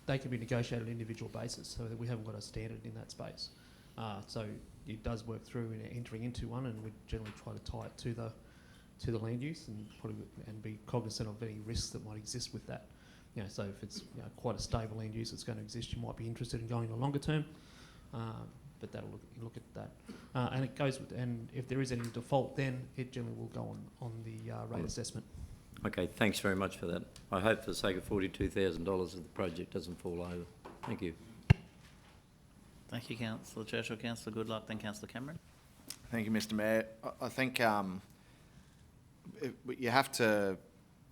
M: can be negotiated on an individual basis, so that we haven't got a standard in that space. So it does work through in entering into one, and we generally try to tie it to the land use and be cognizant of any risks that might exist with that. You know, so if it's quite a stable land use that's going to exist, you might be interested in going a longer term. But that'll look at that, and it goes with, and if there is any default, then it generally will go on the rate assessment.
I: Okay, thanks very much for that. I hope for the sake of $42,000 that the project doesn't fall over. Thank you.
B: Thank you, Councillor Churchill. Councillor Goodluck, then Councillor Cameron.
D: Thank you, Mr. Mayor. I think you have to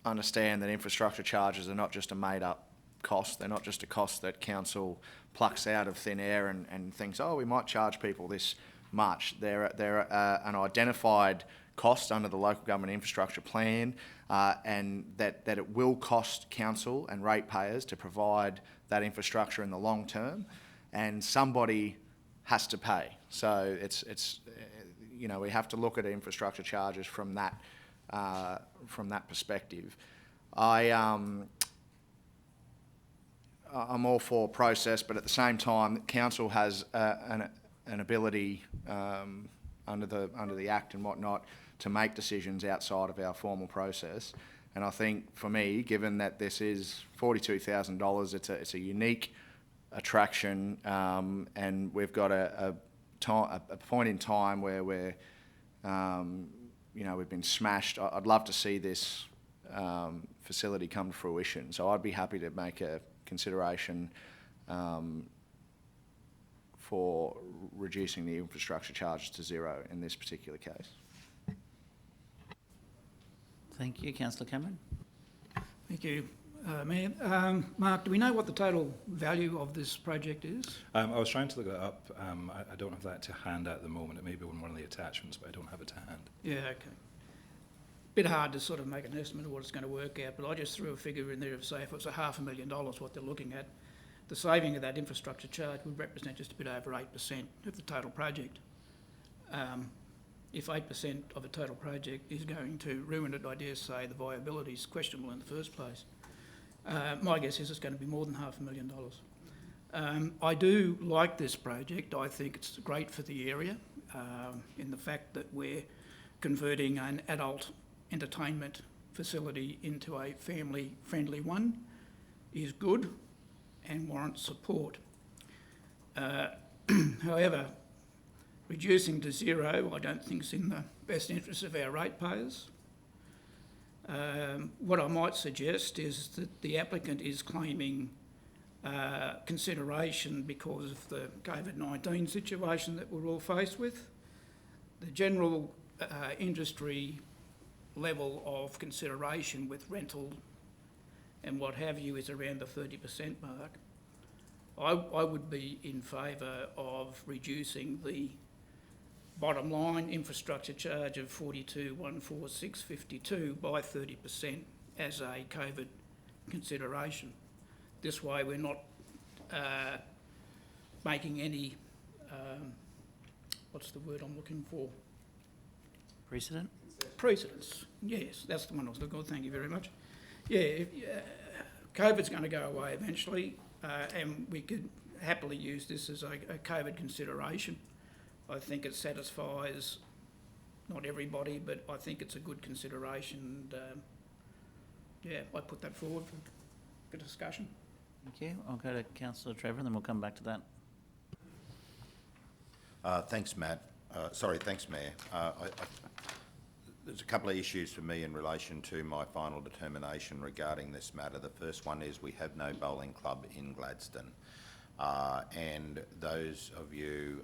D: understand that infrastructure charges are not just a made-up cost. They're not just a cost that council plucks out of thin air and thinks, oh, we might charge people this much. They're an identified cost under the local government infrastructure plan, and that it will cost council and ratepayers to provide that infrastructure in the long term, and somebody has to pay. So it's we have to look at infrastructure charges from that perspective. I'm all for process, but at the same time, council has an ability under the Act and whatnot to make decisions outside of our formal process. And I think for me, given that this is $42,000, it's a unique attraction, and we've got a point in time where we've been smashed. I'd love to see this facility come to fruition. So I'd be happy to make a consideration for reducing the infrastructure charges to zero in this particular case.
B: Thank you. Councillor Cameron.
O: Thank you, Mayor. Mark, do we know what the total value of this project is?
Q: I was trying to look that up. I don't have that to hand at the moment. It may be on one of the attachments, but I don't have it to hand.
O: Yeah, okay. Bit hard to sort of make an estimate of what it's going to work out, but I just threw a figure in there of, say, if it was $500,000 what they're looking at, the saving of that infrastructure charge would represent just a bit over 8% of the total project. If 8% of a total project is going to ruin it, I dare say the viability is questionable in the first place. My guess is it's going to be more than $500,000. I do like this project. I think it's great for the area in the fact that we're converting an adult entertainment facility into a family-friendly one is good. and warrants support. However, reducing to zero I don't think is in the best interest of our ratepayers. What I might suggest is that the applicant is claiming consideration because of the COVID-19 situation that we're all faced with. The general industry level of consideration with rental and what have you is around the 30% mark. I would be in favour of reducing the bottom line infrastructure charge of 42,146.52 by 30% as a COVID consideration. This way we're not making any, what's the word I'm looking for?
B: Precedent?
O: Precedents, yes, that's the one I was looking for, thank you very much. Yeah, COVID's going to go away eventually, and we could happily use this as a COVID consideration. I think it satisfies not everybody, but I think it's a good consideration. And, yeah, I put that forward for discussion.
B: Thank you. I'll go to Councillor Trevor and then we'll come back to that.
K: Thanks, Matt. Thanks, Mayor. There's a couple of issues for me in relation to my final determination regarding this matter. The first one is we have no bowling club in Gladstone. And those of you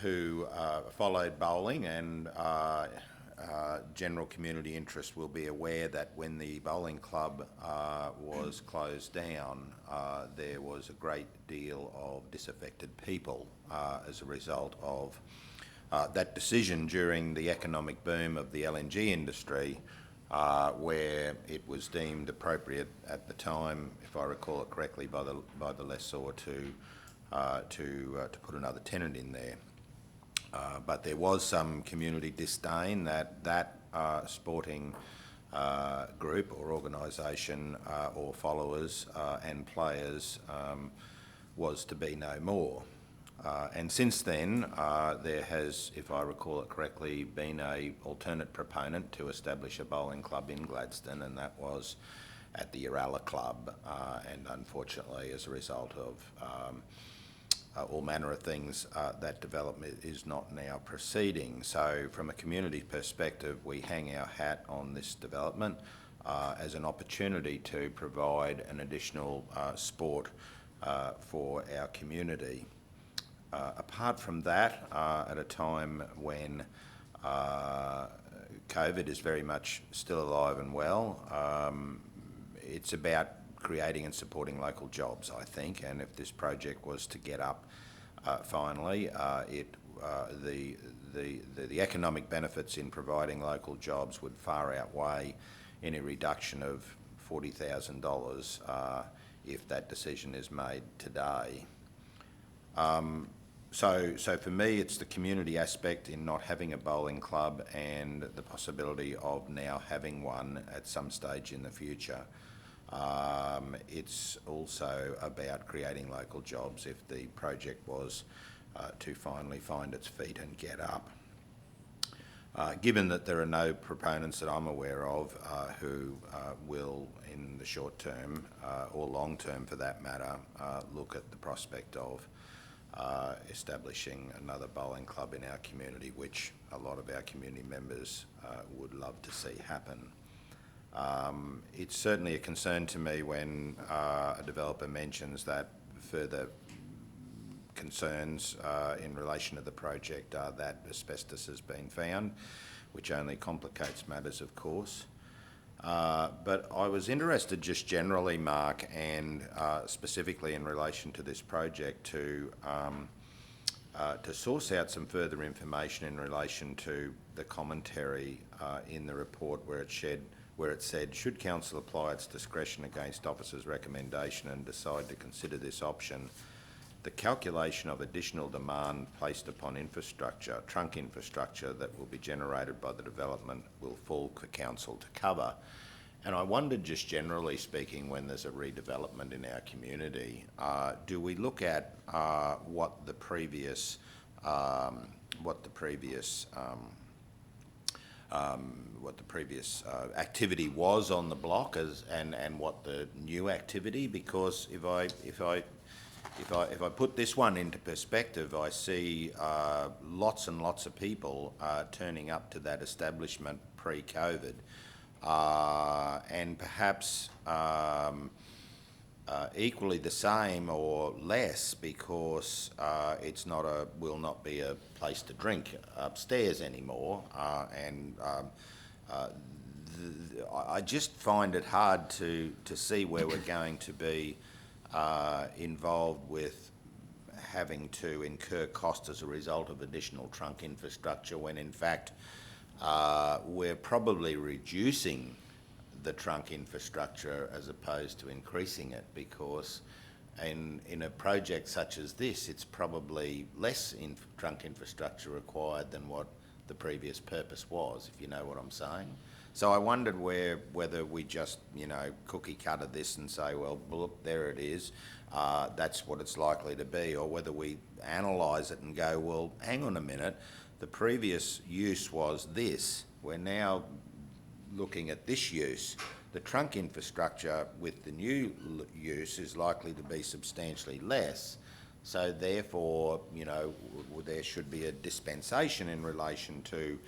K: who followed bowling and general community interest will be aware that when the bowling club was closed down, there was a great deal of disaffected people as a result of that decision during the economic boom of the LNG industry, where it was deemed appropriate at the time, if I recall it correctly, by the lessor to put another tenant in there. But there was some community disdain that sporting group or organisation or followers and players was to be no more. And since then, there has, if I recall it correctly, been an alternate proponent to establish a bowling club in Gladstone, and that was at the Uralla Club. And unfortunately, as a result of all manner of things, that development is not now proceeding. So from a community perspective, we hang our hat on this development as an opportunity to provide an additional sport for our community. Apart from that, at a time when COVID is very much still alive and well, it's about creating and supporting local jobs, I think, and if this project was to get up finally, the economic benefits in providing local jobs would far outweigh any reduction of $40,000 if that decision is made today. So for me, it's the community aspect in not having a bowling club and the possibility of now having one at some stage in the future. It's also about creating local jobs if the project was to finally find its feet and get up. Given that there are no proponents that I'm aware of who will, in the short term or long term for that matter, look at the prospect of establishing another bowling club in our community, which a lot of our community members would love to see happen. It's certainly a concern to me when a developer mentions that further concerns in relation to the project are that asbestos has been found, which only complicates matters, of course. But I was interested just generally, Mark, and specifically in relation to this project to source out some further information in relation to the commentary in the report where it said, should council apply its discretion against officer's recommendation and decide to consider this option, the calculation of additional demand placed upon infrastructure, trunk infrastructure that will be generated by the development will fall for council to cover. And I wondered, just generally speaking, when there's a redevelopment in our community, do we look at what the previous what the previous activity was on the block and what the new activity, because if I put this one into perspective, I see lots and lots of people turning up to that establishment pre-COVID, and perhaps equally the same or less, because it's will not be a place to drink upstairs anymore, I just find it hard to see where we're going to be involved with having to incur cost as a result of additional trunk infrastructure, when in fact we're probably reducing the trunk infrastructure as opposed to increasing it, because in a project such as this, it's probably less trunk infrastructure required than what the previous purpose was, if you know what I'm saying. So I wondered whether we just, cookie cutter this and say, well, look, there it is, that's what it's likely to be, or whether we analyse it and go, well, hang on a minute, the previous use was this, we're now looking at this use. The trunk infrastructure with the new use is likely to be substantially less, so therefore, there should be a dispensation in relation to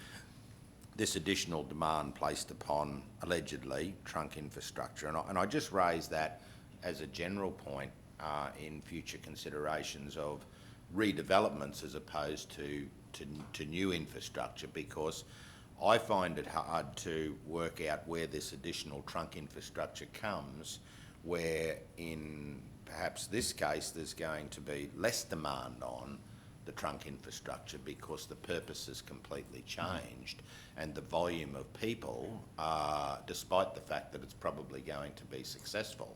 K: this additional demand placed upon, allegedly, trunk infrastructure. And I just raise that as a general point in future considerations of redevelopments as opposed to new infrastructure, because I find it hard to work out where this additional trunk infrastructure comes, where in perhaps this case there's going to be less demand on the trunk infrastructure because the purpose has completely changed, and the volume of people, despite the fact that it's probably going to be successful,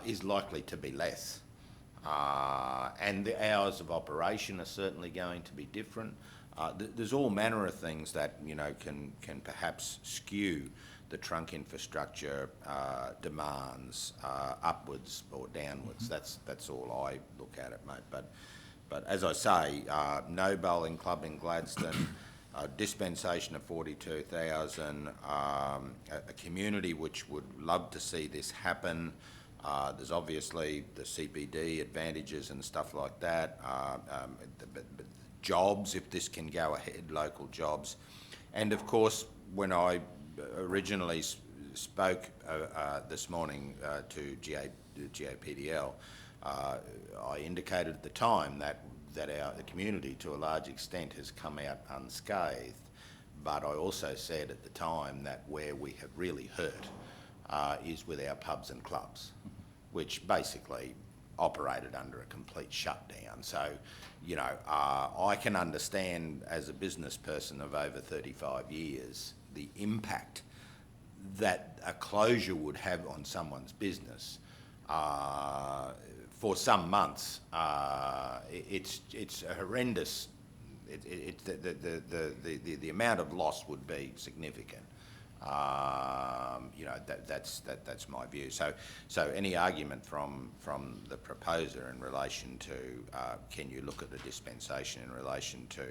K: is likely to be less. And the hours of operation are certainly going to be different. There's all manner of things that can perhaps skew the trunk infrastructure demands upwards or downwards. That's all I look at it, mate. But as I say, no bowling club in Gladstone, dispensation of 42,000, a community which would love to see this happen. There's obviously the CPD advantages and stuff like that. Jobs, if this can go ahead, local jobs. And of course, when I originally spoke this morning to GAPDL, I indicated at the time that the community, to a large extent, has come out unscathed. But I also said at the time that where we have really hurt is with our pubs and clubs, which basically operated under a complete shutdown. So, I can understand as a business person of over 35 years the impact that a closure would have on someone's business. For some months, it's a horrendous. The amount of loss would be significant. That's my view. So any argument from the proposer in relation to can you look at the dispensation in relation to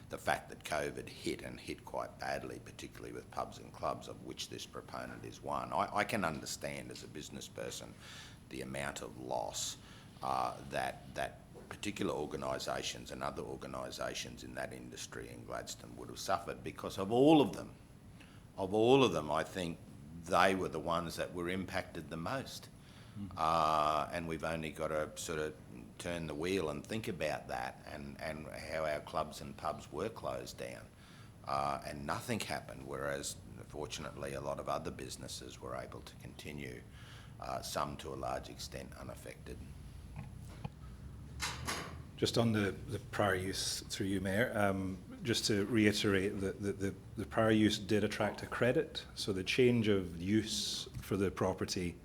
K: the fact that COVID hit quite badly, particularly with pubs and clubs, of which this proponent is one. I can understand as a business person the amount of loss that particular organisations and other organisations in that industry in Gladstone would have suffered, because of all of them. Of all of them, I think they were the ones that were impacted the most. And we've only got to sort of turn the wheel and think about that and how our clubs and pubs were closed down. And nothing happened, whereas fortunately a lot of other businesses were able to continue, some to a large extent unaffected.
Q: Just on the prior use, through you, Mayor, just to reiterate that the prior use did attract a credit, so the change of use for the property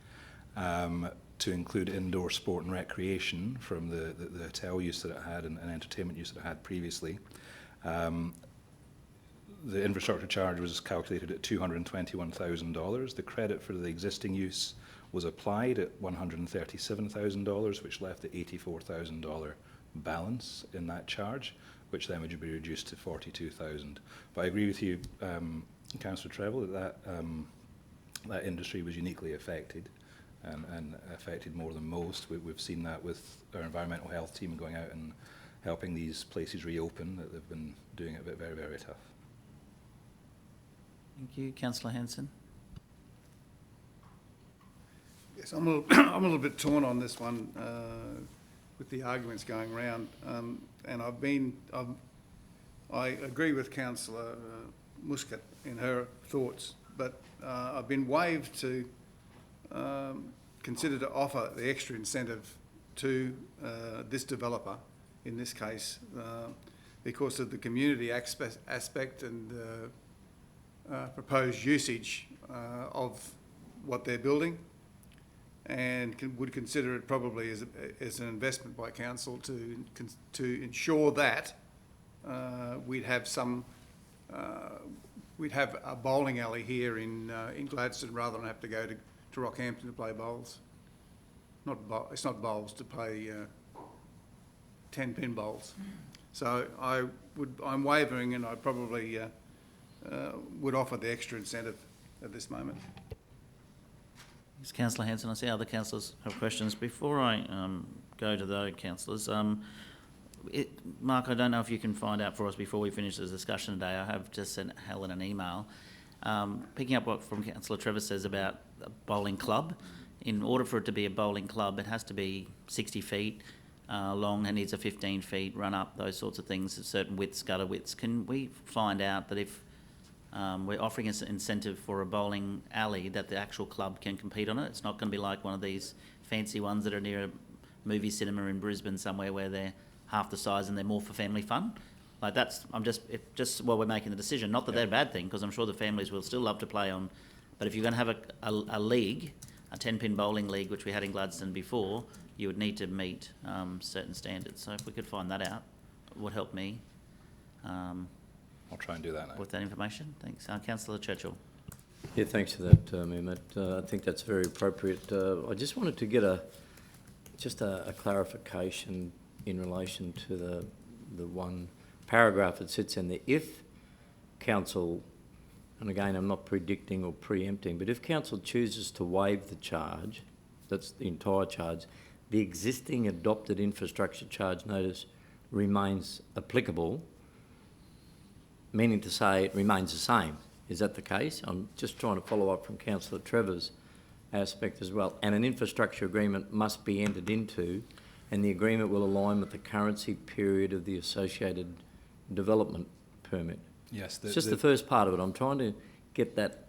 Q: to include indoor sport and recreation from the hotel use that it had and entertainment use that it had previously. The infrastructure charge was calculated at $221,000. The credit for the existing use was applied at $137,000, which left the $84,000 balance in that charge. which then would be reduced to 42,000. But I agree with you, Councillor Treble, that that industry was uniquely affected and affected more than most. We've seen that with our environmental health team going out and helping these places reopen, that they've been doing it very, very tough.
B: Thank you. Councillor Hanson.
G: Yes, I'm a little bit torn on this one with the arguments going around, and I agree with Councillor Muscat in her thoughts, but I've been waived to consider to offer the extra incentive to this developer, in this case, because of the community aspect and proposed usage of what they're building, and would consider it probably as an investment by council to ensure that we'd have a bowling alley here in Gladstone rather than have to go to Rockhampton to play bowls. It's not bowls, to play 10 pin bowls. So I'm wavering, and I probably would offer the extra incentive at this moment.
B: Thanks, Councillor Hanson. I see other councillors have questions. Before I go to those councillors, Mark, I don't know if you can find out for us before we finish this discussion today. I have just sent Helen an email. Picking up what from Councillor Trevor says about a bowling club, in order for it to be a bowling club, it has to be 60 feet long, and needs a 15 feet run up, those sorts of things, certain widths, gutter widths. Can we find out that if we're offering an incentive for a bowling alley, that the actual club can compete on it? It's not going to be like one of these fancy ones that are near a movie cinema in Brisbane somewhere where they're half the size and they're more for family fun. Like that's, while we're making the decision, not that they're a bad thing, because I'm sure the families will still love to play on, but if you're going to have a league, a 10-pin bowling league, which we had in Gladstone before, you would need to meet certain standards. So if we could find that out, it would help me.
Q: I'll try and do that now.
B: With that information. Thanks. Councillor Churchill.
I: Yeah, thanks for that, Mehmet. I think that's very appropriate. I just wanted to get a clarification in relation to the one paragraph that sits in there. If council, and again, I'm not predicting or preempting, but if council chooses to waive the charge, that's the entire charge, the existing adopted infrastructure charge notice remains applicable, meaning to say it remains the same. Is that the case? I'm just trying to follow up from Councillor Trevor's aspect as well. And an infrastructure agreement must be entered into, and the agreement will align with the currency period of the associated development permit.
Q: Yes.
I: It's just the first part of it. I'm trying to get that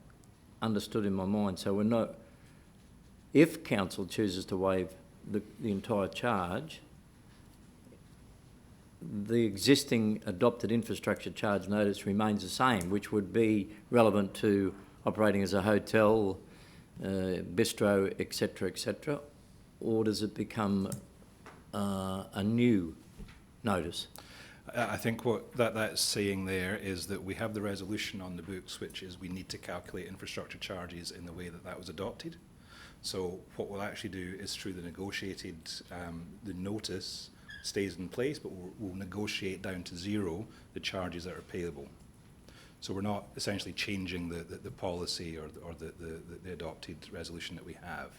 I: understood in my mind. So we're not, if council chooses to waive the entire charge, the existing adopted infrastructure charge notice remains the same, which would be relevant to operating as a hotel, bistro, etc., or does it become a new notice?
Q: I think what that's saying there is that we have the resolution on the books, which is we need to calculate infrastructure charges in the way that was adopted. So what we'll actually do is through the negotiated, the notice stays in place, but we'll negotiate down to zero the charges that are payable. So we're not essentially changing the policy or the adopted resolution that we have.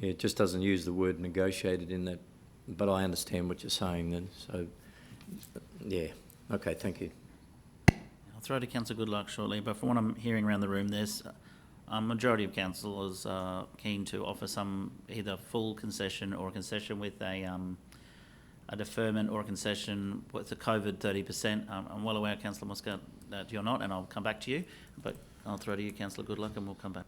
I: Yeah, it just doesn't use the word negotiated in that, but I understand what you're saying then. So, yeah, okay, thank you.
B: I'll throw to Councillor Goodluck shortly, but from what I'm hearing around the room, there's a majority of councillors keen to offer some either full concession or a concession with a deferment or a concession with a COVID 30%. I'm well aware, Councillor Muscat, that you're not, and I'll come back to you, but I'll throw to you, Councillor Goodluck, and we'll come back.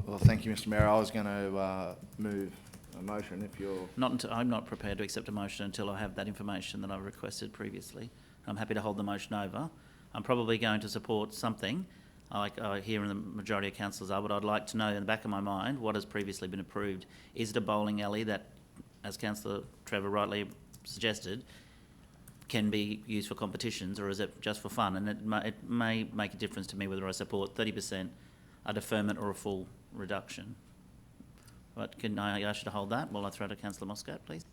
D: Well, thank you, Mr. Mayor. I was going to move a motion if you're...
B: I'm not prepared to accept a motion until I have that information that I requested previously. I'm happy to hold the motion over. I'm probably going to support something, like I hear in the majority of councillors are, but I'd like to know in the back of my mind what has previously been approved. Is it a bowling alley that, as Councillor Trevor rightly suggested, can be used for competitions, or is it just for fun? And it may make a difference to me whether I support 30%, a deferment, or a full reduction. But can I ask you to hold that while I throw to Councillor Muscat, please?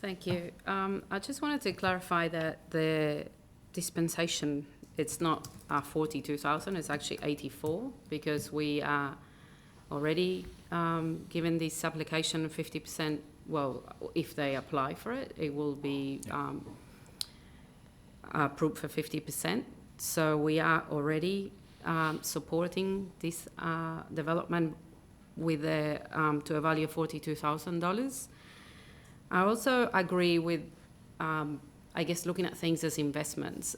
C: Thank you. I just wanted to clarify that the dispensation, it's not 42,000, it's actually 84, because we are already given this application 50%, well, if they apply for it, it will be approved for 50%. So we are already supporting this development with to a value of $42,000. I also agree with, I guess, looking at things as investments,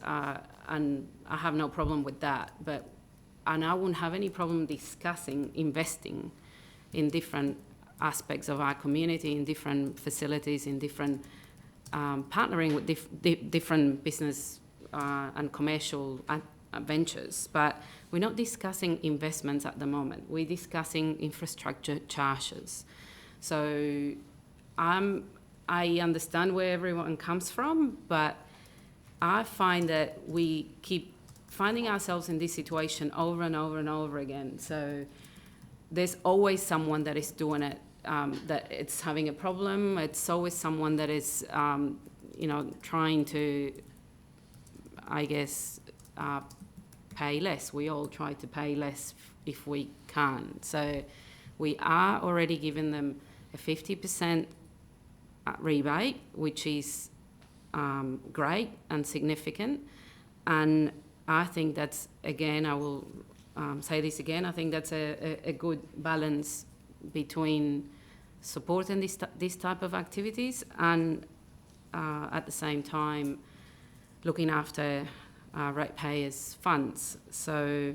C: and I have no problem with that. And I wouldn't have any problem discussing investing in different aspects of our community, in different facilities, in different partnering with different business and commercial ventures. But we're not discussing investments at the moment. We're discussing infrastructure charges. So I understand where everyone comes from, but I find that we keep finding ourselves in this situation over and over and over again. So there's always someone that is doing it, that it's having a problem. It's always someone that is, trying to, I guess, pay less. We all try to pay less if we can. So we are already giving them a 50% rebate, which is great and significant. And I think that's, again, I will say this again, I think that's a good balance between supporting this type of activities and at the same time looking after ratepayers' funds. So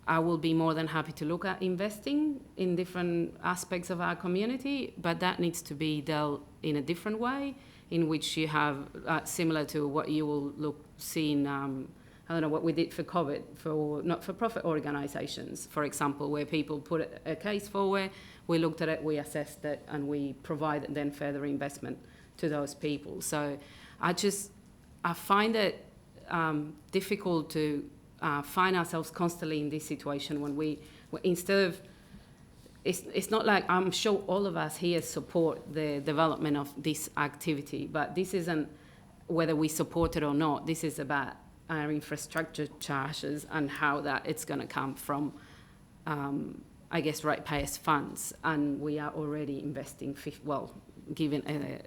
C: I will be more than happy to look at investing in different aspects of our community, but that needs to be dealt in a different way, in which you have, similar to what you will see in, I don't know, what we did for COVID, for not-for-profit organisations, for example, where people put a case forward, we looked at it, we assessed it, and we provided then further investment to those people. So I find it difficult to find ourselves constantly in this situation when instead of, it's not like, I'm sure all of us here support the development of this activity, but this isn't whether we support it or not. This is about our infrastructure charges and how that it's going to come from, I guess, ratepayers' funds. And we are already investing, giving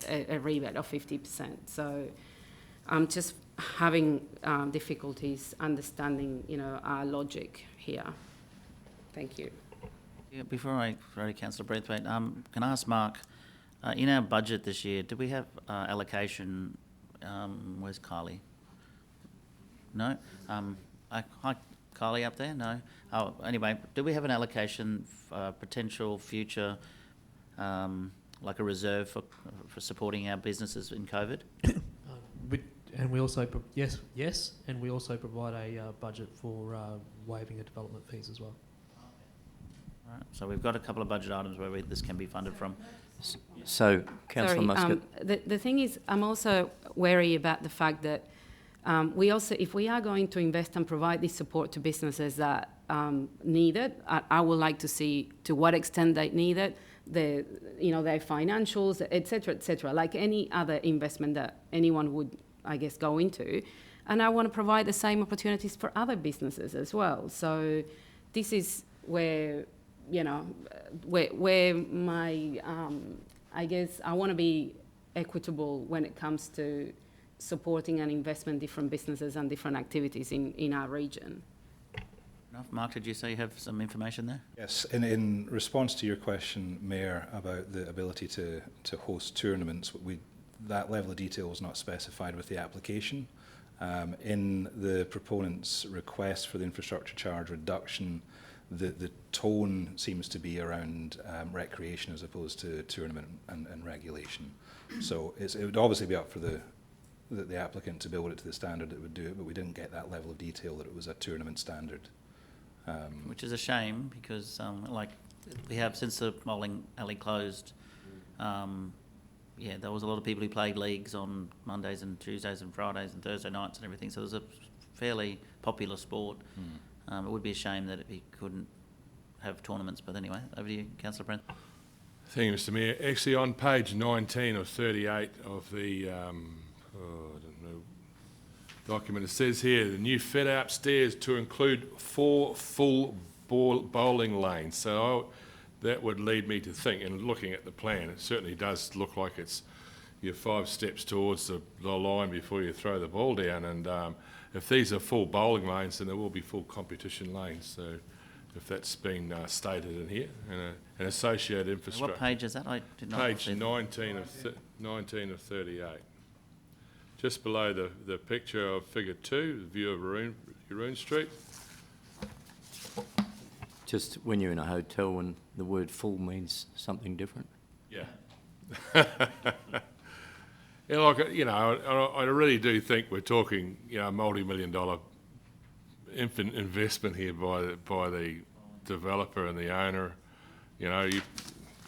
C: a rebate of 50%. So I'm just having difficulties understanding, our logic here. Thank you.
B: Yeah, before I throw to Councillor Braithwaite, can I ask Mark, in our budget this year, do we have allocation? Where's Kylie? No? Hi, Kylie up there? No? Oh, anyway, do we have an allocation for potential future, like a reserve for supporting our businesses in COVID?
M: And we also, yes, and we also provide a budget for waiving of development fees as well.
B: All right, so we've got a couple of budget items where this can be funded from.
I: So, Councillor Muscat.
C: The thing is, I'm also wary about the fact that we also, if we are going to invest and provide this support to businesses that need it, I would like to see to what extent they need it, their financials, et cetera, like any other investment that anyone would, I guess, go into. And I want to provide the same opportunities for other businesses as well. So this is where, where my, I guess, I want to be equitable when it comes to supporting and investment different businesses and different activities in our region.
B: Mark, did you say you have some information there?
Q: Yes, in response to your question, Mayor, about the ability to host tournaments, that level of detail was not specified with the application. In the proponent's request for the infrastructure charge reduction, the tone seems to be around recreation as opposed to tournament and regulation. So it would obviously be up for the applicant to build it to the standard that would do it, but we didn't get that level of detail that it was a tournament standard.
B: Which is a shame because, like, we have, since the bowling alley closed, there was a lot of people who played leagues on Mondays and Tuesdays and Fridays and Thursday nights and everything, so it was a fairly popular sport. It would be a shame that we couldn't have tournaments, but anyway, over to you, Councillor Brent.
H: Thank you, Mr Mayor. Actually, on page 19 of 38 of the document, it says here, the new fit-out stairs to include 4 full bowling lanes. So that would lead me to think, and looking at the plan, it certainly does look like you're 5 steps towards the line before you throw the ball down. And if these are full bowling lanes, then there will be full competition lanes. So if that's been stated in here, and an associated infrastructure.
B: What page is that? I did not
H: Page
B: see that.
H: 19 of 38. Just below the picture of figure 2, the view of Yaroon Street.
I: Just when you're in a hotel, when the word full means something different.
H: Yeah. Yeah, like, you know, I really do think we're talking, you know, multi-million-dollar investment here by the developer and the owner. You know, you're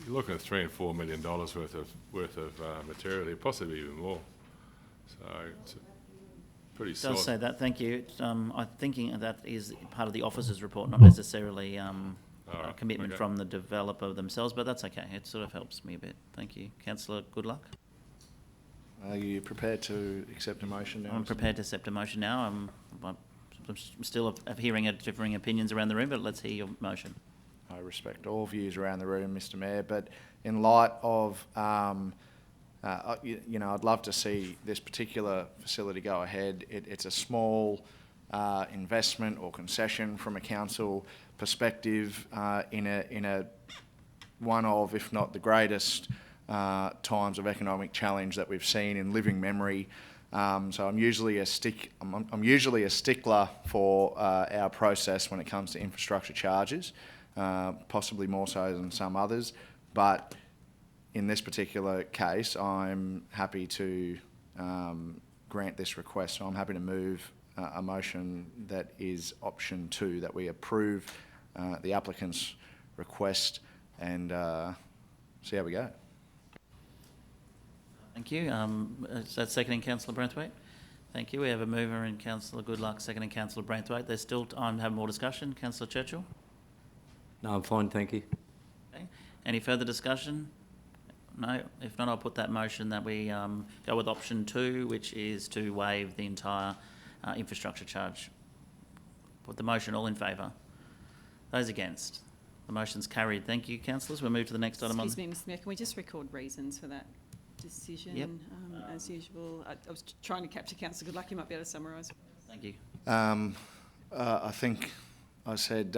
H: looking at $3 and $4 million worth of material here, possibly even more. So it's pretty solid.
B: It does say that. Thank you. I'm thinking that is part of the officer's report, not necessarily a commitment from the developer themselves, but that's okay. It sort of helps me a bit. Thank you, Councillor. Good luck.
D: Are you prepared to accept a motion now?
B: I'm prepared to accept a motion now. I'm still hearing differing opinions around the room, but let's hear your motion.
D: I respect all views around the room, Mr Mayor, but in light of, you know, I'd love to see this particular facility go ahead. It's a small investment or concession from a council perspective in a one of, if not the greatest, times of economic challenge that we've seen in living memory. So I'm usually a stickler for our process when it comes to infrastructure charges, possibly more so than some others. But in this particular case, I'm happy to grant this request. So I'm happy to move a motion that is option 2, that we approve the applicant's request and see how we go.
B: Thank you. Is that seconding Councillor Branthwaite? Thank you. We have a mover in Councillor Goodluck, seconding Councillor Branthwaite. There's still time to have more discussion. Councillor Churchill?
I: No, I'm fine, thank you.
B: Okay. Any further discussion? No. If not, I'll put that motion that we go with option 2, which is to waive the entire infrastructure charge. Put the motion. All in favour? Those against? The motion's carried. Thank you, councillors. We'll move to the next item on...
R: Excuse me, Mr Mayor, can we just record reasons for that decision?
B: Yep.
R: As usual. I was trying to capture Councillor Goodluck. You might be able to summarise.
B: Thank you.
D: I think I said,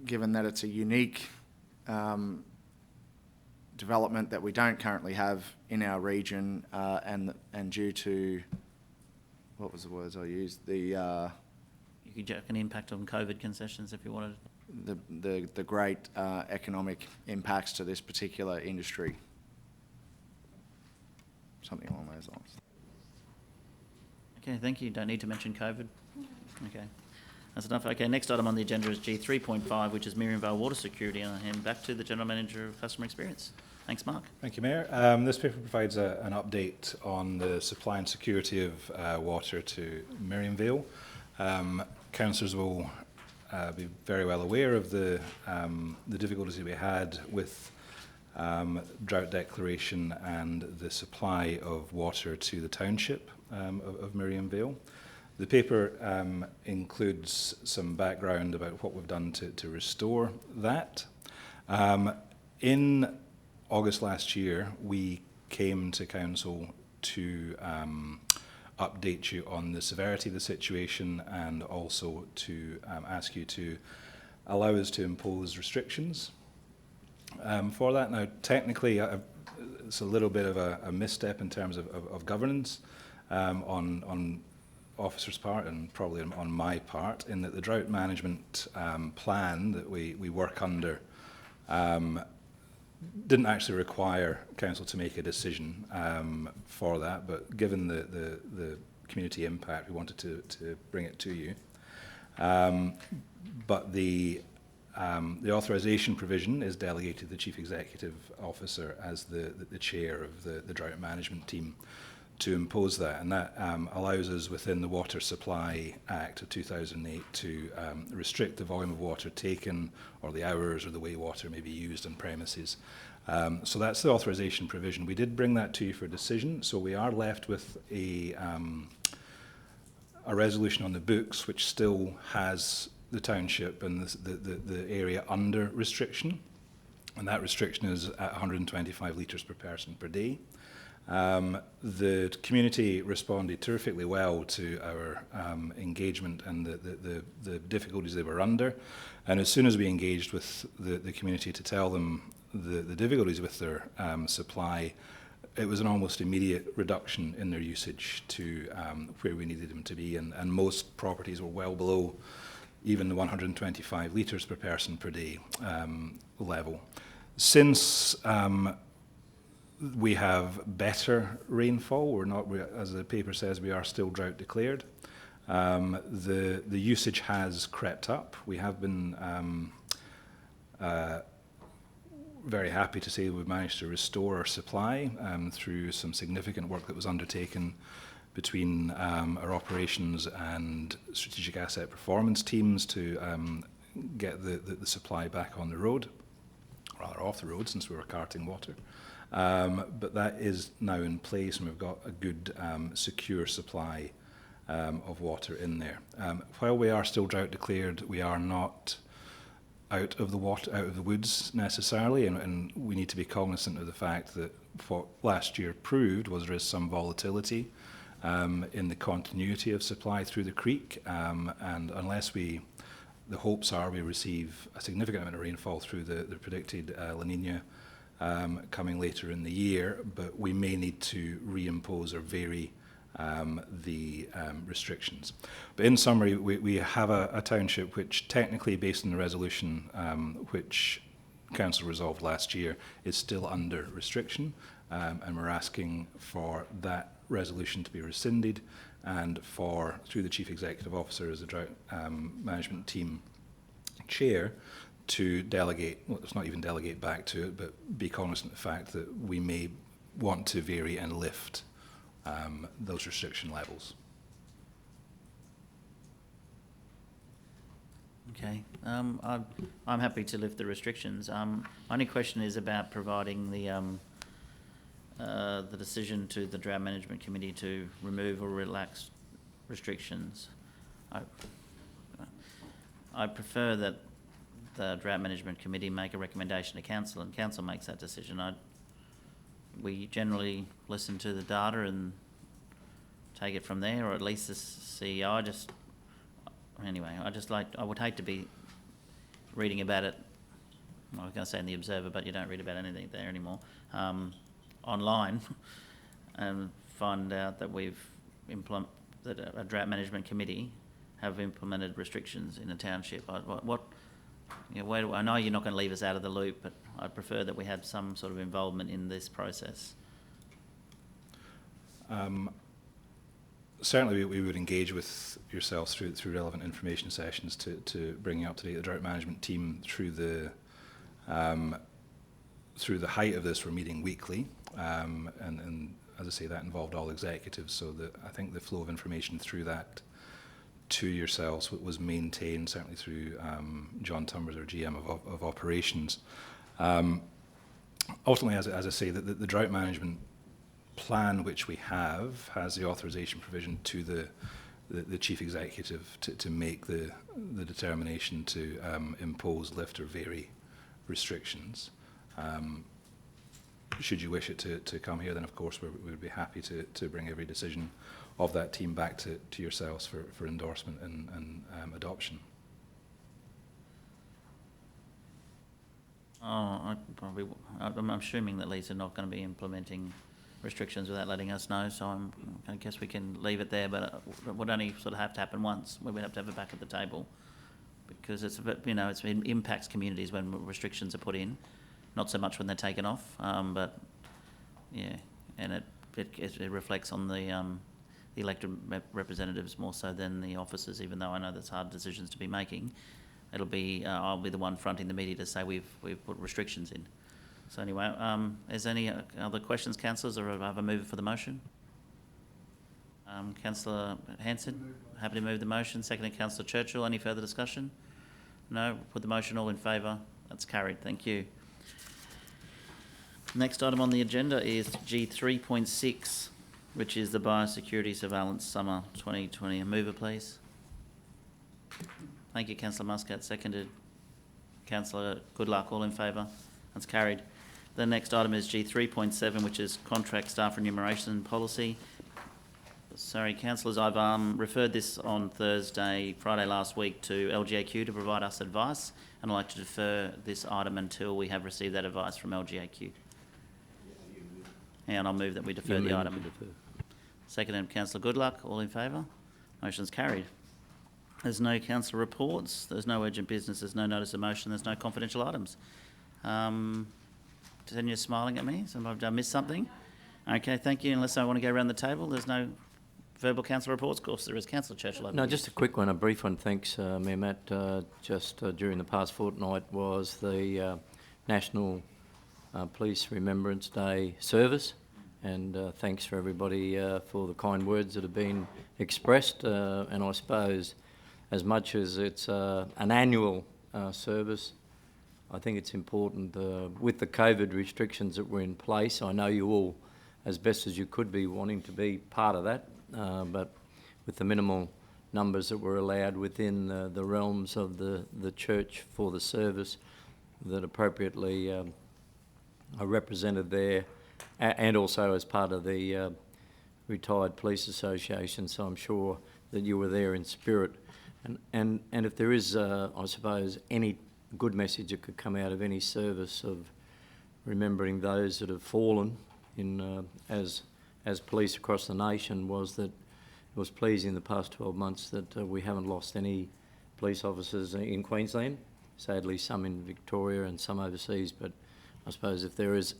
D: given that it's a unique development that we don't currently have in our region, and due to, what was the words I used? The
B: you could joke an impact on COVID concessions if you wanted.
D: The great economic impacts to this particular industry. Something along those lines.
B: Okay, thank you. Don't need to mention COVID. Okay, that's enough. Okay, next item on the agenda is G3.5, which is Miriam Vale Water Security, and I'll hand back to the General Manager of Customer Experience. Thanks, Mark.
Q: Thank you, Mayor. This paper provides an update on the supply and security of water to Miriam Vale. Councillors will be very well aware of the difficulties we had with drought declaration and the supply of water to the township of Miriam Vale. The paper includes some background about what we've done to restore that. In August last year, we came to Council to update you on the severity of the situation and also to ask you to allow us to impose restrictions for that. Now, technically, it's a little bit of a misstep in terms of governance on officers' part and probably on my part, in that the drought management plan that we work under didn't actually require Council to make a decision for that, but given the community impact, we wanted to bring it to you. But the authorisation provision is delegated to the Chief Executive Officer as the chair of the drought management team to impose that, and that allows us within the Water Supply Act of 2008 to restrict the volume of water taken or the hours or the way water may be used on premises So that's the authorisation provision. We did bring that to you for decision, so we are left with a resolution on the books which still has the township and the area under restriction, and that restriction is at 125 litres per person per day. The community responded terrifically well to our engagement and the difficulties they were under, and as soon as we engaged with the community to tell them the difficulties with their supply, it was an almost immediate reduction in their usage to where we needed them to be, and most properties were well below even the 125 litres per person per day level. Since we have better rainfall, as the paper says, we are still drought declared. The usage has crept up. We have been very happy to say we've managed to restore our supply through some significant work that was undertaken between our operations and strategic asset performance teams to get the supply back on the road, rather off the road since we were carting water. But that is now in place, and we've got a good secure supply of water in there. While we are still drought declared, we are not out of the woods necessarily, and we need to be cognizant of the fact that what last year proved was there is some volatility in the continuity of supply through the creek, and unless the hopes are we receive a significant amount of rainfall through the predicted La Nina coming later in the year, but we may need to reimpose or vary the restrictions. But in summary, we have a township which technically, based on the resolution which Council resolved last year, is still under restriction, and we're asking for that resolution to be rescinded and for, through the Chief Executive Officer as the Drought Management Team Chair, to delegate, well, it's not even delegate back to it, but be cognizant of the fact that we may want to vary and lift those restriction levels.
B: Okay, I'm happy to lift the restrictions. Only question is about providing the decision to the Drought Management Committee to remove or relax restrictions. I prefer that the Drought Management Committee make a recommendation to Council, and Council makes that decision. We generally listen to the data and take it from there, or at least the CEO. I would hate to be reading about it, I was going to say in the Observer, but you don't read about anything there anymore, online, and find out that that a Drought Management Committee have implemented restrictions in a township. I know you're not going to leave us out of the loop, but I'd prefer that we had some sort of involvement in this process.
Q: Certainly we would engage with yourselves through relevant information sessions to bring you up to date. The Drought Management Team, through the height of this, we're meeting weekly, and as I say, that involved all executives, so that I think the flow of information through that to yourselves was maintained, certainly through John Tumbers, our GM of operations. Ultimately, as I say, the drought management plan which we have has the authorisation provision to the chief executive to make the determination to impose, lift or vary restrictions. Should you wish it to come here, then of course we would be happy to bring every decision of that team back to yourselves for endorsement and adoption.
B: I'm assuming that Leeds are not going to be implementing restrictions without letting us know, so I guess we can leave it there, but it would only sort of have to happen once. We would have to have it back at the table, because it's a bit, it impacts communities when restrictions are put in, not so much when they're taken off, but yeah, and it reflects on the elected representatives more so than the officers, even though I know that's hard decisions to be making. It'll be, I'll be the one fronting the media to say we've put restrictions in. So anyway, is there any other questions, councillors, or have a mover for the motion? Councillor Hanson, happy to move the motion. Seconded, Councillor Churchill. Any further discussion? No? Put the motion, all in favour. That's carried. Thank you. Next item on the agenda is G3.6, which is the Biosecurity Surveillance Summer 2020. A mover, please. Thank you, Councillor Muscat. Seconded. Councillor Goodluck. All in favour? That's carried. The next item is G3.7, which is Contract Staff Remuneration Policy. Sorry, councillors, I've referred this on Friday last week to LGAQ to provide us advice, and I'd like to defer this item until we have received that advice from LGAQ. And I'll move that we defer the item. Seconded, Councillor Goodluck. All in favour? Motion's carried. There's no councillor reports, there's no urgent business, there's no notice of motion, there's no confidential items. Tania's smiling at me, so I've missed something. Okay, thank you. Unless I want to go around the table, there's no verbal council reports. Of course, there is. Councillor Churchill.
I: No, just a quick one, a brief one. Thanks, Mayor Matt. Just during the past fortnight was the National Police Remembrance Day service, and thanks for everybody for the kind words that have been expressed. And I suppose, as much as it's an annual service, I think it's important with the COVID restrictions that were in place. I know you all, as best as you could be, wanting to be part of that, but with the minimal numbers that were allowed within the realms of the church for the service, that appropriately are represented there, and also as part of the Retired Police Association. So I'm sure that you were there in spirit. And if there is, I suppose, any good message that could come out of any service of remembering those that have fallen in as police across the nation, was that it was pleasing the past 12 months that we haven't lost any police officers in Queensland. Sadly, some in Victoria and some overseas, but I suppose if there is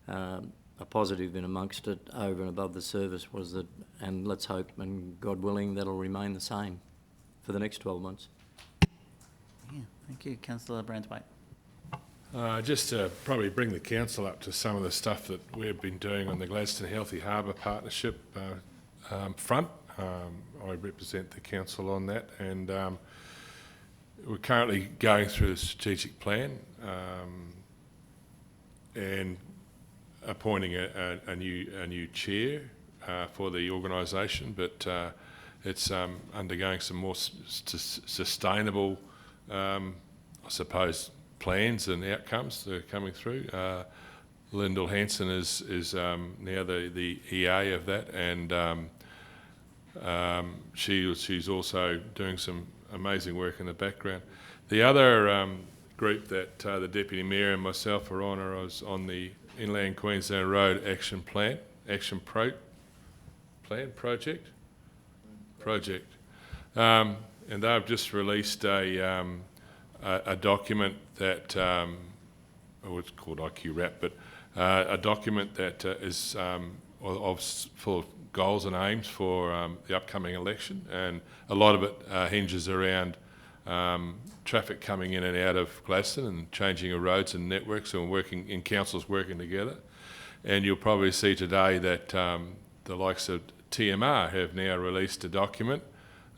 I: a positive in amongst it over and above the service was that, and let's hope, and God willing, that'll remain the same for the next 12 months.
B: Yeah, thank you. Councillor Branthwaite.
H: Just to probably bring the council up to some of the stuff that we've been doing on the Gladstone Healthy Harbour Partnership front. I represent the council on that, and we're currently going through the strategic plan and appointing a new chair for the organisation, but it's undergoing some more sustainable, I suppose, plans and outcomes that are coming through. Lyndall Hanson is now the EA of that, and she's also doing some amazing work in the background. The other group that the Deputy Mayor and myself are on the Inland Queensland Road Action Project, and they've just released a document that, it's called IQ-RAP, but a document that is full of goals and aims for the upcoming election, and a lot of it hinges around traffic coming in and out of Gladstone and changing of roads and networks, and working in councils working together. And you'll probably see today that the likes of TMR have now released a document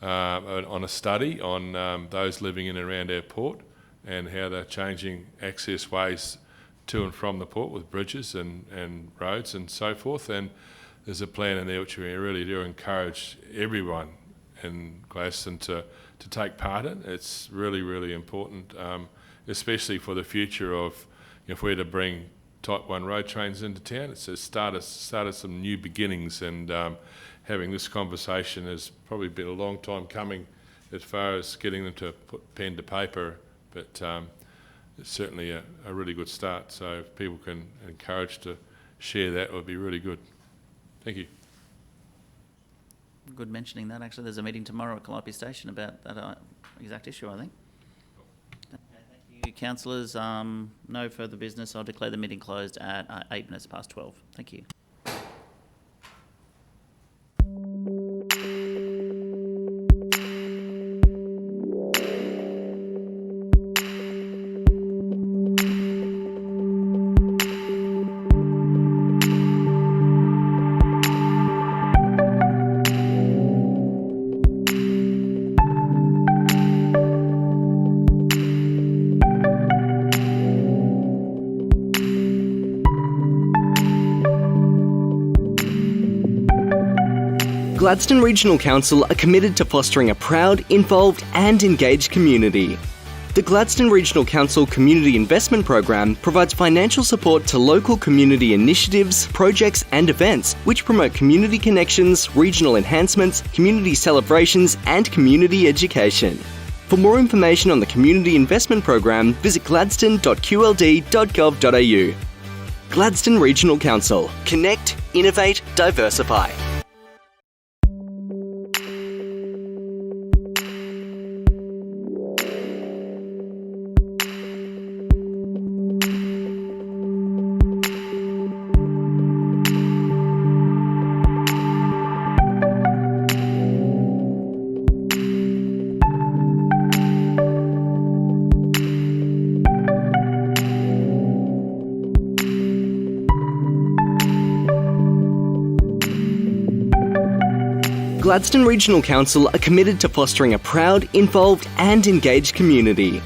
H: on a study on those living in and around our port, and how they're changing access ways to and from the port with bridges and roads and so forth. And there's a plan in there which we really do encourage everyone in Gladstone to take part in. It's really, really important, especially for the future of, if we're to bring Type 1 road trains into town. It's a start of some new beginnings, and having this conversation has probably been a long time coming as far as getting them to put pen to paper, but it's certainly a really good start. So if people can encourage to share that, it would be really good. Thank you.
B: Good mentioning that. Actually, there's a meeting tomorrow at Calliope Station about that exact issue, I think. Okay, thank you, councillors. No further business. I'll declare the meeting closed at 8 minutes past 12. Thank you.
A: Gladstone Regional Council are committed to fostering a proud, involved and engaged community. The Gladstone Regional Council Community Investment Program provides financial support to local community initiatives, projects and events which promote community connections, regional enhancements, community celebrations and community education. For more information on the Community Investment Program, visit gladstone.qld.gov.au. Gladstone Regional Council. Connect, innovate, diversify. Gladstone Regional Council are committed to fostering a proud, involved and engaged community.